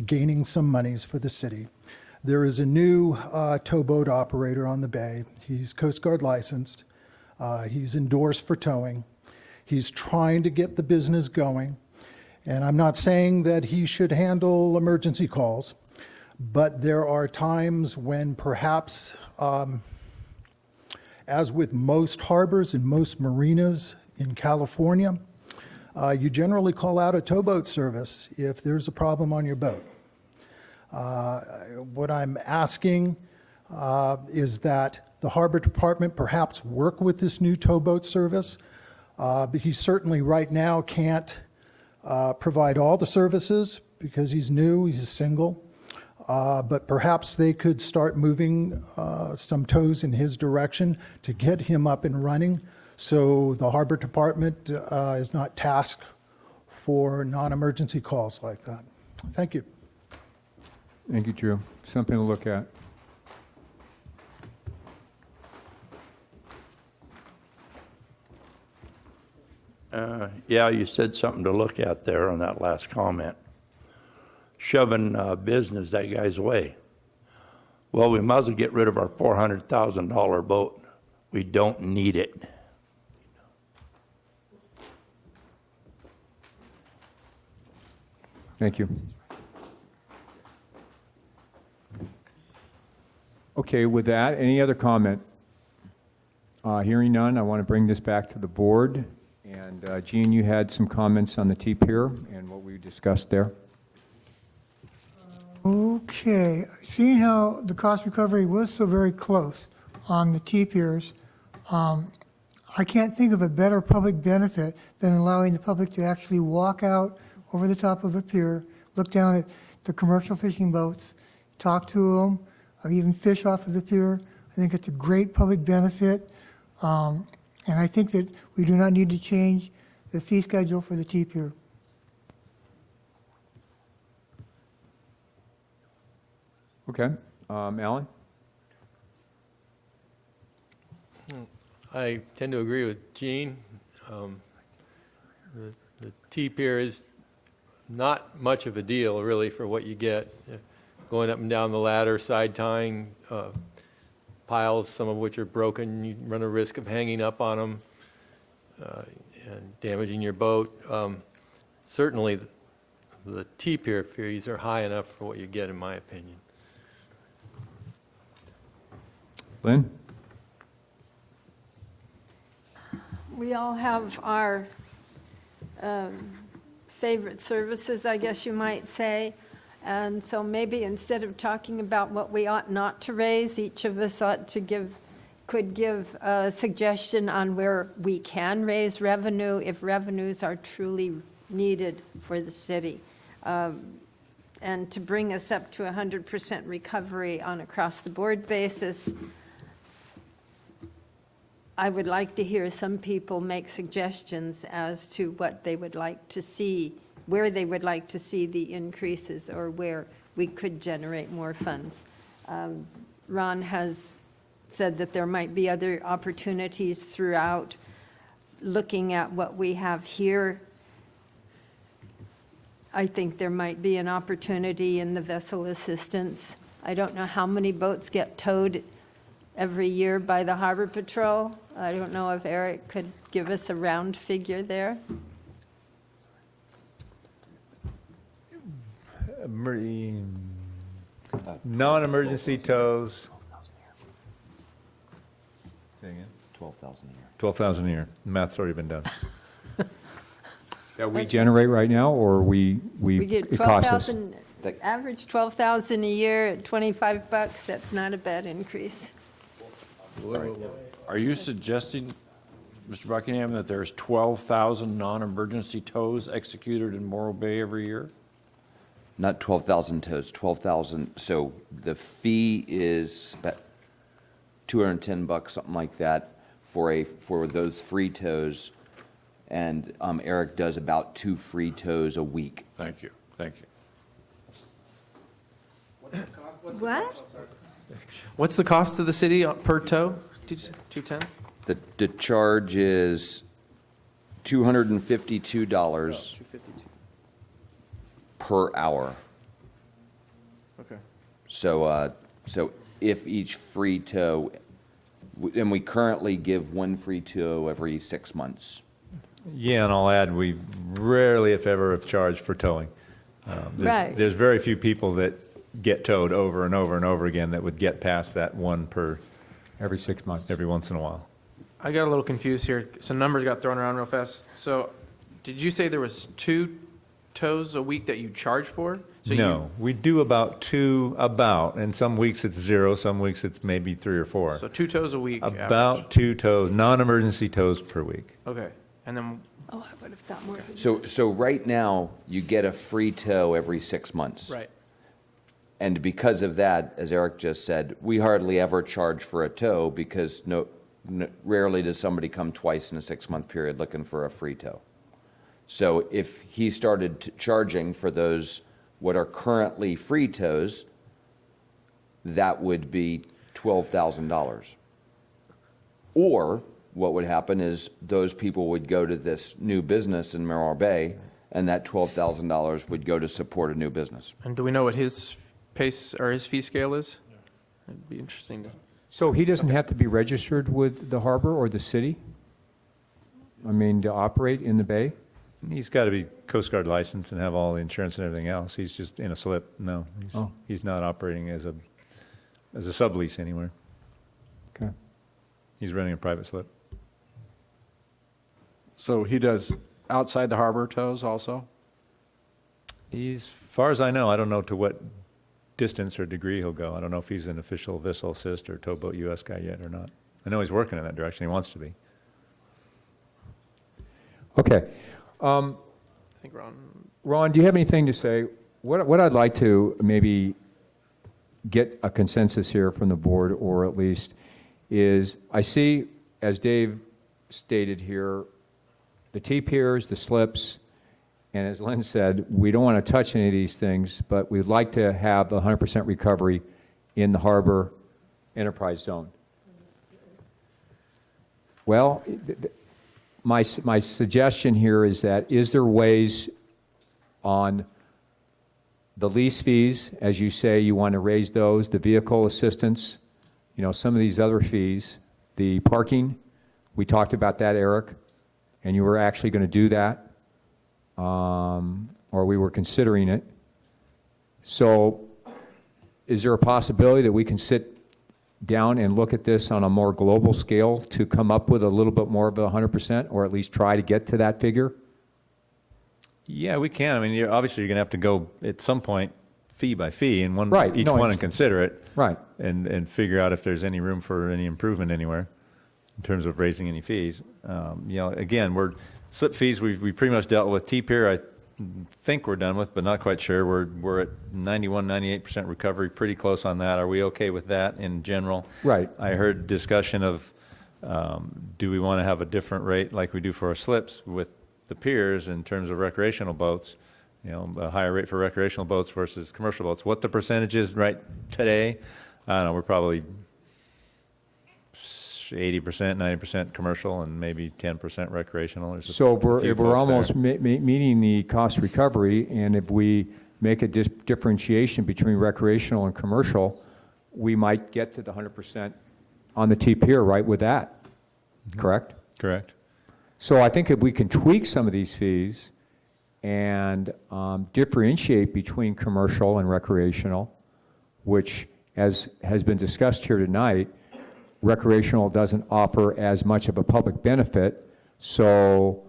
gaining some monies for the city. There is a new towboat operator on the bay. He's Coast Guard licensed. He's endorsed for towing. He's trying to get the business going. And I'm not saying that he should handle emergency calls, but there are times when perhaps, as with most harbors and most marinas in California, you generally call out a towboat service if there's a problem on your boat. What I'm asking is that the Harbor Department perhaps work with this new towboat service. But he certainly right now can't provide all the services because he's new, he's single. But perhaps they could start moving some tows in his direction to get him up and running so the Harbor Department is not tasked for non-emergency calls like that. Thank you. Thank you, Drew. Something to look at. Yeah, you said something to look at there on that last comment. Shoving business that guy's way. Well, we might as well get rid of our $400,000 boat. We don't need it. Thank you. Okay, with that, any other comment? Hearing none, I want to bring this back to the board. And Gene, you had some comments on the T-Pier and what we discussed there. Okay, seeing how the cost recovery was so very close on the T-Piers, I can't think of a better public benefit than allowing the public to actually walk out over the top of a pier, look down at the commercial fishing boats, talk to them, or even fish off of the pier. I think it's a great public benefit. And I think that we do not need to change the fee schedule for the T-Pier. Okay, Alan? I tend to agree with Gene. The T-Pier is not much of a deal, really, for what you get. Going up and down the ladder, side tying, piles, some of which are broken, you run a risk of hanging up on them and damaging your boat. Certainly, the T-Pier fees are high enough for what you get, in my opinion. Lynn? We all have our favorite services, I guess you might say. And so maybe instead of talking about what we ought not to raise, each of us could give a suggestion on where we can raise revenue if revenues are truly needed for the city. And to bring us up to 100% recovery on across-the-board basis, I would like to hear some people make suggestions as to what they would like to see, where they would like to see the increases or where we could generate more funds. Ron has said that there might be other opportunities throughout. Looking at what we have here, I think there might be an opportunity in the vessel assistance. I don't know how many boats get towed every year by the Harbor Patrol. I don't know if Eric could give us a round figure there. Non-emergency tows. Say again? 12,000 a year. 12,000 a year. Math's already been done. That we generate right now, or We get it costs us? 12,000, average 12,000 a year at $25. That's not a bad increase. Are you suggesting, Mr. Buckingham, that there's 12,000 non-emergency tows executed in Morro Bay every year? Not 12,000 tows, 12,000. So the fee is about $210, something like that, for those free tows. And Eric does about 2 free tows a week. Thank you, thank you. What? What's the cost to the city per tow? 210? The charge is $252 $252. per hour. Okay. So if each free tow, and we currently give 1 free tow every 6 months. Yeah, and I'll add, we rarely, if ever, have charged for towing. Right. There's very few people that get towed over and over and over again that would get past that 1 per Every 6 months. every once in a while. I got a little confused here. Some numbers got thrown around real fast. So did you say there was 2 tows a week that you charge for? So No, we do about 2, and some weeks it's 0, some weeks it's maybe 3 or 4. So 2 tows a week. About average. 2 tows, non-emergency tows per week. Okay. And then Oh, I would have thought more. So right now, you get a free tow every 6 months. right. And because of that, as Eric just said, we hardly ever charge for a tow because rarely does somebody come twice in a 6-month period looking for a free tow. So if he started charging for those, what are currently free tows, that would be $12,000. Or what would happen is those people would go to this new business in Morro Bay, and that $12,000 would go to support a new business. And do we know what his pace or his fee scale is? It'd be interesting to. So he doesn't have to be registered with the harbor or the city? I mean, to operate in the bay? He's got to be Coast Guard licensed and have all the insurance and everything else. He's just in a slip. No, he's not operating as a sublease anywhere. Okay. He's running a private slip. So he does outside the harbor tows also? As far as I know, I don't know to what distance or degree he'll go. I don't know if he's an official Vessel Assist or Towboat US guy yet or not. I know he's working in that direction. He wants to be. Okay. I think Ron, do you have anything to say? What I'd like to maybe get a consensus here from the board, or at least, is I see, as Dave stated here, the T-piers, the slips, and as Len said, we don't want to touch any of these things, but we'd like to have 100% recovery in the harbor enterprise zone. Well, my suggestion here is that, is there ways on the lease fees, as you say, you want to raise those, the vehicle assistance, some of these other fees, the parking, we talked about that, Eric, and you were actually going to do that, or we were considering it. So is there a possibility that we can sit down and look at this on a more global scale to come up with a little bit more of 100%, or at least try to get to that figure? Yeah, we can. I mean, obviously you're going to have to go at some point fee by fee and Right. each No, one and consider it. Right. And figure out if there's any room for any improvement anywhere in terms of raising any fees. Again, slip fees, we pretty much dealt with. T-pier, I think we're done with, but not quite sure. We're at 91, 98% recovery, pretty close on that. Are we okay with that in general? Right. I heard discussion of do we want to have a different rate like we do for our slips with the piers in terms of recreational boats, a higher rate for recreational boats versus commercial boats. What the percentage is right today, I don't know, we're probably 80%, 90% commercial, and maybe 10% recreational. There's a So few if we're folks there. almost meeting the cost recovery, and if we make a differentiation between recreational and commercial, we might get to the 100% on the T-Pier, right, with that, correct? Correct. So I think if we can tweak some of these fees and differentiate between commercial and recreational, which, as has been discussed here tonight, recreational doesn't offer as much of a public benefit. So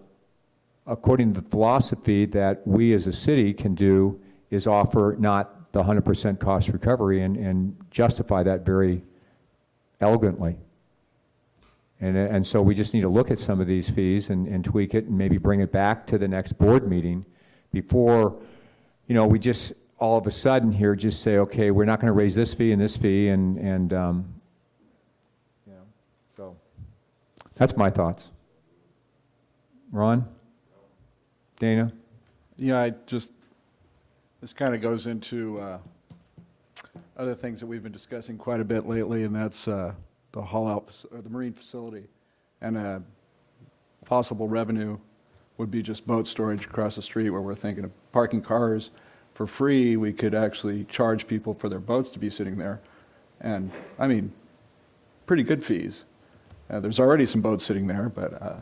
according to the philosophy that we as a city can do is offer not the 100% cost recovery and justify that very elegantly. And so we just need to look at some of these fees and tweak it and maybe bring it back to the next board meeting before, we just all of a sudden here just say, okay, we're not going to raise this fee and so that's my thoughts. Ron? Dana? Yeah, this kind of goes into other things that we've been discussing quite a bit lately, and that's the haul out, or the marine facility. And a possible revenue would be just boat storage across the street, where we're thinking of parking cars for free. We could actually charge people for their boats to be sitting there. And, I mean, pretty good fees. There's already some boats sitting there, but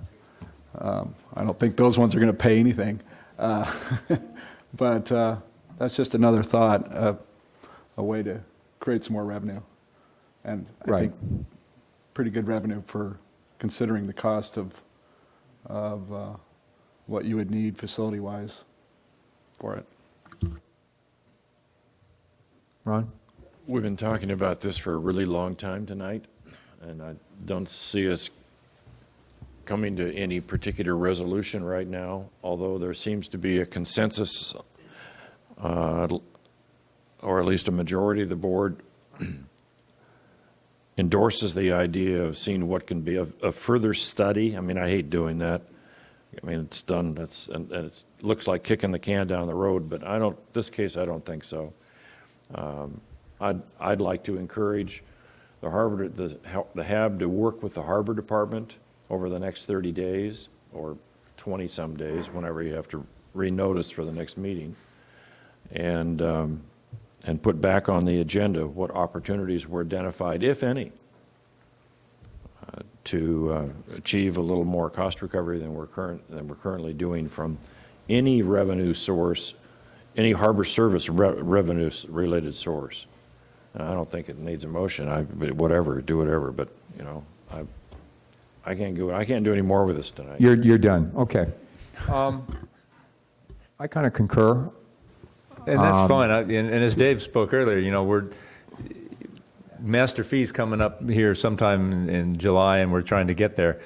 I don't think those ones are going to pay anything. But that's just another thought, a way to create some more revenue. And I think pretty good revenue for considering the cost of what you would need facility-wise for it. Ron? We've been talking about this for a really long time tonight, and I don't see us coming to any particular resolution right now, although there seems to be a consensus, or at least a majority of the board endorses the idea of seeing what can be a further study. I mean, I hate doing that. I mean, it's done, and it looks like kicking the can down the road, but this case, I don't think so. I'd like to encourage the HAB to work with the Harbor Department over the next 30 days or 20-some days, whenever you have to renotice for the next meeting, and put back on the agenda what opportunities were identified, if any, to achieve a little more cost recovery than we're currently doing from any revenue source, any harbor service revenue-related source. I don't think it needs a motion. Do whatever. But I can't do any more with this tonight. You're done. Okay. I kind of concur. And that's fine. And as Dave spoke earlier, we're master fees coming up here sometime in July, and we're trying to get there.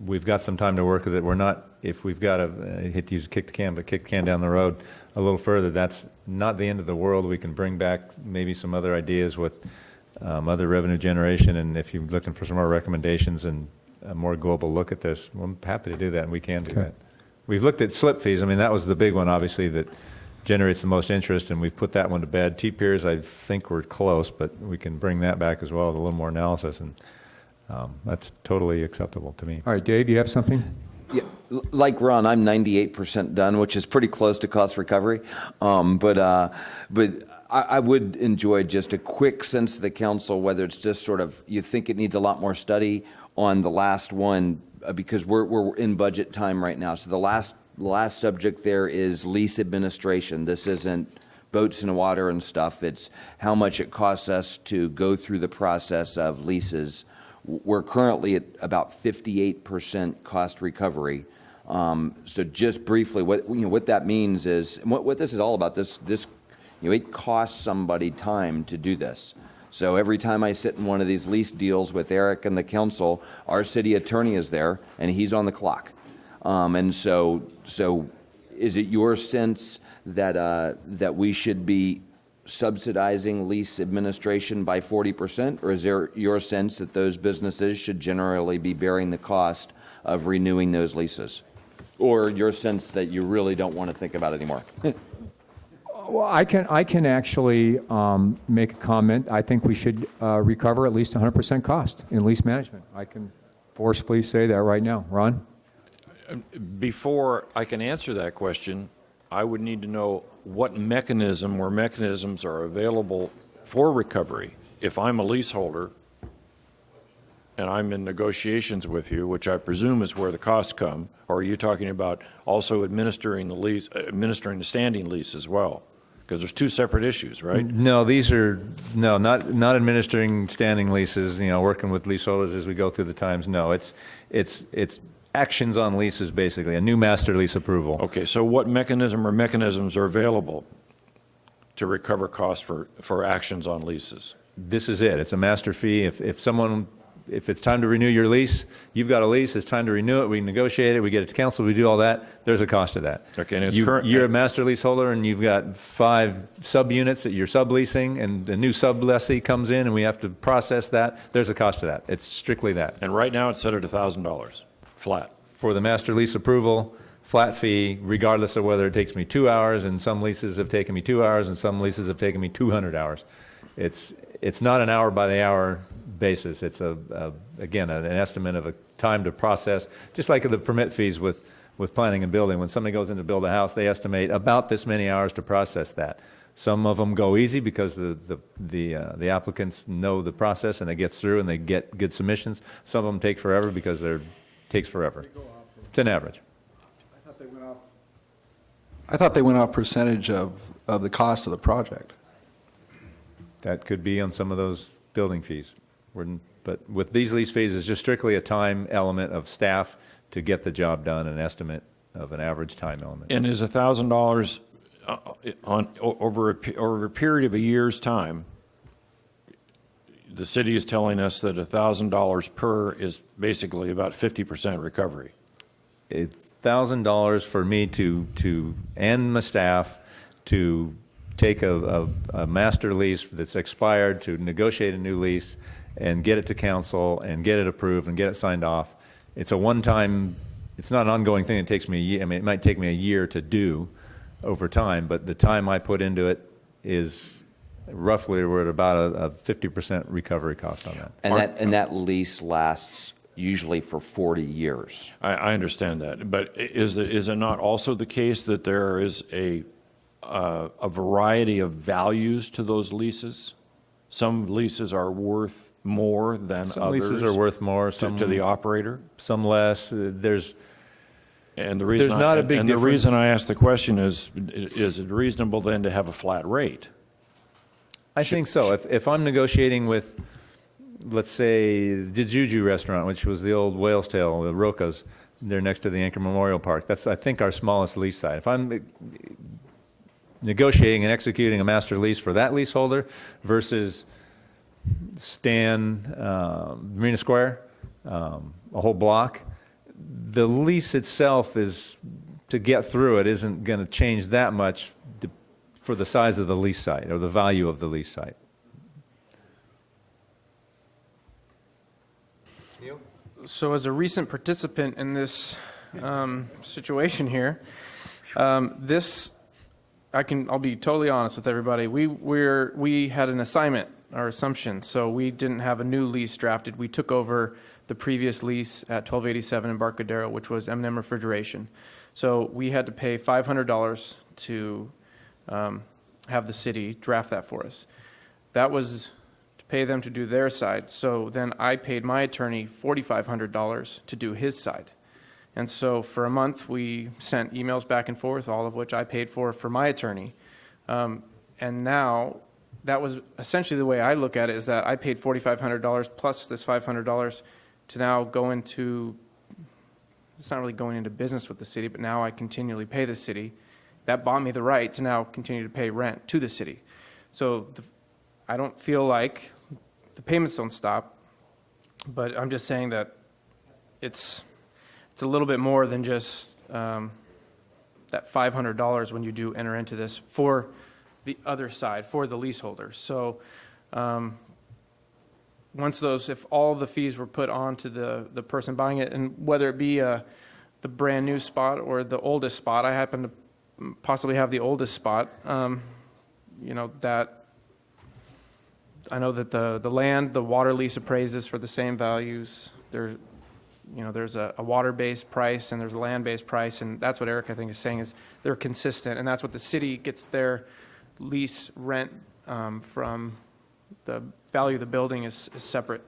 We've got some time to work with it. We're not, if we've got to, I hate to use kick the can down the road a little further, that's not the end of the world. We can bring back maybe some other ideas with other revenue generation, and if you're looking for some more recommendations and a more global look at this, well, I'm happy to do that, and we can do that. We've looked at slip fees. I mean, that was the big one, obviously, that generates the most interest, and we've put that one to bed. T-Piers, I think we're close, but we can bring that back as well with a little more analysis, and that's totally acceptable to me. All right, Dave, you have something? Yeah, like Ron, I'm 98% done, which is pretty close to cost recovery. But I would enjoy just a quick sense of the council, whether it's just sort of, you think it needs a lot more study on the last one, because we're in budget time right now. So the last subject there is lease administration. This isn't boats in the water and stuff. It's how much it costs us to go through the process of leases. We're currently at about 58% cost recovery. So just briefly, what that means is, and what this is all about, this it costs somebody time to do this. So every time I sit in one of these lease deals with Eric and the council, our city attorney is there, and he's on the clock. And so is it your sense that we should be subsidizing lease administration by 40%, or is there your sense that those businesses should generally be bearing the cost of renewing those leases? Or your sense that you really don't want to think about it anymore? Well, I can actually make a comment. I think we should recover at least 100% cost in lease management. I can forcefully say that right now. Ron? Before I can answer that question, I would need to know what mechanism or mechanisms are available for recovery. If I'm a leaseholder and I'm in negotiations with you, which I presume is where the costs come, or are you talking about also administering the lease, administering the standing lease as well? Because there's two separate issues, right? No, not administering standing leases, working with leaseholders as we go through the times. No, it's actions on leases, basically, a new master lease approval. Okay, so what mechanism or mechanisms are available to recover costs for actions on leases? This is it. It's a master fee. If it's time to renew your lease, you've got a lease, it's time to renew it, we negotiate it, we get it to council, we do all that, there's a cost to that. Okay, and it's You're a master leaseholder and you've got 5 subunits that you're subleasing and the new sublessee comes in and we have to process that, there's a cost to that. It's strictly that. And right now it's set at $1,000, flat. For the master lease approval, flat fee, regardless of whether it takes me 2 hours, and some leases have taken me 2 hours and some leases have taken me 200 hours. It's not an hour by the hour basis. It's again an estimate of a time to process, just like the permit fees with planning and building. When somebody goes in to build a house, they estimate about this many hours to process that. Some of them go easy because the applicants know the process and it gets through and they get good submissions. Some of them take forever because it takes forever. It's an average. I thought they went off percentage of the cost of the project. That could be on some of those building fees. But with these lease fees, it's just strictly a time element of staff to get the job done, an estimate of an average time element. And is $1,000 over a period of a year's time? The city is telling us that $1,000 per is basically about 50% recovery. $1,000 for me to and my staff to take a master lease that's expired, to negotiate a new lease and get it to council and get it approved and get it signed off. It's a one-time, it's not an ongoing thing. It takes me a year. I mean, it might take me a year to do over time, but the time I put into it is roughly, we're at about a 50% recovery cost on that. And that lease lasts usually for 40 years. I understand that, but is it not also the case that there is a variety of values to those leases? Some leases are worth more than others. Some leases are worth more, some to the operator, some less. There's not a big difference. The reason I ask the question is it reasonable then to have a flat rate? I think so. If I'm negotiating with, let's say, the Juju restaurant, which was the old Whale's Tail, the Roca's, they're next to the Anchor Memorial Park. That's, I think, our smallest lease site. If I'm negotiating and executing a master lease for that leaseholder versus Marina Square, a whole block, the lease itself is, to get through it, isn't going to change that much for the size of the lease site or the value of the lease site. So as a recent participant in this situation here, I'll be totally honest with everybody. We had an assignment, our assumption, so we didn't have a new lease drafted. We took over the previous lease at 1287 Embarcadero, which was M&M Refrigeration. So we had to pay $500 to have the city draft that for us. That was to pay them to do their side. So then I paid my attorney $4,500 to do his side. And so for a month, we sent emails back and forth, all of which I paid for my attorney. And now, that was essentially the way I look at it, is that I paid $4,500 plus this $500 to now go into, it's not really going into business with the city, but now I continually pay the city. That bought me the right to now continue to pay rent to the city. So I don't feel like the payments don't stop, but I'm just saying that it's a little bit more than just that $500 when you do enter into this for the other side, for the leaseholder. So if all the fees were put onto the person buying it, and whether it be the brand new spot or the oldest spot, I happen to possibly have the oldest spot. That I know that the land, the water lease appraises for the same values. There's a water-based price and there's a land-based price, and that's what Eric, I think, is saying is they're consistent, and that's what the city gets their lease rent from. The value of the building is separate.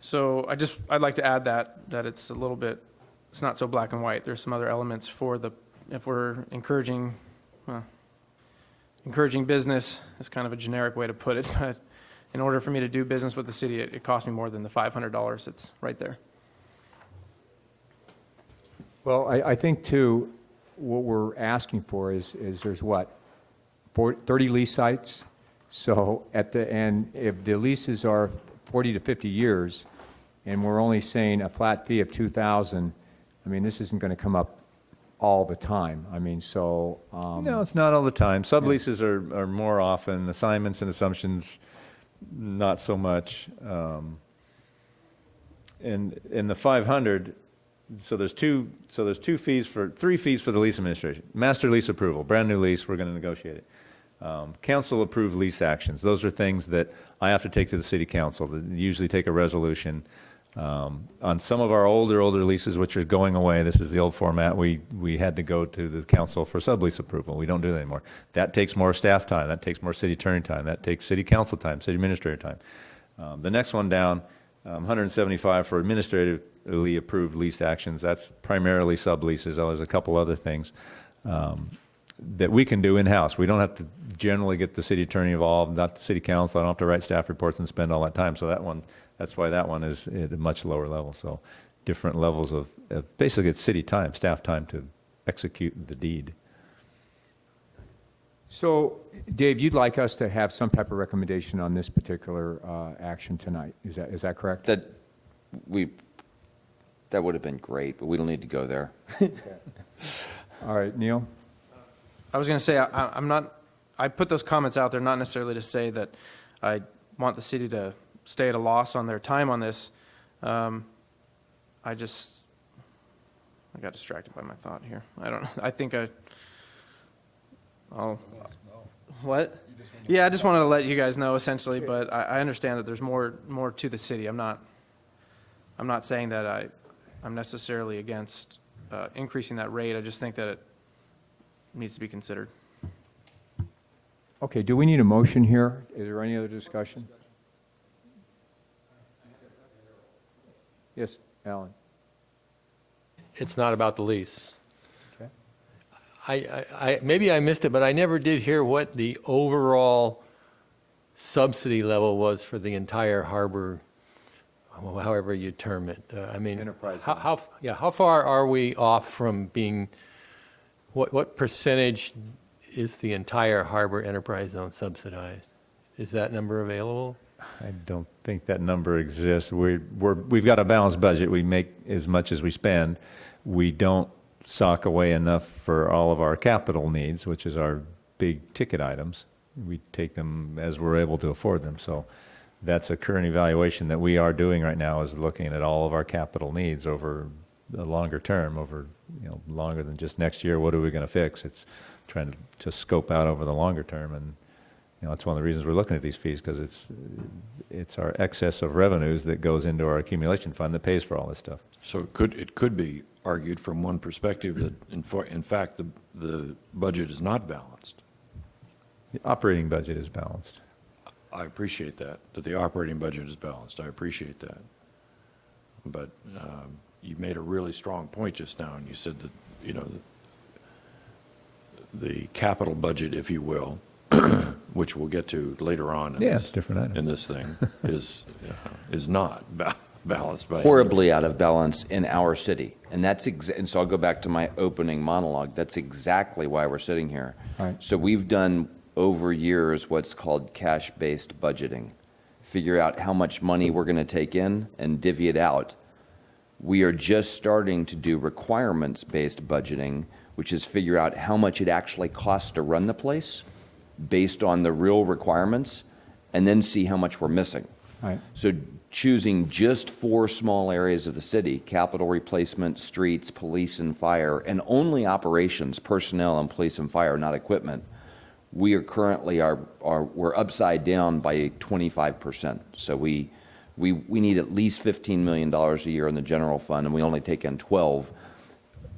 So I'd like to add that it's a little bit, it's not so black and white. There's some other elements if we're encouraging business, is kind of a generic way to put it, but in order for me to do business with the city, it costs me more than the $500 that's right there. Well, I think too, what we're asking for is there's what, 30 lease sites? So at the end, if the leases are 40 to 50 years, and we're only saying a flat fee of $2,000, I mean, this isn't going to come up all the time. I mean, so... No, it's not all the time. Subleases are more often. Assignments and assumptions, not so much. And in the 500, there's three fees for the lease administration. Master lease approval, brand new lease, we're going to negotiate it. Council approved lease actions. Those are things that I have to take to the city council. That usually take a resolution. On some of our older leases, which are going away, this is the old format, we had to go to the council for sublease approval. We don't do that anymore. That takes more staff time. That takes more city attorney time. That takes city council time, city administrator time. The next one down, 175 for administratively approved lease actions. That's primarily subleases. There's a couple other things that we can do in-house. We don't have to generally get the city attorney involved, not the city council. I don't have to write staff reports and spend all that time. So that's why that one is at a much lower level. So different levels of basically it's city time, staff time to execute the deed. So, Dave, you'd like us to have some type of recommendation on this particular action tonight. Is that correct? That would have been great, but we don't need to go there. All right, Neil? I was going to say, I put those comments out there not necessarily to say that I want the city to stay at a loss on their time on this. I got distracted by my thought here. I think what? Yeah, I just wanted to let you guys know essentially, but I understand that there's more to the city. I'm not saying that I'm necessarily against increasing that rate. I just think that it needs to be considered. Okay, do we need a motion here? Is there any other discussion? Yes, Alan. It's not about the lease. Okay. I maybe I missed it, but I never did hear what the overall subsidy level was for the entire harbor, however you term it. I mean, Enterprise. How far are we off from being? What percentage is the entire harbor enterprise zone subsidized? Is that number available? I don't think that number exists. We've got a balanced budget. We make as much as we spend. We don't sock away enough for all of our capital needs, which is our big ticket items. We take them as we're able to afford them. So that's a current evaluation that we are doing right now, is looking at all of our capital needs over the longer term, over longer than just next year. What are we going to fix? It's trying to scope out over the longer term, and that's one of the reasons we're looking at these fees, because it's our excess of revenues that goes into our accumulation fund that pays for all this stuff. So it could be argued from one perspective that in fact the budget is not balanced. The operating budget is balanced. I appreciate that the operating budget is balanced. I appreciate that. But you made a really strong point just now, and you said that the capital budget, if you will, which we'll get to later on it's different item. in this thing, is not balanced by Horribly out of balance in our city. And and so I'll go back to my opening monologue. That's exactly why we're sitting here. Right. So we've done over years what's called cash-based budgeting. Figure out how much money we're going to take in and divvy it out. We are just starting to do requirements-based budgeting, which is figure out how much it actually costs to run the place based on the real requirements, and then see how much we're missing. Right. So choosing just 4 small areas of the city, capital replacement, streets, police and fire, and only operations, personnel and police and fire, not equipment, we are currently we're upside down by 25%. So we need at least $15 million a year in the general fund, and we only take in 12.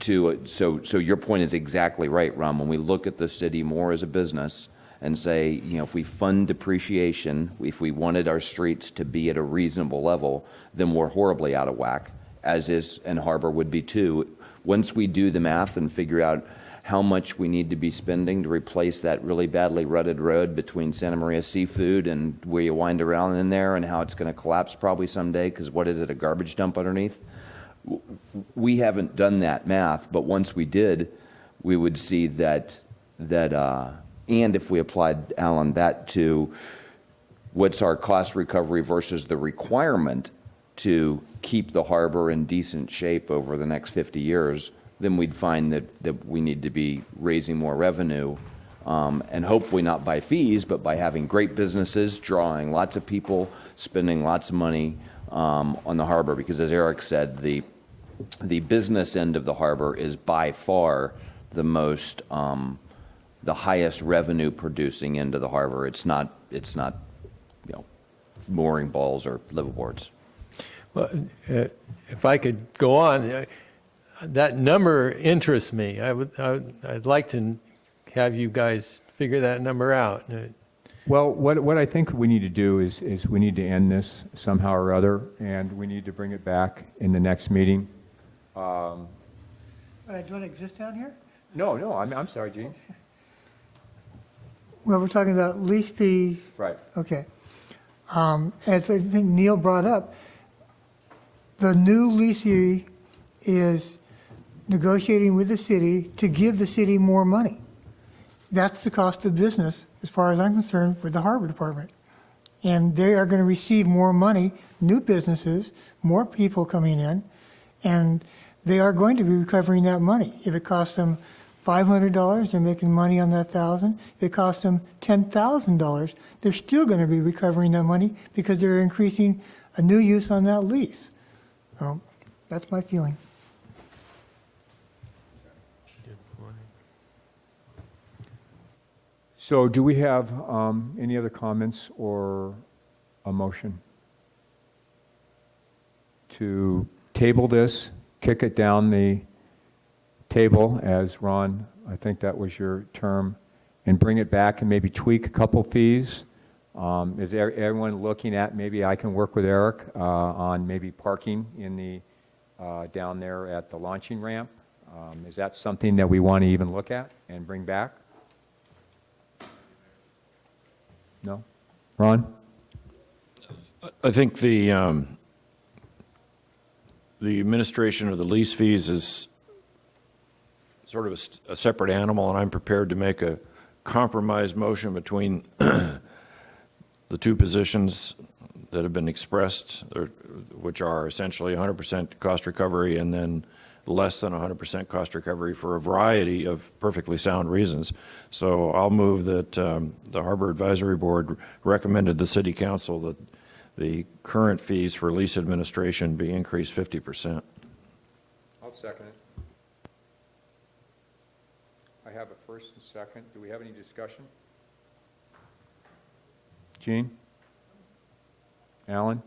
So your point is exactly right, Ron. When we look at the city more as a business and say, you know, if we fund depreciation, if we wanted our streets to be at a reasonable level, then we're horribly out of whack, as is, and Harbor would be too. Once we do the math and figure out how much we need to be spending to replace that really badly rutted road between Santa Maria Seafood and where you wind around in there, and how it's going to collapse probably someday, because what is it, a garbage dump underneath? We haven't done that math, but once we did, we would see that and if we applied, Alan, that to what's our cost recovery versus the requirement to keep the harbor in decent shape over the next 50 years, then we'd find that we need to be raising more revenue, and hopefully not by fees, but by having great businesses, drawing lots of people, spending lots of money on the harbor. Because as Eric said, the business end of the harbor is by far the most, the highest revenue producing end of the harbor. It's not, you know, mooring balls or liveaboards. Well, if I could go on, that number interests me. I'd like to have you guys figure that number out. Well, what I think we need to do is we need to end this somehow or other, and we need to bring it back in the next meeting. Do it exist down here? No, I'm sorry, Gene. Well, we're talking about lease fees. Right. Okay. As I think Neil brought up, the new leasee is negotiating with the city to give the city more money. That's the cost of business, as far as I'm concerned, with the harbor department. And they are going to receive more money, new businesses, more people coming in, and they are going to be recovering that money. If it costs them $500, they're making money on that $1,000. If it costs them $10,000, they're still going to be recovering that money because they're increasing a new use on that lease. So that's my feeling. So do we have any other comments or a motion to table this, kick it down the table, as Ron, I think that was your term, and bring it back and maybe tweak a couple fees? Is everyone looking at, maybe I can work with Eric on maybe parking in the, down there at the launching ramp? Is that something that we want to even look at and bring back? No? Ron? I think the administration of the lease fees is sort of a separate animal, and I'm prepared to make a compromise motion between the two positions that have been expressed, which are essentially 100% cost recovery and then less than 100% cost recovery for a variety of perfectly sound reasons. So I'll move that the Harbor Advisory Board recommended the City Council that the current fees for lease administration be increased 50%. I'll second it. I have a first and second. Do we have any discussion? Gene? Alan?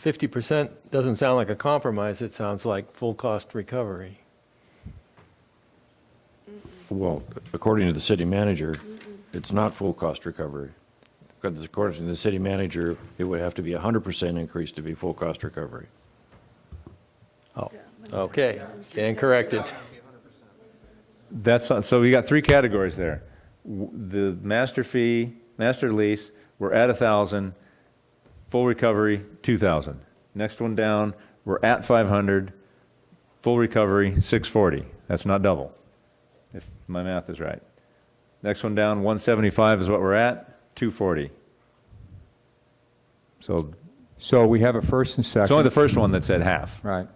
50% doesn't sound like a compromise. It sounds like full cost recovery. Well, according to the city manager, it's not full cost recovery. Because according to the city manager, it would have to be 100% increase to be full cost recovery. Oh, okay. Stand corrected. That's so we got 3 categories there. The master fee, master lease, we're at 1,000. Full recovery, 2,000. Next one down, we're at 500. Full recovery, 640. That's not double, if my math is right. Next one down, 175 is what we're at, 240. So we have a first and second. It's only the first one that said half. Right.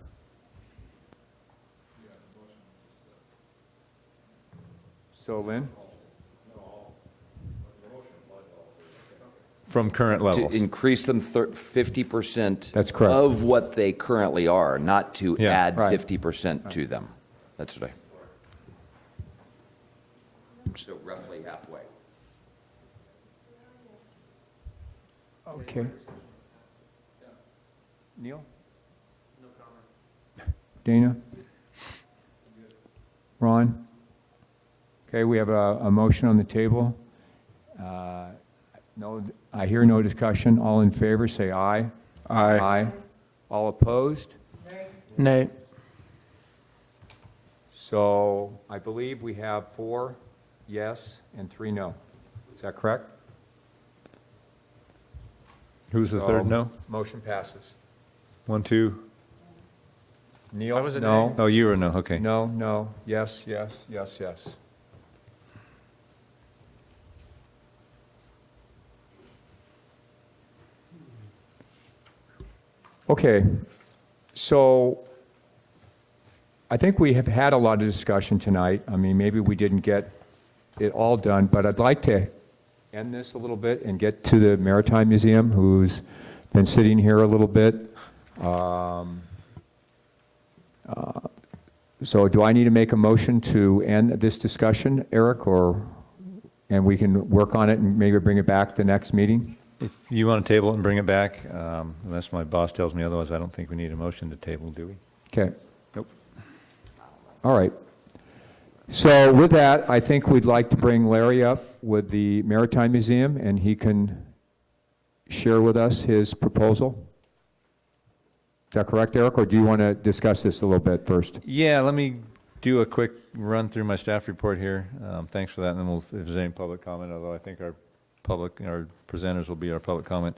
So Lynn? From current levels. To increase them 50%. That's correct. Of what they currently are, not to Yeah. add Right. 50% to them. That's what so roughly halfway. Okay. Neil? No comment. Dana? Ron? Okay, we have a motion on the table. No, I hear no discussion. All in favor, say aye. Aye. Aye. All opposed? Nay. So I believe we have 4 yes and 3 no. Is that correct? Who's the third no? Motion passes. 1, 2. Neil? I was a No. nay. Oh, you were no, okay. No, no, yes, yes, yes, yes. Okay, so I think we have had a lot of discussion tonight. I mean, maybe we didn't get it all done, but I'd like to end this a little bit and get to the Maritime Museum, who's been sitting here a little bit. So do I need to make a motion to end this discussion, Eric, and we can work on it and maybe bring it back the next meeting? If you want to table it and bring it back, unless my boss tells me otherwise, I don't think we need a motion to table, do we? Okay. Nope. All right. So with that, I think we'd like to bring Larry up with the Maritime Museum, and he can share with us his proposal. Is that correct, Eric, or do you want to discuss this a little bit first? Yeah, let me do a quick run through my staff report here. Thanks for that, and then if there's any public comment, although I think our presenters will be our public comment.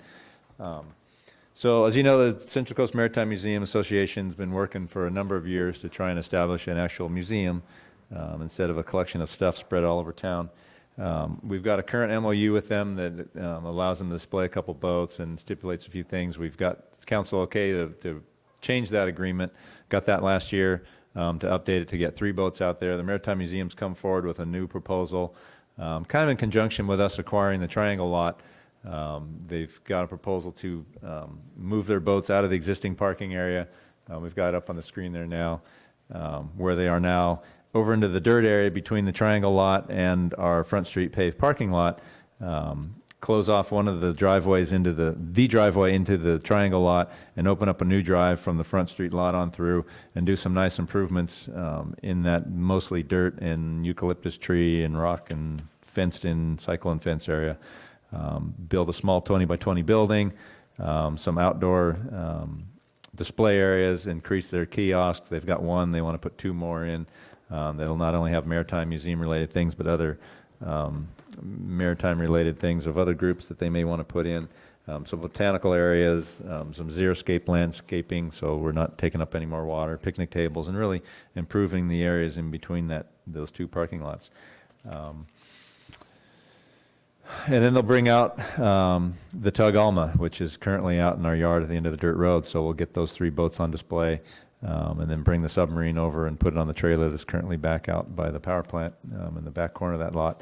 So as you know, the Central Coast Maritime Museum Association's been working for a number of years to try and establish an actual museum instead of a collection of stuff spread all over town. We've got a current MOU with them that allows them to display a couple boats and stipulates a few things. We've got council okay to change that agreement. Got that last year to update it to get 3 boats out there. The Maritime Museum's come forward with a new proposal, kind of in conjunction with us acquiring the Triangle lot. They've got a proposal to move their boats out of the existing parking area. We've got it up on the screen there now, where they are now, over into the dirt area between the Triangle lot and our Front Street paved parking lot. Close off one of the driveways into the driveway into the Triangle lot and open up a new drive from the Front Street lot on through and do some nice improvements in that mostly dirt and eucalyptus tree and rock and fenced-in cyclone fence area. Build a small 20 by 20 building, some outdoor display areas, increase their kiosks. They've got 1. They want to put 2 more in. That'll not only have Maritime Museum-related things, but other maritime-related things of other groups that they may want to put in. Some botanical areas, some xeriscape landscaping, so we're not taking up any more water, picnic tables, and really improving the areas in between those 2 parking lots. And then they'll bring out the Tug Alma, which is currently out in our yard at the end of the dirt road, so we'll get those 3 boats on display. And then bring the submarine over and put it on the trailer that's currently back out by the power plant in the back corner of that lot,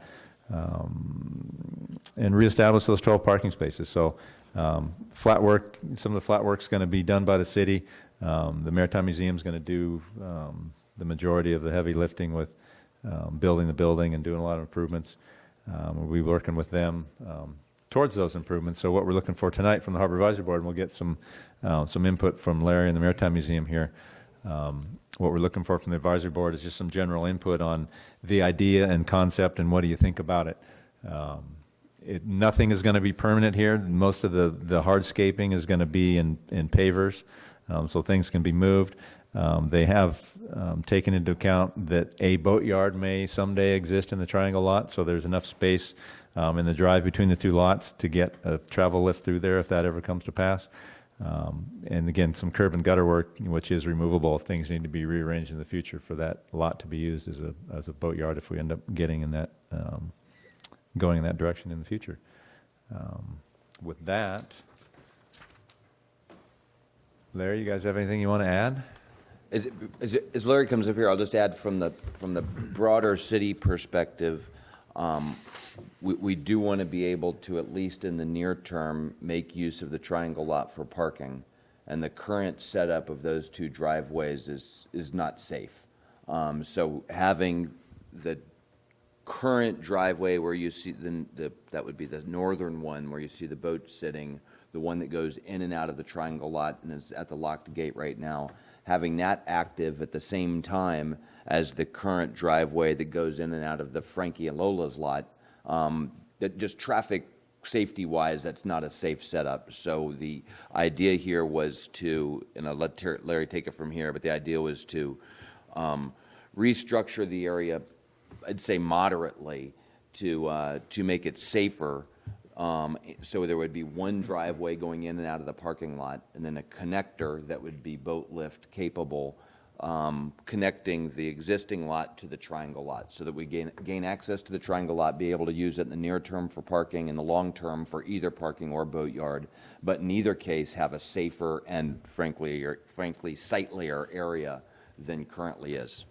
and reestablish those 12 parking spaces. So flat work, some of the flat work's going to be done by the city. The Maritime Museum's going to do the majority of the heavy lifting with building the building and doing a lot of improvements. We'll be working with them towards those improvements. So what we're looking for tonight from the Harbor Advisory Board, and we'll get some input from Larry and the Maritime Museum here. What we're looking for from the Advisory Board is just some general input on the idea and concept and what do you think about it. Nothing is going to be permanent here. Most of the hardscaping is going to be in pavers, so things can be moved. They have taken into account that a boatyard may someday exist in the Triangle lot, so there's enough space in the drive between the 2 lots to get a travel lift through there if that ever comes to pass. And again, some curb and gutter work, which is removable if things need to be rearranged in the future for that lot to be used as a boatyard if we end up getting in that, going in that direction in the future. With that, Larry, you guys have anything you want to add? As Larry comes up here, I'll just add from the broader city perspective, we do want to be able to, at least in the near term, make use of the triangle lot for parking. And the current setup of those two driveways is not safe. So having the current driveway where you see that would be the northern one where you see the boat sitting, the one that goes in and out of the triangle lot and is at the locked gate right now, having that active at the same time as the current driveway that goes in and out of the Frankie and Lola's lot, that just traffic safety-wise, that's not a safe setup. So the idea here was to, and I'll let Larry take it from here, but the idea was to restructure the area, I'd say moderately, to make it safer. So there would be one driveway going in and out of the parking lot, and then a connector that would be boat lift capable, connecting the existing lot to the triangle lot, so that we gain access to the triangle lot, be able to use it in the near term for parking, in the long term for either parking or boat yard, but in either case have a safer and frankly sightlier area than currently is.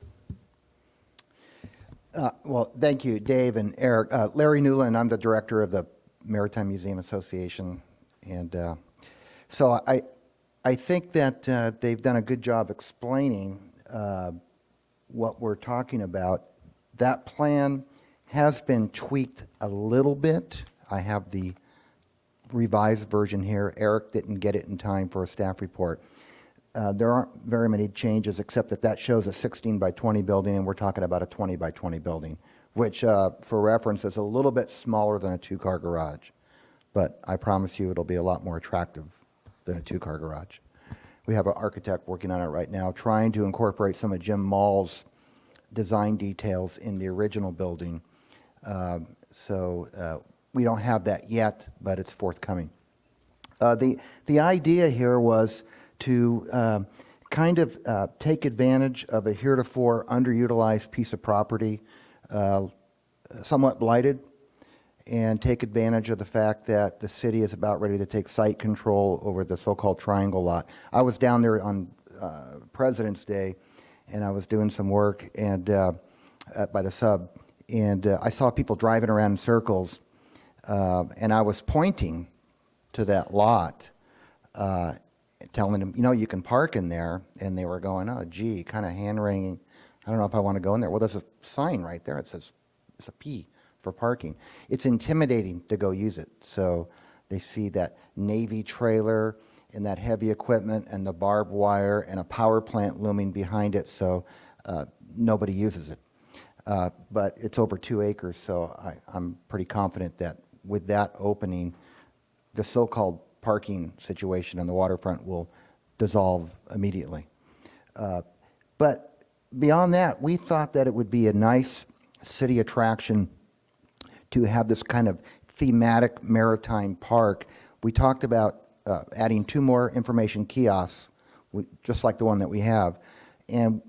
Well, thank you, Dave and Eric. Larry Newland, I'm the director of the Maritime Museum Association, and so I think that they've done a good job explaining what we're talking about. That plan has been tweaked a little bit. I have the revised version here. Eric didn't get it in time for a staff report. There aren't very many changes, except that shows a 16 by 20 building, and we're talking about a 20 by 20 building, which, for reference, is a little bit smaller than a two-car garage. But I promise you it'll be a lot more attractive than a two-car garage. We have an architect working on it right now, trying to incorporate some of Jim Mall's design details in the original building. So we don't have that yet, but it's forthcoming. The idea here was to kind of take advantage of a heretofore underutilized piece of property, somewhat blighted, and take advantage of the fact that the city is about ready to take site control over the so-called triangle lot. I was down there on President's Day, and I was doing some work and by the sub, and I saw people driving around in circles, and I was pointing to that lot, telling them, you can park in there, and they were going, oh, gee, kind of hand-wringing. I don't know if I want to go in there. Well, there's a sign right there. It says, it's a P for parking. It's intimidating to go use it. So they see that Navy trailer and that heavy equipment and the barbed wire and a power plant looming behind it, so nobody uses it. But it's over 2 acres, so I'm pretty confident that with that opening, the so-called parking situation on the waterfront will dissolve immediately. But beyond that, we thought that it would be a nice city attraction to have this kind of thematic maritime park. We talked about adding 2 more information kiosks, just like the one that we have. And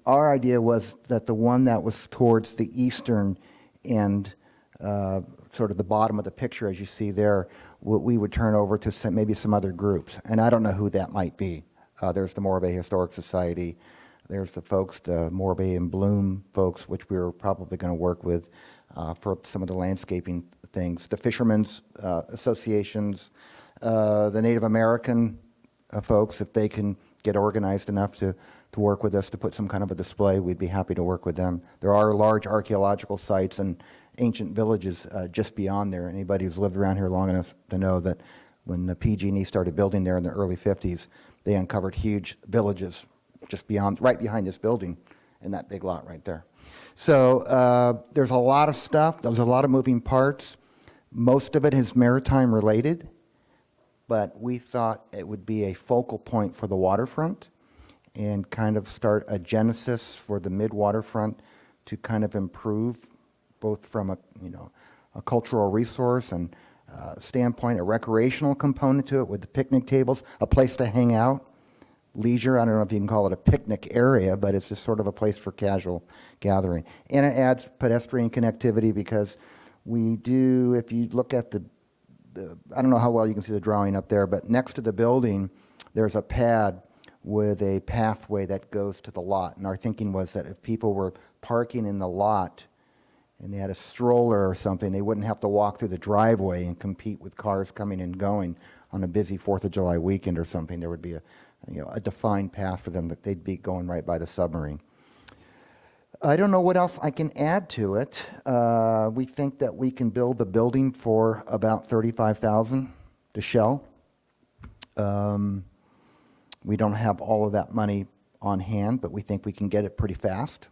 our idea was that the one that was towards the eastern end, sort of the bottom of the picture as you see there, we would turn over to maybe some other groups. And I don't know who that might be. There's the Morro Bay Historic Society. There's the folks, the Morro Bay and Bloom folks, which we were probably going to work with for some of the landscaping things. The Fishermen's Associations, the Native American folks, if they can get organized enough to work with us to put some kind of a display, we'd be happy to work with them. There are large archaeological sites and ancient villages just beyond there. Anybody who's lived around here long enough to know that when the PG&E started building there in the early 50s, they uncovered huge villages just beyond, right behind this building in that big lot right there. So there's a lot of stuff. There's a lot of moving parts. Most of it is maritime related, but we thought it would be a focal point for the waterfront and kind of start a genesis for the mid-waterfront to kind of improve both from a cultural resource and standpoint, a recreational component to it with the picnic tables, a place to hang out, leisure. I don't know if you can call it a picnic area, but it's just sort of a place for casual gathering. And it adds pedestrian connectivity because we do, if you look at the I don't know how well you can see the drawing up there, but next to the building, there's a pad with a pathway that goes to the lot. And our thinking was that if people were parking in the lot and they had a stroller or something, they wouldn't have to walk through the driveway and compete with cars coming and going on a busy 4th of July weekend or something. There would be a defined path for them, that they'd be going right by the submarine. I don't know what else I can add to it. We think that we can build the building for about $35,000, the shell. We don't have all of that money on hand, but we think we can get it pretty fast.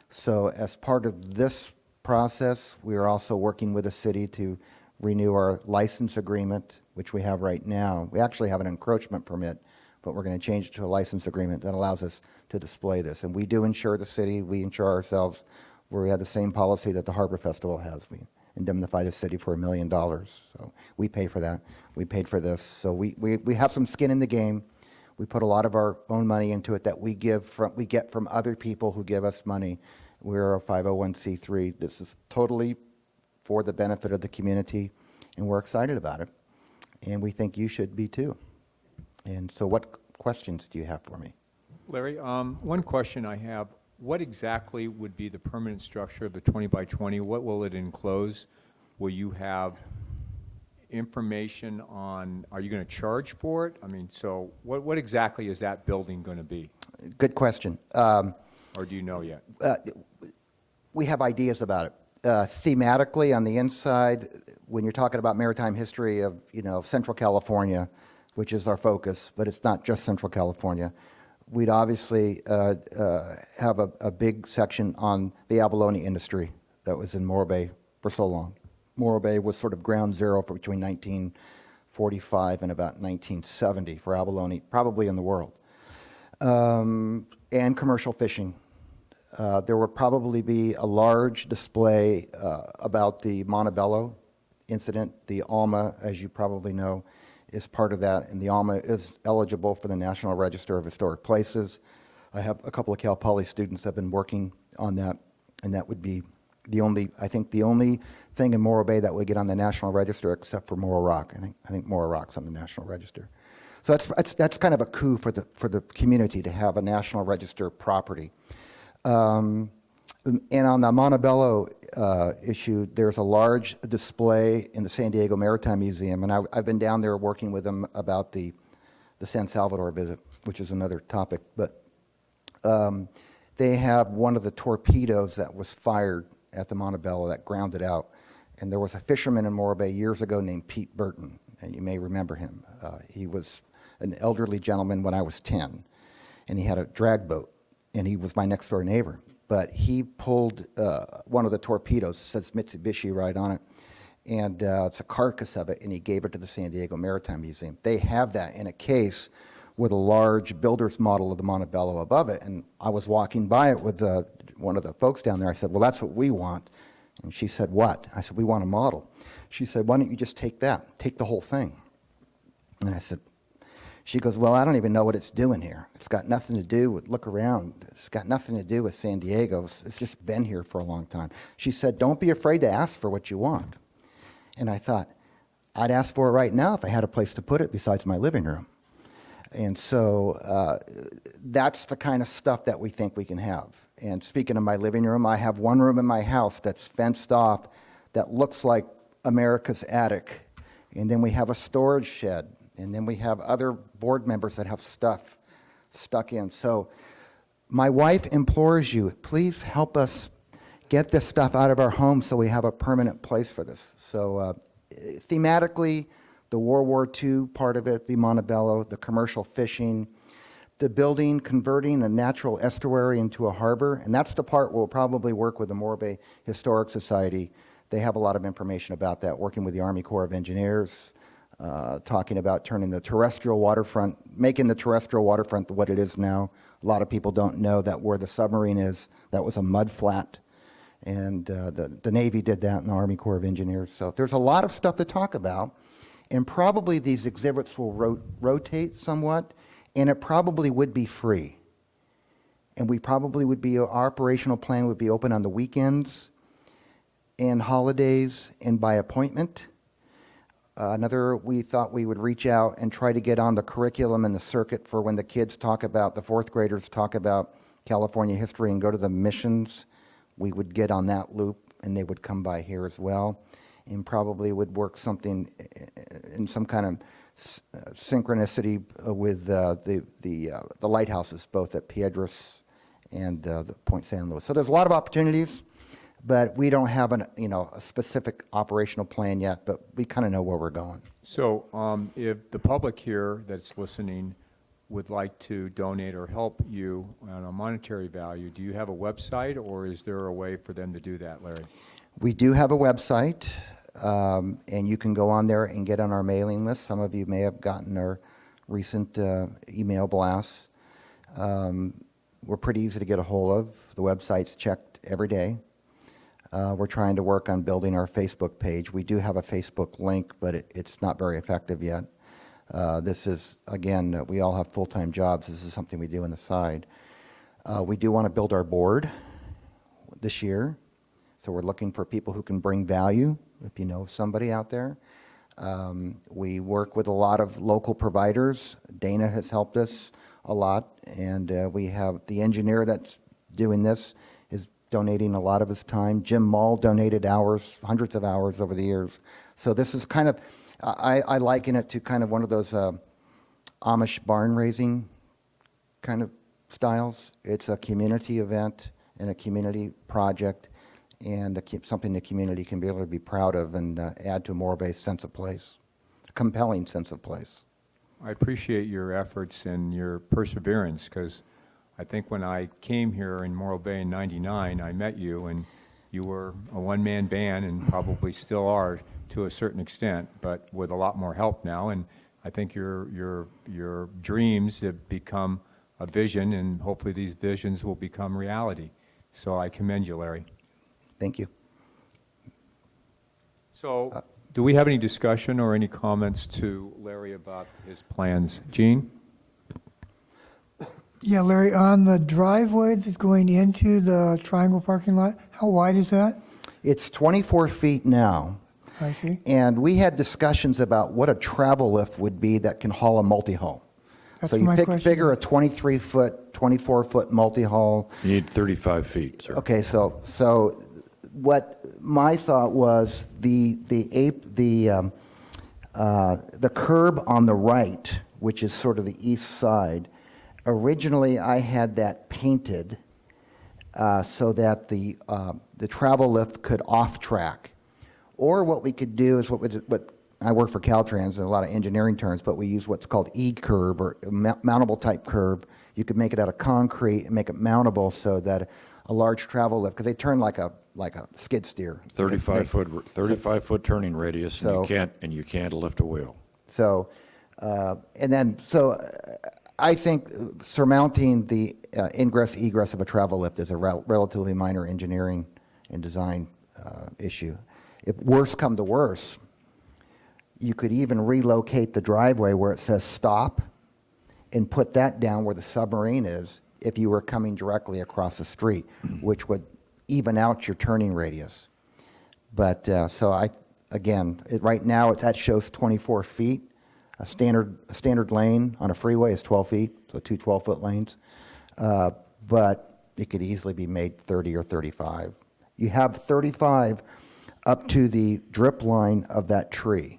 So as part of this process, we are also working with the city to renew our license agreement, which we have right now. We actually have an encroachment permit, but we're going to change it to a license agreement that allows us to display this. And we do insure the city, we insure ourselves, where we have the same policy that the Harbor Festival has. We indemnify the city for $1 million. So we pay for that. We paid for this. So we have some skin in the game. We put a lot of our own money into it that we get from other people who give us money. We're a 501c3. This is totally for the benefit of the community, and we're excited about it. And we think you should be too. And so what questions do you have for me? Larry, one question I have. What exactly would be the permanent structure of the 20 by 20? What will it enclose? Will you have information on, are you going to charge for it? I mean, so what exactly is that building going to be? Good question. Or do you know yet? We have ideas about it. Thematically, on the inside, when you're talking about maritime history of, Central California, which is our focus, but it's not just Central California, we'd obviously have a big section on the abalone industry that was in Morro Bay for so long. Morro Bay was sort of ground zero for between 1945 and about 1970 for abalone, probably in the world. And commercial fishing. There would probably be a large display about the Montebello incident. The Alma, as you probably know, is part of that, and the Alma is eligible for the National Register of Historic Places. I have a couple of Cal Poly students that have been working on that, and that would be the only thing in Morro Bay that would get on the National Register, except for Morro Rock. I think Morro Rock's on the National Register. So that's kind of a coup for the community to have a National Register property. And on the Montebello issue, there's a large display in the San Diego Maritime Museum, and I've been down there working with them about the San Salvador visit, which is another topic. But they have one of the torpedoes that was fired at the Montebello that grounded out. And there was a fisherman in Morro Bay years ago named Pete Burton, and you may remember him. He was an elderly gentleman when I was 10, and he had a drag boat, and he was my next door neighbor. But he pulled one of the torpedoes, it says Mitsubishi right on it, and it's a carcass of it, and he gave it to the San Diego Maritime Museum. They have that in a case with a large builder's model of the Montebello above it, and I was walking by it with one of the folks down there. I said, well, that's what we want. And she said, what? I said, we want a model. She said, why don't you just take that, take the whole thing? And I said, she goes, well, I don't even know what it's doing here. It's got nothing to do with, look around, it's got nothing to do with San Diego. It's just been here for a long time. She said, don't be afraid to ask for what you want. And I thought, I'd ask for it right now if I had a place to put it besides my living room. And so that's the kind of stuff that we think we can have. And speaking of my living room, I have one room in my house that's fenced off that looks like America's attic. And then we have a storage shed. And then we have other board members that have stuff stuck in. So my wife implores you, please help us get this stuff out of our home so we have a permanent place for this. So thematically, the World War II part of it, the Montebello, the commercial fishing, the building, converting a natural estuary into a harbor, and that's the part we'll probably work with the Morro Bay Historic Society. They have a lot of information about that, working with the Army Corps of Engineers, talking about turning the terrestrial waterfront, making the terrestrial waterfront what it is now. A lot of people don't know that where the submarine is, that was a mud flat, and the Navy did that, and the Army Corps of Engineers. So there's a lot of stuff to talk about, and probably these exhibits will rotate somewhat, and it probably would be free. And we probably would be, our operational plan would be open on the weekends and holidays and by appointment. We thought we would reach out and try to get on the curriculum and the circuit for when the kids talk about, the fourth graders talk about California history and go to the missions. We would get on that loop and they would come by here as well, and probably would work something in some kind of synchronicity with the lighthouses, both at Piedras and the Point San Luis. So there's a lot of opportunities, but we don't have a specific operational plan yet, but we kind of know where we're going. So if the public here that's listening would like to donate or help you on a monetary value, do you have a website, or is there a way for them to do that, Larry? We do have a website, and you can go on there and get on our mailing list. Some of you may have gotten our recent email blasts. We're pretty easy to get a hold of. The website's checked every day. We're trying to work on building our Facebook page. We do have a Facebook link, but it's not very effective yet. This is, again, we all have full-time jobs. This is something we do on the side. We do want to build our board this year, so we're looking for people who can bring value, if you know somebody out there. We work with a lot of local providers. Dana has helped us a lot, and we have the engineer that's doing this is donating a lot of his time. Jim Mull donated hours, hundreds of hours over the years. So this is kind of, I liken it to kind of one of those Amish barn raising kind of styles. It's a community event and a community project, and something the community can be able to be proud of and add to a Morro-Bay's sense of place, a compelling sense of place. I appreciate your efforts and your perseverance, because I think when I came here in Morro Bay in '99, I met you, and you were a one-man band and probably still are to a certain extent, but with a lot more help now. And I think your dreams have become a vision, and hopefully these visions will become reality. So I commend you, Larry. Thank you. So do we have any discussion or any comments to Larry about his plans? Gene? Yeah, Larry, on the driveway that's going into the Triangle parking lot, how wide is that? It's 24 feet now. I see. And we had discussions about what a travel lift would be that can haul a multi-hull. That's So you my question. figure a 23-foot, 24-foot multi-hull. You need 35 feet, sir. Okay, so what my thought was, the curb on the right, which is sort of the east side, originally I had that painted so that the travel lift could off-track. Or what we could do is what I work for Caltrans, and a lot of engineering terms, but we use what's called E-curb, or mountable type curb. You could make it out of concrete and make it mountable so that a large travel lift, because they turn like a skid steer. 35-foot turning radius, So- and you can't lift a wheel. So, I think surmounting the ingress-egress of a travel lift is a relatively minor engineering and design issue. If worse come to worse, you could even relocate the driveway where it says stop and put that down where the submarine is if you were coming directly across the street, which would even out your turning radius. But right now that shows 24 feet. A standard lane on a freeway is 12 feet, so two 12-foot lanes. But it could easily be made 30 or 35. You have 35 up to the drip line of that tree,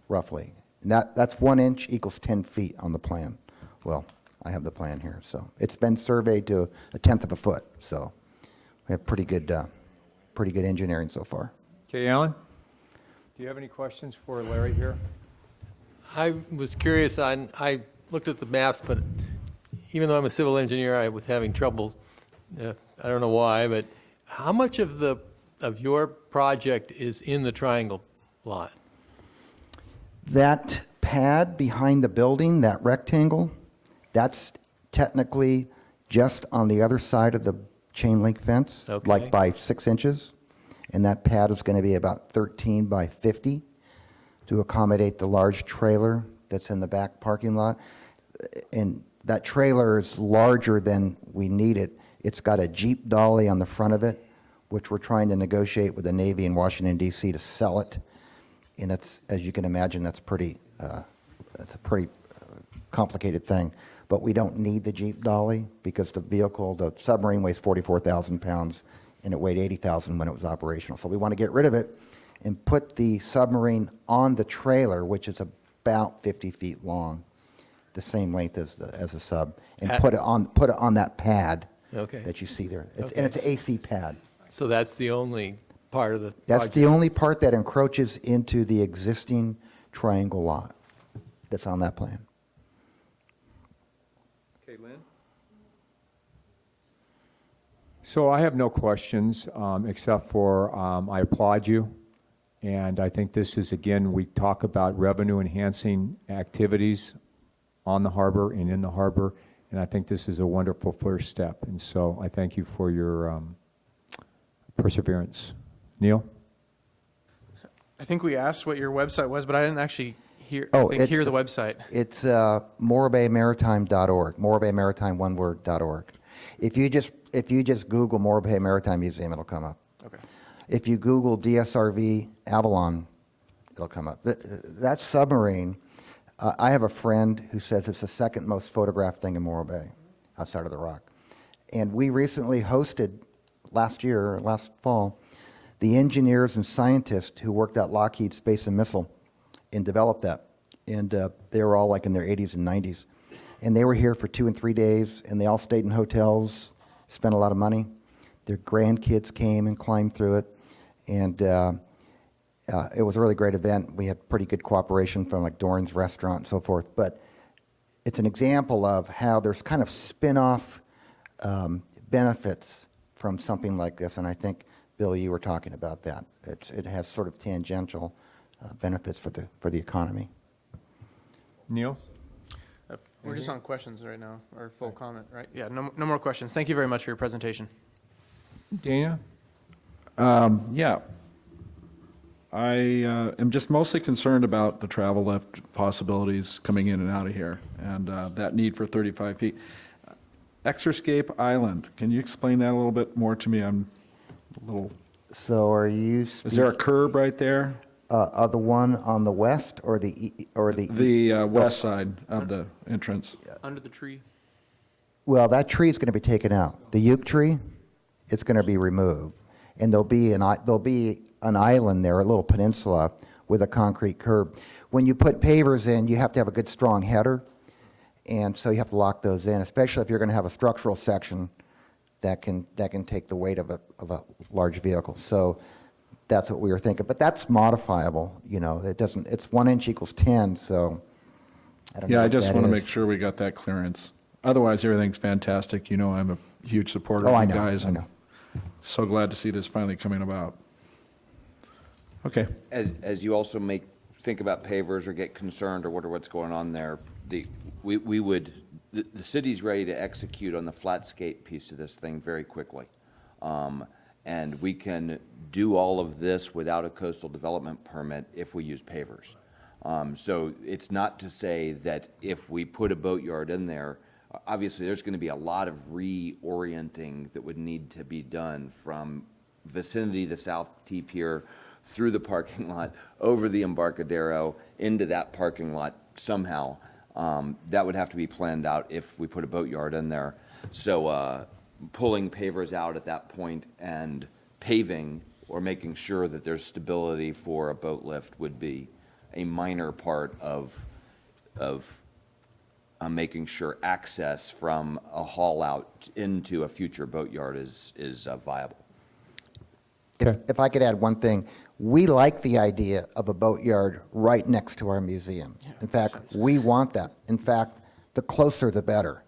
roughly. And that's 1 inch equals 10 feet on the plan. Well, I have the plan here, so it's been surveyed to a tenth of a foot. So we have pretty good engineering so far. Okay, Alan? Do you have any questions for Larry here? I was curious, I looked at the maps, but even though I'm a civil engineer, I was having trouble. I don't know why, but how much of your project is in the Triangle lot? That pad behind the building, that rectangle, that's technically just on the other side of the chain link fence, Okay. like by 6 inches. And that pad is going to be about 13 by 50 to accommodate the large trailer that's in the back parking lot. And that trailer is larger than we need it. It's got a Jeep dolly on the front of it, which we're trying to negotiate with the Navy in Washington, D.C. to sell it. And it's, as you can imagine, that's a pretty complicated thing. But we don't need the Jeep dolly because the submarine weighs 44,000 pounds, and it weighed 80,000 when it was operational. So we want to get rid of it and put the submarine on the trailer, which is about 50 feet long, the same length as a sub, and put it on that pad Okay. that you see there. Okay. And it's an AC pad. So that's the only part of the That's project? the only part that encroaches into the existing triangle lot that's on that plan. Okay, Lynn? So I have no questions, except for I applaud you. And I think this is, again, we talk about revenue-enhancing activities on the harbor and in the harbor, and I think this is a wonderful first step. And so I thank you for your perseverance. Neil? I think we asked what your website was, but I didn't actually hear Oh, hear the website. It's morebaymaritime.org, morebaymaritime, one word.org. If you just Google Morro Maritime Museum, it'll come up. Okay. If you Google DSRV Avalon, it'll come up. That submarine, I have a friend who says it's the second most photographed thing in Morro Bay, outside of the Rock. And we recently hosted, last fall, the engineers and scientists who worked at Lockheed Space and Missile and developed that. And they were all like in their 80s and 90s. And they were here for 2 and 3 days, and they all stayed in hotels, spent a lot of money. Their grandkids came and climbed through it. And it was a really great event. We had pretty good cooperation from like Doran's Restaurant and so forth. But it's an example of how there's kind of spin-off benefits from something like this. And I think, Bill, you were talking about that. It has sort of tangential benefits for the economy. Neil? We're just on questions right now, or full comment, right? Yeah, no more questions. Thank you very much for your presentation. Dana? Yeah. I am just mostly concerned about the travel lift possibilities coming in and out of here, and that need for 35 feet. Exerscape Island, can you explain that a little bit more to me? I'm a little... So are you... Is there a curb right there? The one on the west or the... The west side of the entrance. Under the tree. Well, that tree is going to be taken out. The Uke tree, it's going to be removed. And there'll be an island there, a little peninsula with a concrete curb. When you put pavers in, you have to have a good strong header. And so you have to lock those in, especially if you're going to have a structural section that can take the weight of a large vehicle. So that's what we were thinking. But that's modifiable, you know. It's 1 inch equals 10, so I don't know. Yeah, I what just that want to is. make sure we got that clearance. Otherwise, everything's fantastic. You know, I'm a huge supporter Oh, of I you know, guys. I and know. So glad to see this finally coming about. Okay. As you also think about pavers or get concerned or wonder what's going on there, the city's ready to execute on the flatscape piece of this thing very quickly. And we can do all of this without a coastal development permit if we use pavers. So it's not to say that if we put a boatyard in there, obviously there's going to be a lot of reorienting that would need to be done from vicinity to South T Pier, through the parking lot, over the Embarcadero, into that parking lot somehow. That would have to be planned out if we put a boatyard in there. So pulling pavers out at that point and paving or making sure that there's stability for a boat lift would be a minor part of making sure access from a haul out into a future boatyard is viable. If I could add one thing, we like the idea of a boatyard right next to our museum. In fact, we want that. In fact, the closer the better.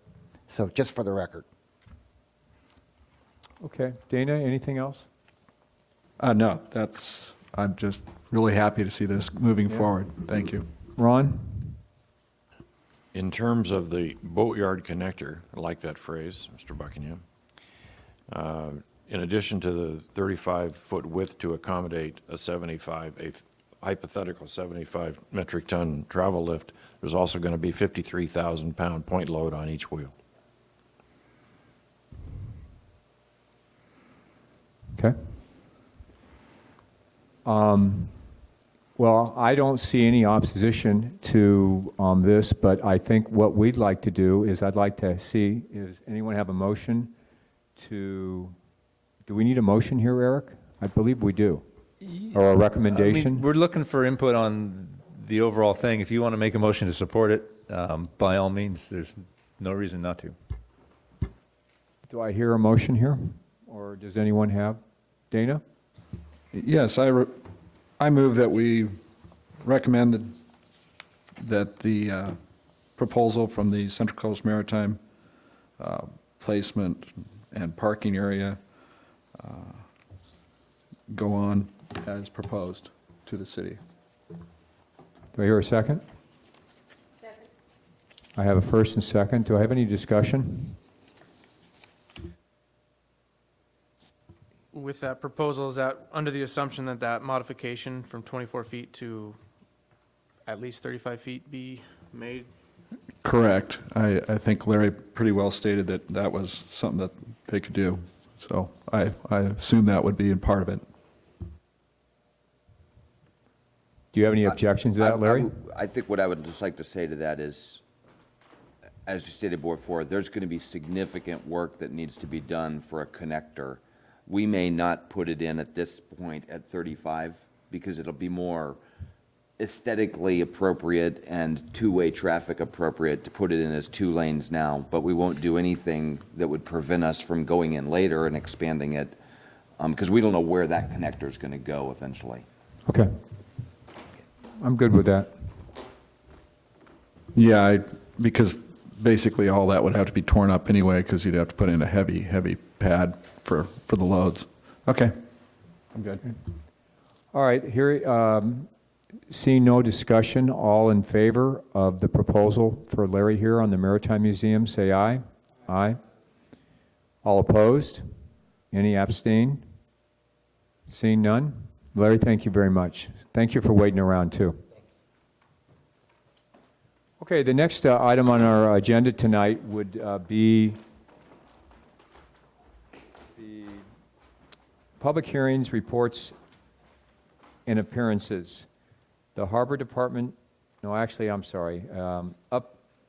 So just for the record. Okay. Dana, anything else? No, I'm just really happy to see this moving forward. Thank you. Ron? In terms of the boatyard connector, I like that phrase, Mr. Buckingham. In addition to the 35-foot width to accommodate a hypothetical 75 metric ton travel lift, there's also going to be 53,000 pound point load on each wheel. Okay. Well, I don't see any opposition to this, but I think what we'd like to do is I'd like to see, does anyone have a motion to Do we need a motion here, Eric? I believe we do. Or a recommendation? We're looking for input on the overall thing. If you want to make a motion to support it, by all means, there's no reason not to. Do I hear a motion here? Or does anyone have? Dana? Yes, I move that we recommend that the proposal from the Central Coast Maritime placement and parking area go on as proposed to the city. Do I hear a second? Second. I have a first and second. Do I have any discussion? With that proposal, is that under the assumption that that modification from 24 feet to at least 35 feet be made? Correct. I think Larry pretty well stated that that was something that they could do. So I assume that would be in part of it. Do you have any objection to that, Larry? I think what I would just like to say to that is, as you stated before, there's going to be significant work that needs to be done for a connector. We may not put it in at this point at 35 because it'll be more aesthetically appropriate and two-way traffic appropriate to put it in as 2 lanes now, but we won't do anything that would prevent us from going in later and expanding it because we don't know where that connector is going to go eventually. Okay. I'm good with that. Yeah, because basically all that would have to be torn up anyway because you'd have to put in a heavy, heavy pad for the loads. Okay, I'm good. All right, here, seeing no discussion, all in favor of the proposal for Larry here on the Maritime Museum, say aye. Aye. All opposed? Any abstain? Seeing none? Larry, thank you very much. Thank you for waiting around, too. Okay, the next item on our agenda tonight would be the public hearings, reports, and appearances. The Harbor Department, no, actually, I'm sorry.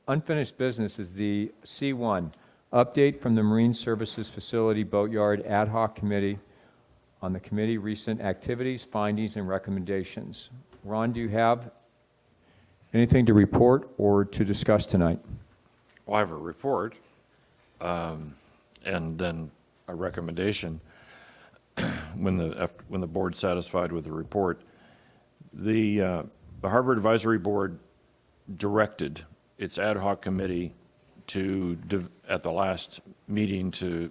Unfinished business is the C1, update from the Marine Services Facility Boatyard Ad Hoc Committee on the committee recent activities, findings, and recommendations. Ron, do you have anything to report or to discuss tonight? Well, I have a report and then a recommendation. When the board's satisfied with the report, the Harbor Advisory Board directed its ad hoc committee at the last meeting to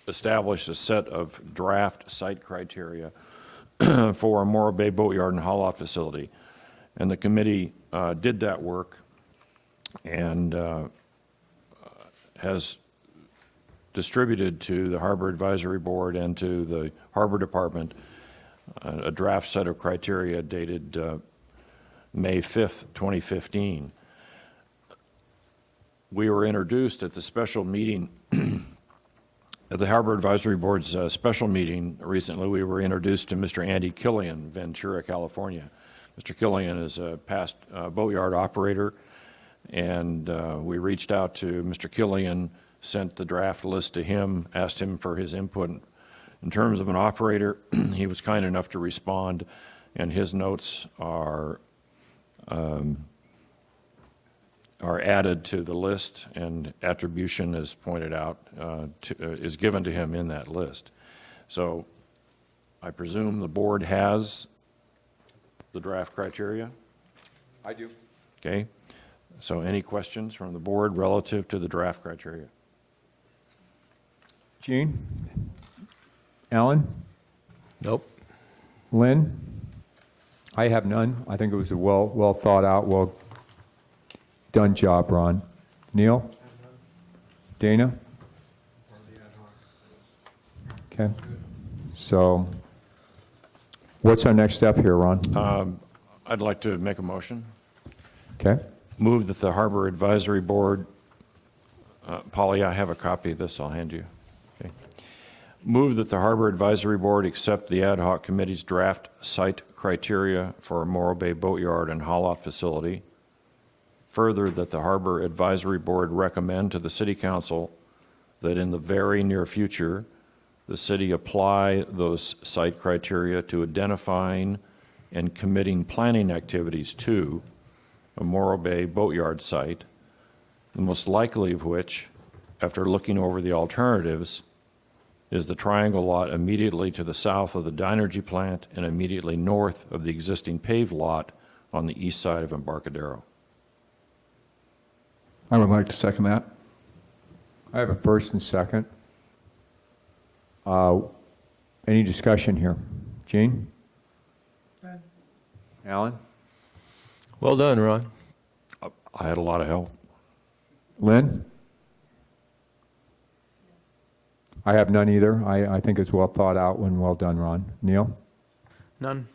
establish a set of draft site criteria for a Morro Bay Boatyard and Haul-Off facility. And the committee did that work and has distributed to the Harbor Advisory Board and to the Harbor Department a draft set of criteria dated May 5th, 2015. We were introduced at the special meeting at the Harbor Advisory Board's special meeting recently. We were introduced to Mr. Andy Killian, Ventura, California. Mr. Killian is a past boatyard operator, and we reached out to Mr. Killian, sent the draft list to him, asked him for his input. In terms of an operator, he was kind enough to respond, and his notes are added to the list, and attribution is pointed out, is given to him in that list. So I presume the board has the draft criteria? I do. Okay. So any questions from the board relative to the draft criteria? Gene? Alan? Nope. Lynn? I have none. I think it was a well thought out, well done job, Ron. Neil? Dana? Okay. So what's our next step here, Ron? I'd like to make a motion. Okay. Move that the Harbor Advisory Board, Polly, I have a copy of this, I'll hand you. Okay. Move that the Harbor Advisory Board accept the ad hoc committee's draft site criteria for a Morro Bay Boatyard and haul-off facility. Further, that the Harbor Advisory Board recommend to the City Council that in the very near future, the city apply those site criteria to identifying and committing planning activities to a Morro Bay boatyard site, the most likely of which, after looking over the alternatives, is the triangle lot immediately to the south of the Dynergy plant and immediately north of the existing paved lot on the east side of Embarcadero. I would like to second that. I have a first and second. Any discussion here? Gene? Alan? Well done, Ron. I had a lot of help. Lynn? I have none either. I think it's well thought out and well done, Ron. Neil? None.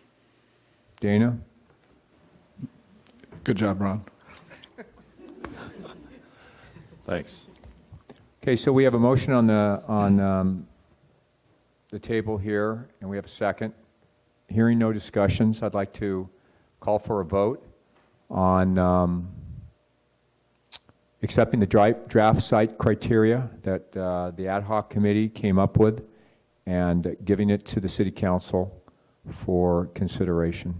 Dana? Good job, Ron. Thanks. Okay, so we have a motion on the table here, and we have a second. Hearing no discussions, I'd like to call for a vote on accepting the draft site criteria that the ad hoc committee came up with and giving it to the city council for consideration.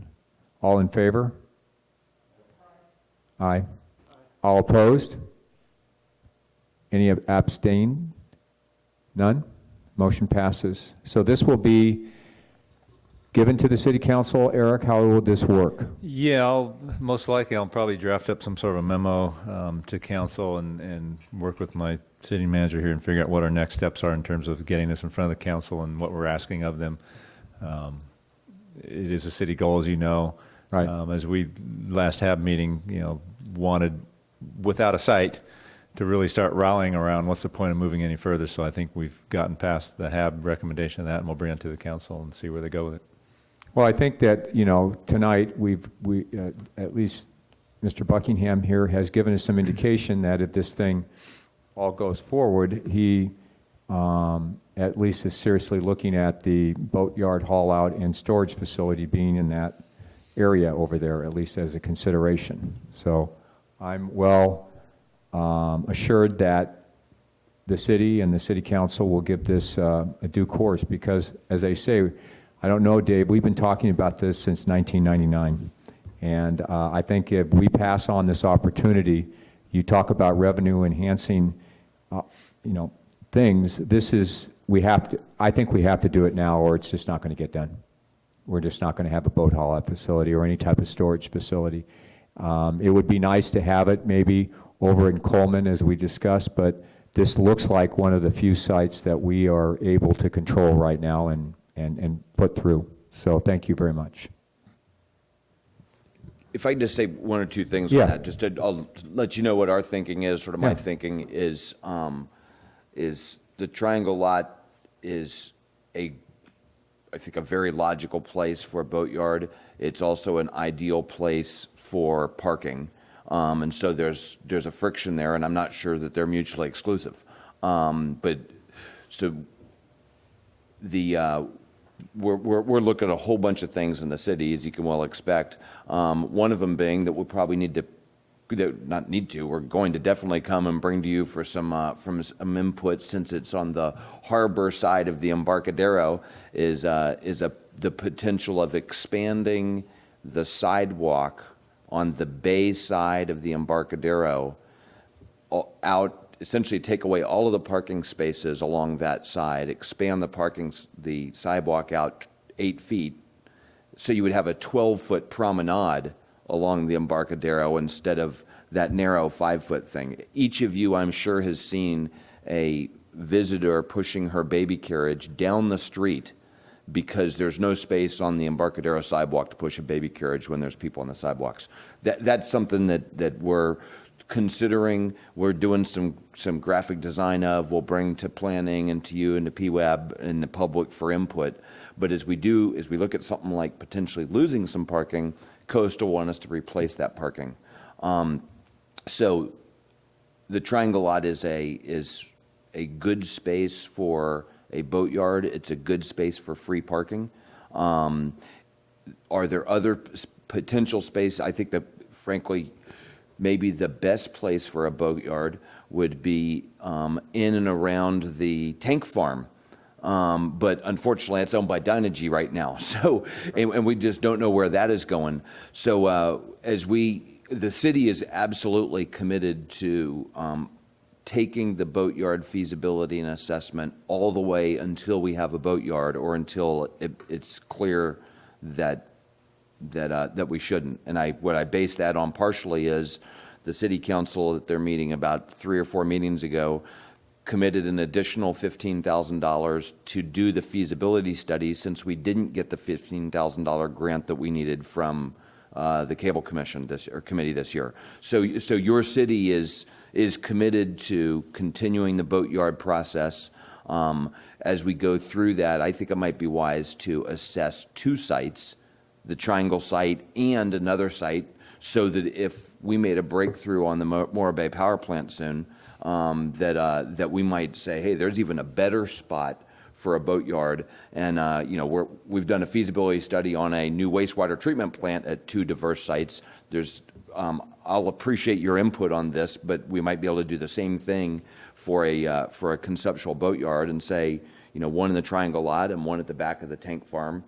All in favor? Aye. All opposed? Any abstain? None? Motion passes. So this will be given to the city council. Eric, how will this work? Yeah, most likely I'll probably draft up some sort of a memo to council and work with my city manager here and figure out what our next steps are in terms of getting this in front of the council and what we're asking of them. It is a city goal, as you know. Right. As we last HAB meeting, wanted, without a site, to really start rallying around what's the point of moving any further. So I think we've gotten past the HAB recommendation of that, and we'll bring it to the council and see where they go with it. Well, I think that, tonight we at least Mr. Buckingham here has given us some indication that if this thing all goes forward, he at least is seriously looking at the boatyard haul out and storage facility being in that area over there, at least as a consideration. So I'm well assured that the city and the city council will give this a due course because, as I say, I don't know, Dave, we've been talking about this since 1999. And I think if we pass on this opportunity, you talk about revenue enhancing, things, I think we have to do it now or it's just not going to get done. We're just not going to have a boat haul out facility or any type of storage facility. It would be nice to have it maybe over in Coleman as we discussed, but this looks like one of the few sites that we are able to control right now and put through. So thank you very much. If I can just say one or two things Yeah. on that, I'll let you know what our thinking is. Sort of my thinking is the triangle lot is I think a very logical place for a boatyard. It's also an ideal place for parking. And so there's a friction there, and I'm not sure that they're mutually exclusive. But so we're looking at a whole bunch of things in the city, as you can well expect. One of them being that we'll probably we're going to definitely come and bring to you for some input, since it's on the harbor side of the Embarcadero, is the potential of expanding the sidewalk on the bay side of the Embarcadero out, essentially take away all of the parking spaces along that side, expand the sidewalk out 8 feet, so you would have a 12-foot promenade along the Embarcadero instead of that narrow 5-foot thing. Each of you, I'm sure, has seen a visitor pushing her baby carriage down the street because there's no space on the Embarcadero sidewalk to push a baby carriage when there's people on the sidewalks. That's something that we're considering. We're doing some graphic design of. We'll bring to planning and to you and to PWAB and the public for input. But as we look at something like potentially losing some parking, Coastal want us to replace that parking. So the triangle lot is a good space for a boatyard. It's a good space for free parking. Are there other potential space? I think that, frankly, maybe the best place for a boatyard would be in and around the tank farm But unfortunately, it's owned by Dynegy right now. So, and we just don't know where that is going. So the city is absolutely committed to taking the boatyard feasibility and assessment all the way until we have a boatyard, or until it's clear that we shouldn't. And what I base that on partially is the city council at their meeting about 3 or 4 meetings ago committed an additional $15,000 to do the feasibility study, since we didn't get the $15,000 grant that we needed from the cable commission committee this year. So your city is committed to continuing the boatyard process. As we go through that, I think it might be wise to assess 2 sites, the Triangle site and another site, so that if we made a breakthrough on the Morro Bay power plant soon, that we might say, hey, there's even a better spot for a boatyard. And we've done a feasibility study on a new wastewater treatment plant at 2 diverse sites. I'll appreciate your input on this, but we might be able to do the same thing for a conceptual boatyard, and say, one in the Triangle lot and one at the back of the tank farm,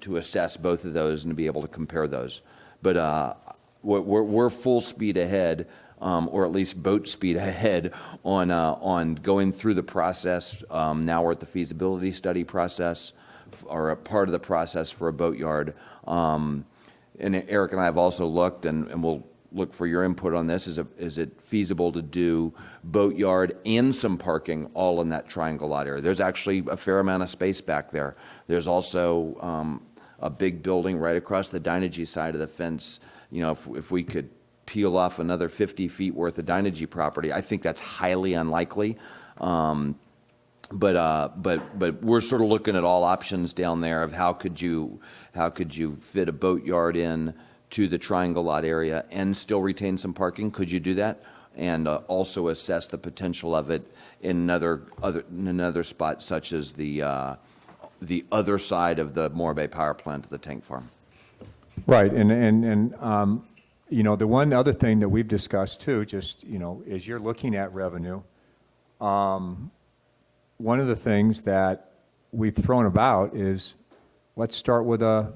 to assess both of those and to be able to compare those. But we're full speed ahead, or at least boat speed ahead on going through the process. Now we're at the feasibility study process, or a part of the process for a boatyard. And Eric and I have also looked, and we'll look for your input on this. Is it feasible to do boatyard and some parking all in that Triangle lot area? There's actually a fair amount of space back there. There's also a big building right across the Dynegy side of the fence. If we could peel off another 50 feet worth of Dynegy property, I think that's highly unlikely. But we're sort of looking at all options down there of how could you fit a boatyard in to the Triangle lot area and still retain some parking? Could you do that? And also assess the potential of it in another spot, such as the other side of the Morro Bay power plant, the tank farm. Right, and the one other thing that we've discussed too, just, as you're looking at revenue, one of the things that we've thrown about is, let's start with a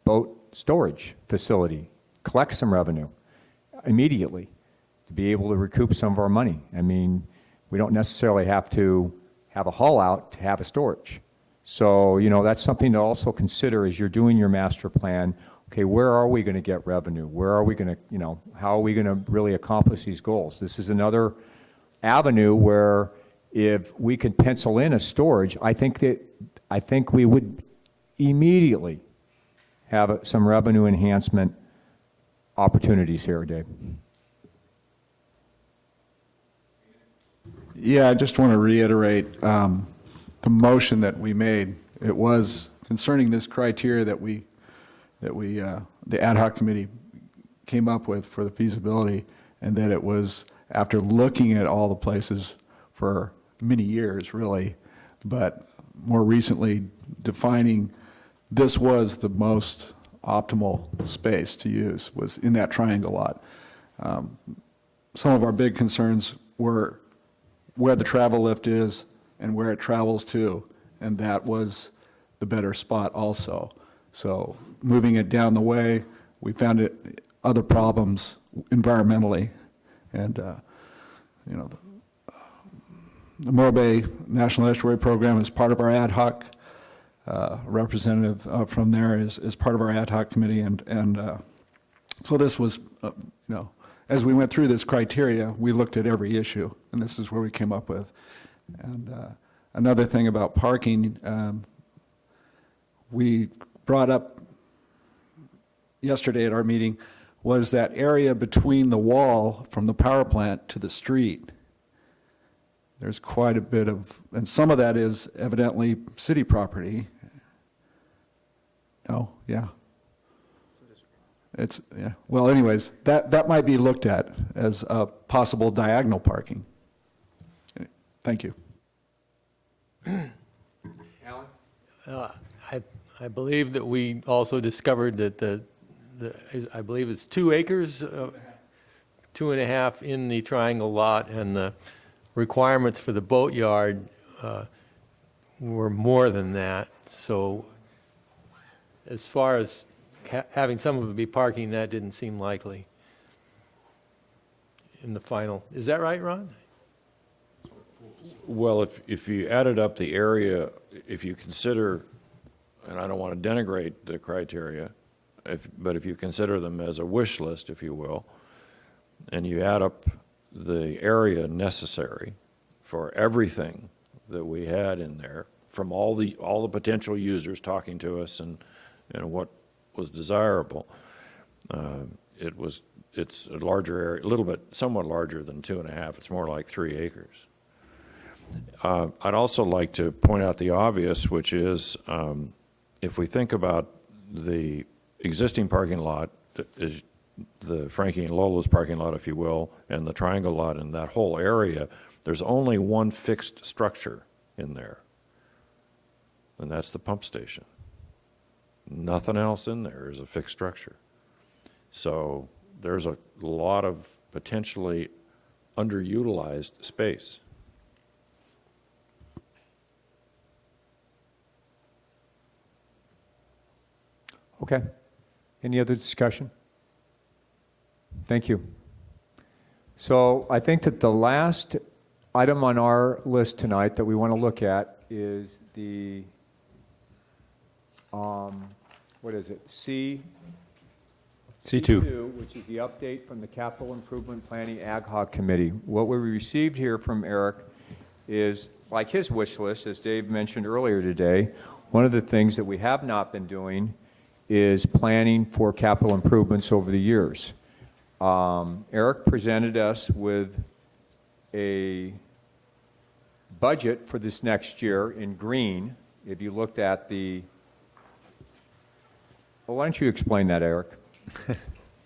boat storage facility, collect some revenue immediately to be able to recoup some of our money. I mean, we don't necessarily have to have a haul out to have a storage. So, that's something to also consider as you're doing your master plan. Okay, where are we going to get revenue? Where are we going to, how are we going to really accomplish these goals? This is another avenue where if we could pencil in a storage, I think we would immediately have some revenue enhancement opportunities here, Dave. Yeah, I just want to reiterate the motion that we made. It was concerning this criteria that the ad hoc committee came up with for the feasibility, and that it was after looking at all the places for many years, really, but more recently defining this was the most optimal space to use, was in that Triangle lot. Some of our big concerns were where the travel lift is and where it travels to, and that was the better spot also. So moving it down the way, we found other problems environmentally, and the Morro Bay National Estuary Program is part of our ad hoc. Representative from there is part of our ad hoc committee, and so this was, as we went through this criteria, we looked at every issue, and this is where we came up with. And another thing about parking, we brought up yesterday at our meeting, was that area between the wall from the power plant to the street. There's quite a bit of, and some of that is evidently city property. Oh, yeah. It's, yeah. Well, anyways, that might be looked at as a possible diagonal parking. Thank you. Alan? I believe that we also discovered that I believe it's 2 acres, 2.5 in the Triangle lot, and the requirements for the boatyard were more than that. So as far as having some of it be parking, that didn't seem likely in the final. Is that right, Ron? Well, if you added up the area, if you consider, and I don't want to denigrate the criteria, but if you consider them as a wish list, if you will, and you add up the area necessary for everything that we had in there, from all the potential users talking to us and what was desirable, it's a larger area, a little bit, somewhat larger than 2.5. It's more like 3 acres. I'd also like to point out the obvious, which is if we think about the existing parking lot, that is the Frankie and Lola's parking lot, if you will, and the Triangle lot and that whole area, there's only one fixed structure in there, and that's the pump station. Nothing else in there is a fixed structure. So there's a lot of potentially underutilized space. Okay. Any other discussion? Thank you. So I think that the last item on our list tonight that we want to look at is the, what is it? C2, which is the update from the Capital Improvement Planning Ad Hoc Committee. What we received here from Eric is, like his wish list, as Dave mentioned earlier today, one of the things that we have not been doing is planning for capital improvements over the years. Eric presented us with a budget for this next year in green. If you looked at the, well, why don't you explain that, Eric?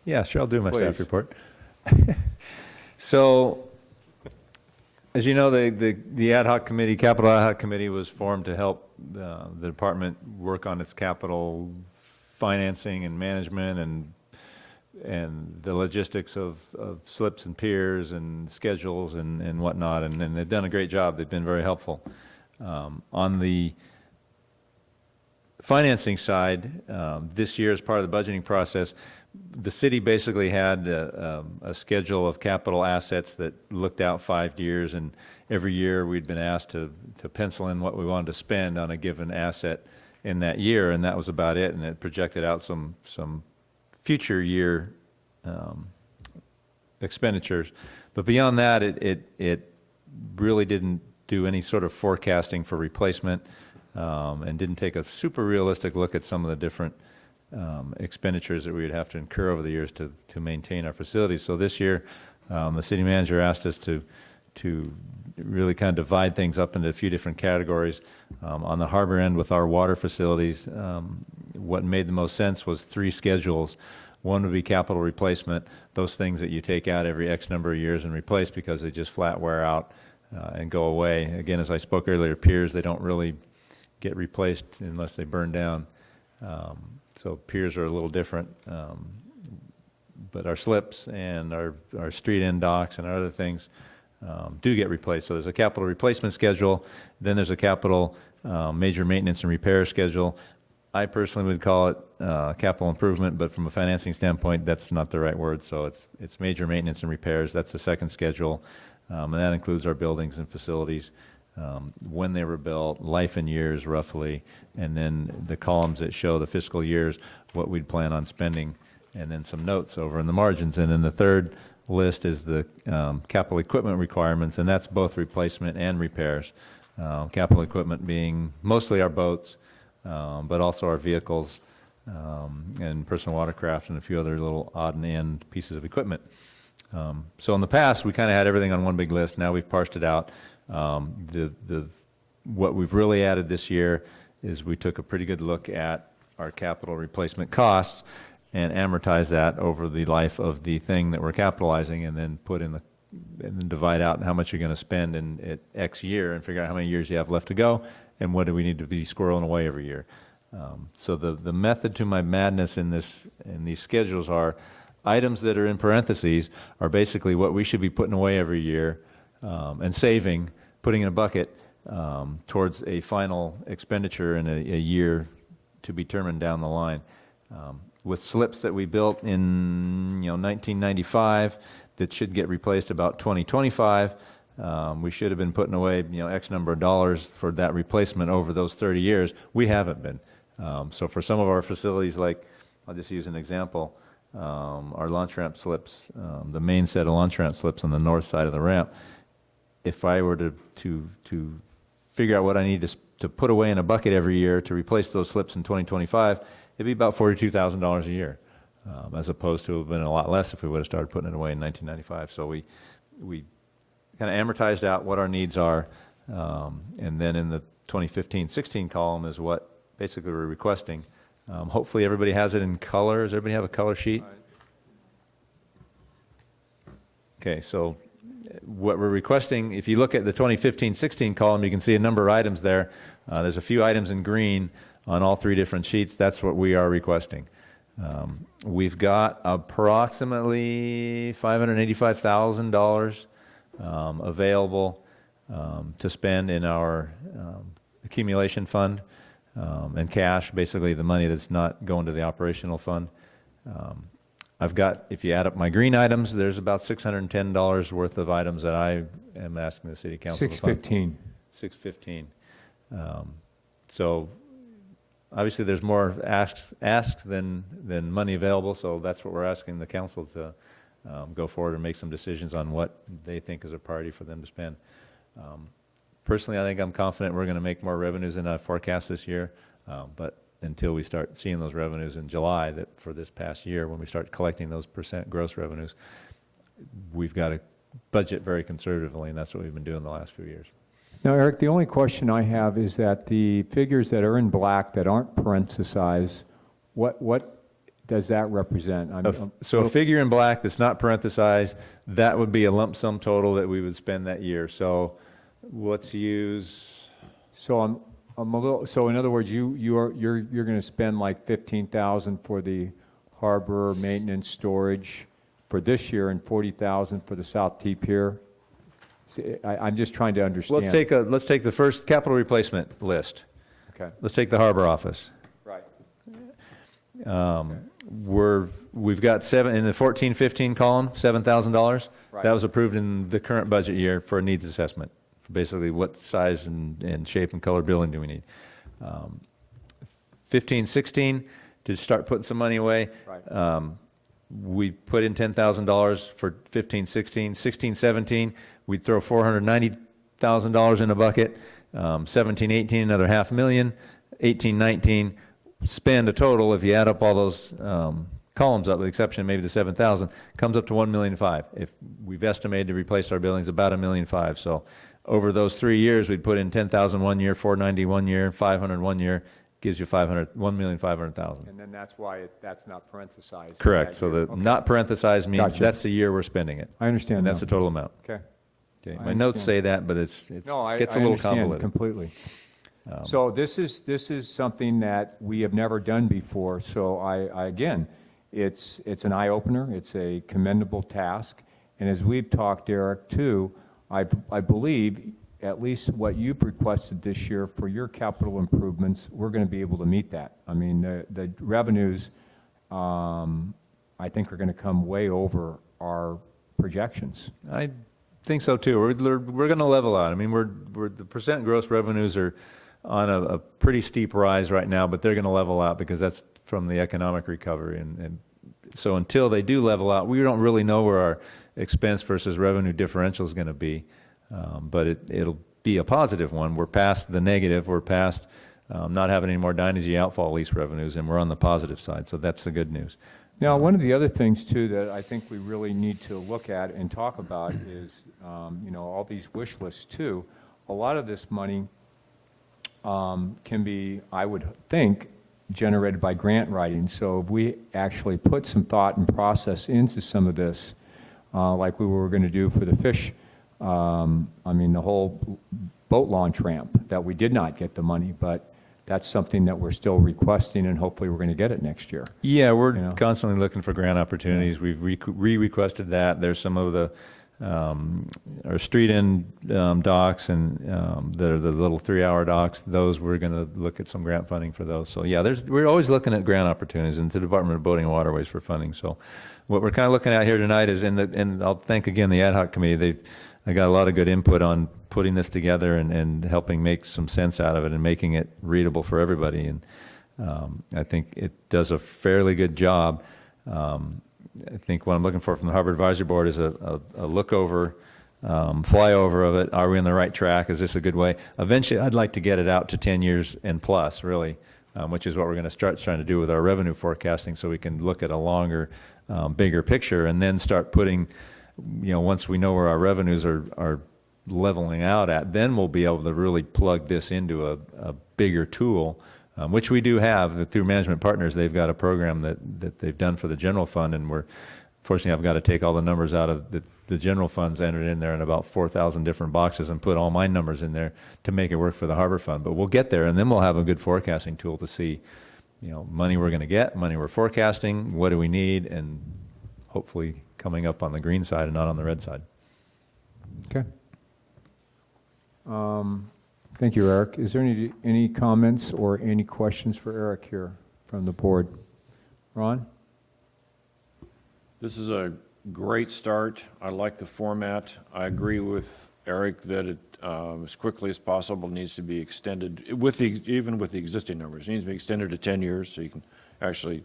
Yeah, sure, I'll do my staff Please. report. So, as you know, the ad hoc committee, capital ad hoc committee, was formed to help the department work on its capital financing and management and the logistics of slips and piers and schedules and whatnot, and they've done a great job. They've been very helpful. On the financing side, this year as part of the budgeting process, the city basically had a schedule of capital assets that looked out 5 years, and every year we'd been asked to pencil in what we wanted to spend on a given asset in that year, and that was about it, and it projected out some future year expenditures. But beyond that, it really didn't do any sort of forecasting for replacement, and didn't take a super realistic look at some of the different expenditures that we would have to incur over the years to maintain our facilities. So this year, the city manager asked us to really kind of divide things up into a few different categories. On the harbor end with our water facilities, what made the most sense was 3 schedules. One would be capital replacement, those things that you take out every X number of years and replace because they just flat wear out and go away. Again, as I spoke earlier, piers, they don't really get replaced unless they burn down. So piers are a little different. But our slips and our street end docks and our other things do get replaced. So there's a capital replacement schedule. Then there's a capital major maintenance and repair schedule. I personally would call it capital improvement, but from a financing standpoint, that's not the right word. So it's major maintenance and repairs. That's the second schedule, and that includes our buildings and facilities, when they were built, life in years roughly, and then the columns that show the fiscal years, what we'd plan on spending, and then some notes over in the margins. And then the third list is the capital equipment requirements, and that's both replacement and repairs. Capital equipment being mostly our boats, but also our vehicles and personal watercraft and a few other little odd and end pieces of equipment. So in the past, we kind of had everything on one big list. Now we've parsed it out. What we've really added this year is we took a pretty good look at our capital replacement costs and amortize that over the life of the thing that we're capitalizing, and then put in and then divide out how much you're going to spend in X year, and figure out how many years you have left to go, and what do we need to be squirreling away every year. So the method to my madness in these schedules are items that are in parentheses are basically what we should be putting away every year and saving, putting in a bucket, towards a final expenditure in a year to be determined down the line. With slips that we built in 1995 that should get replaced about 2025, we should have been putting away X number of dollars for that replacement over those 30 years. We haven't been. So for some of our facilities, like I'll just use an example, our launch ramp slips, the main set of launch ramp slips on the north side of the ramp. If I were to figure out what I need to put away in a bucket every year to replace those slips in 2025, it'd be about $42,000 a year, as opposed to have been a lot less if we would have started putting it away in 1995. So we kind of amortized out what our needs are, and then in the 2015-16 column is what basically we're requesting. Hopefully everybody has it in color. Does everybody have a color sheet? Okay, so what we're requesting, if you look at the 2015-16 column, you can see a number of items there. There's a few items in green on all three different sheets. That's what we are requesting. We've got approximately $585,000 available to spend in our accumulation fund and cash, basically the money that's not going to the operational fund. I've got, if you add up my green items, there's about $610 worth of items that I am asking the city council to fund. $615. So obviously there's more asks than money available, so that's what we're asking the council to go forward and make some decisions on what they think is a priority for them to spend. Personally, I think I'm confident we're going to make more revenues than I forecast this year, but until we start seeing those revenues in July, that for this past year, when we start collecting those percent gross revenues, we've got to budget very conservatively, and that's what we've been doing the last few years. Now, Eric, the only question I have is that the figures that are in black that aren't parenthesized, what does that represent? So a figure in black that's not parenthesized, that would be a lump sum total that we would spend that year. So let's use. So I'm a little. So in other words, you're going to spend like $15,000 for the harbor maintenance storage for this year and $40,000 for the South T Pier. See, I'm just trying to understand. Let's take the first capital replacement list. Okay. Let's take the harbor office. Right. We've got in the 14-15 column, $7,000. Right. That was approved in the current budget year for a needs assessment. Basically, what size and shape and color building do we need? 15-16 to start putting some money away. Right. We put in $10,000 for 15-16. 16-17, we'd throw $490,000 in a bucket. 17-18, another $500,000. 18-19, spend a total, if you add up all those columns up, with the exception of maybe the 7,000, comes up to $1.5 million. If we've estimated to replace our buildings about $1.5 million. So over those 3 years, we'd put in $10,000 one year, $490,000 one year, $500,000 one year, gives you $1,500,000. And then that's why that's not parenthesized. Correct. So the not parenthesized means Gotcha. that's the year we're spending it. I understand. And that's the total amount. Okay. My notes say that, but it gets a little convoluted. Completely. So this is something that we have never done before. So I again, it's an eye opener. It's a commendable task. And as we've talked, Eric, too, I believe at least what you've requested this year for your capital improvements, we're going to be able to meet that. I mean, the revenues, I think, are going to come way over our projections. I think so too. We're going to level out. I mean, the percent gross revenues are on a pretty steep rise right now, but they're going to level out because that's from the economic recovery. And so until they do level out, we don't really know where our expense versus revenue differential is going to be. But it'll be a positive one. We're past the negative. We're past not having any more Dynegy outfall lease revenues, and we're on the positive side. So that's the good news. Now, one of the other things, too, that I think we really need to look at and talk about is, all these wish lists, too. A lot of this money can be, I would think, generated by grant writing. So if we actually put some thought and process into some of this, like we were going to do for the fish, the whole boat launch ramp, that we did not get the money, but that's something that we're still requesting, and hopefully we're going to get it next year. Yeah, we're constantly looking for grant opportunities. We've re-requested that. There's some of the or street end docks and that are the little 3-hour docks. Those we're going to look at some grant funding for those. So yeah, we're always looking at grant opportunities in the Department of Boating and Waterways for funding. So what we're kind of looking at here tonight is and I'll thank again the ad hoc committee. I got a lot of good input on putting this together and helping make some sense out of it and making it readable for everybody. And I think it does a fairly good job. I think what I'm looking for from the Harbor Advisory Board is a look over, flyover of it. Are we on the right track? Is this a good way? Eventually, I'd like to get it out to 10 years and plus, really, which is what we're going to start trying to do with our revenue forecasting, so we can look at a longer, bigger picture, and then start putting, once we know where our revenues are leveling out at, then we'll be able to really plug this into a bigger tool. Which we do have through Management Partners. They've got a program that they've done for the general fund, and fortunately I've got to take all the numbers out of the general funds, entered in there in about 4,000 different boxes, and put all my numbers in there to make it work for the harbor fund. But we'll get there, and then we'll have a good forecasting tool to see, money we're going to get, money we're forecasting, what do we need, and hopefully coming up on the green side and not on the red side. Okay. Thank you, Eric. Is there any comments or any questions for Eric here from the board? Ron? This is a great start. I like the format. I agree with Eric that it, as quickly as possible, needs to be extended, even with the existing numbers. It needs to be extended to 10 years so you can actually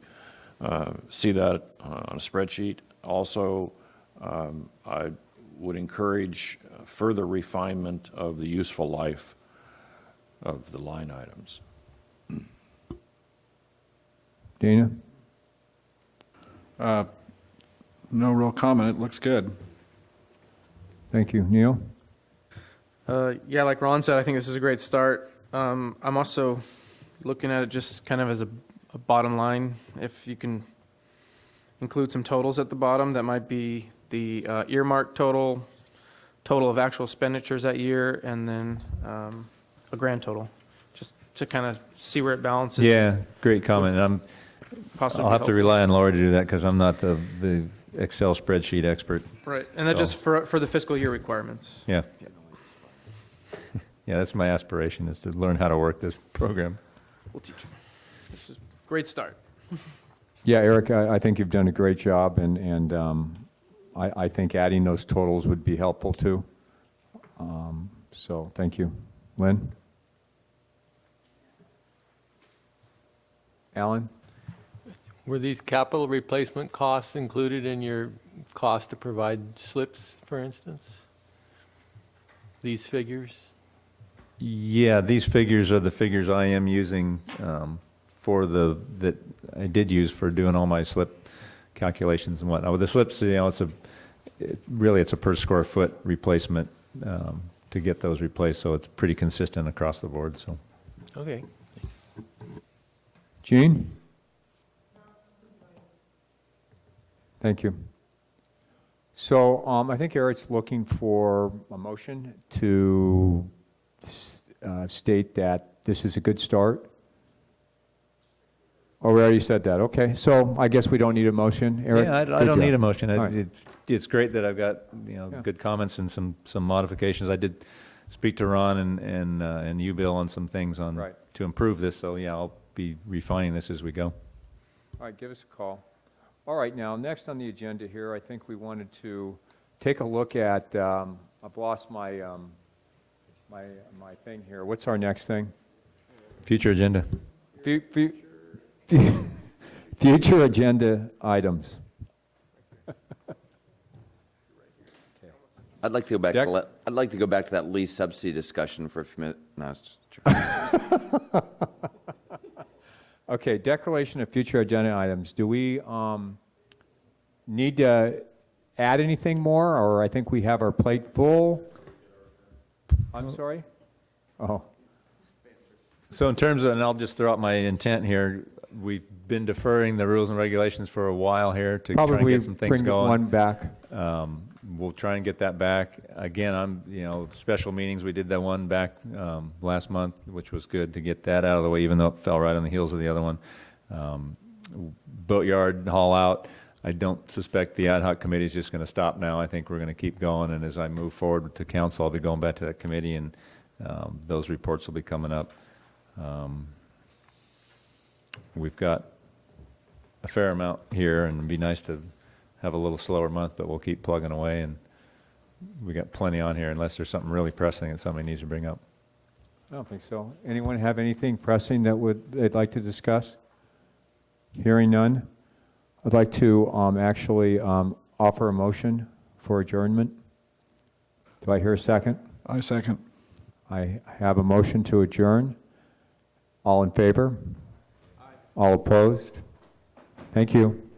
see that on a spreadsheet. Also, I would encourage further refinement of the useful life of the line items. Dana? No real comment. It looks good. Thank you. Neil? Yeah, like Ron said, I think this is a great start. I'm also looking at it just kind of as a bottom line. If you can include some totals at the bottom, that might be the earmark total of actual expenditures that year, and then a grand total, just to kind of see where it balances. Yeah, great comment. And I'll have to rely on Lori to do that because I'm not the Excel spreadsheet expert. Right, and that's just for the fiscal year requirements. Yeah. Yeah, that's my aspiration, is to learn how to work this program. We'll teach you. This is a great start. Yeah, Eric, I think you've done a great job, and I think adding those totals would be helpful too. So thank you. Lynn? Alan? Were these capital replacement costs included in your cost to provide slips, for instance? These figures? Yeah, these figures are the figures I am using that I did use for doing all my slip calculations and whatnot. With the slips, it's a per square foot replacement to get those replaced, so it's pretty consistent across the board. So. Okay. Gene? Thank you. So I think Eric's looking for a motion to state that this is a good start. Oh, we already said that. Okay, so I guess we don't need a motion, Eric? Yeah, I don't need a motion. Right. It's great that I've got good comments and some modifications. I did speak to Ron and you, Bill, on some things to improve this. So yeah, I'll be refining this as we go. All right, give us a call. All right, now next on the agenda here, I think we wanted to take a look at. I've lost my my thing here. What's our next thing? Future agenda. Future agenda items. I'd like to go back. I'd like to go back to that lease subsidy discussion for a few minutes. No, it's just Okay, declaration of future agenda items. Do we need to add anything more, or I think we have our plate full? I'm sorry? Oh. So in terms of, and I'll just throw out my intent here, we've been deferring the rules and regulations for a while here to try and get some things going. One back. We'll try and get that back. Again, special meetings, we did that one back last month, which was good to get that out of the way, even though it fell right on the heels of the other one. Boatyard haul out. I don't suspect the ad hoc committee is just going to stop now. I think we're going to keep going, and as I move forward to council, I'll be going back to that committee, and those reports will be coming up. We've got a fair amount here, and it'd be nice to have a little slower month, but we'll keep plugging away, and we got plenty on here unless there's something really pressing that somebody needs to bring up. I don't think so. Anyone have anything pressing that they'd like to discuss? Hearing none, I'd like to actually offer a motion for adjournment. Do I hear a second? I second. I have a motion to adjourn. All in favor? Aye. All opposed? Thank you.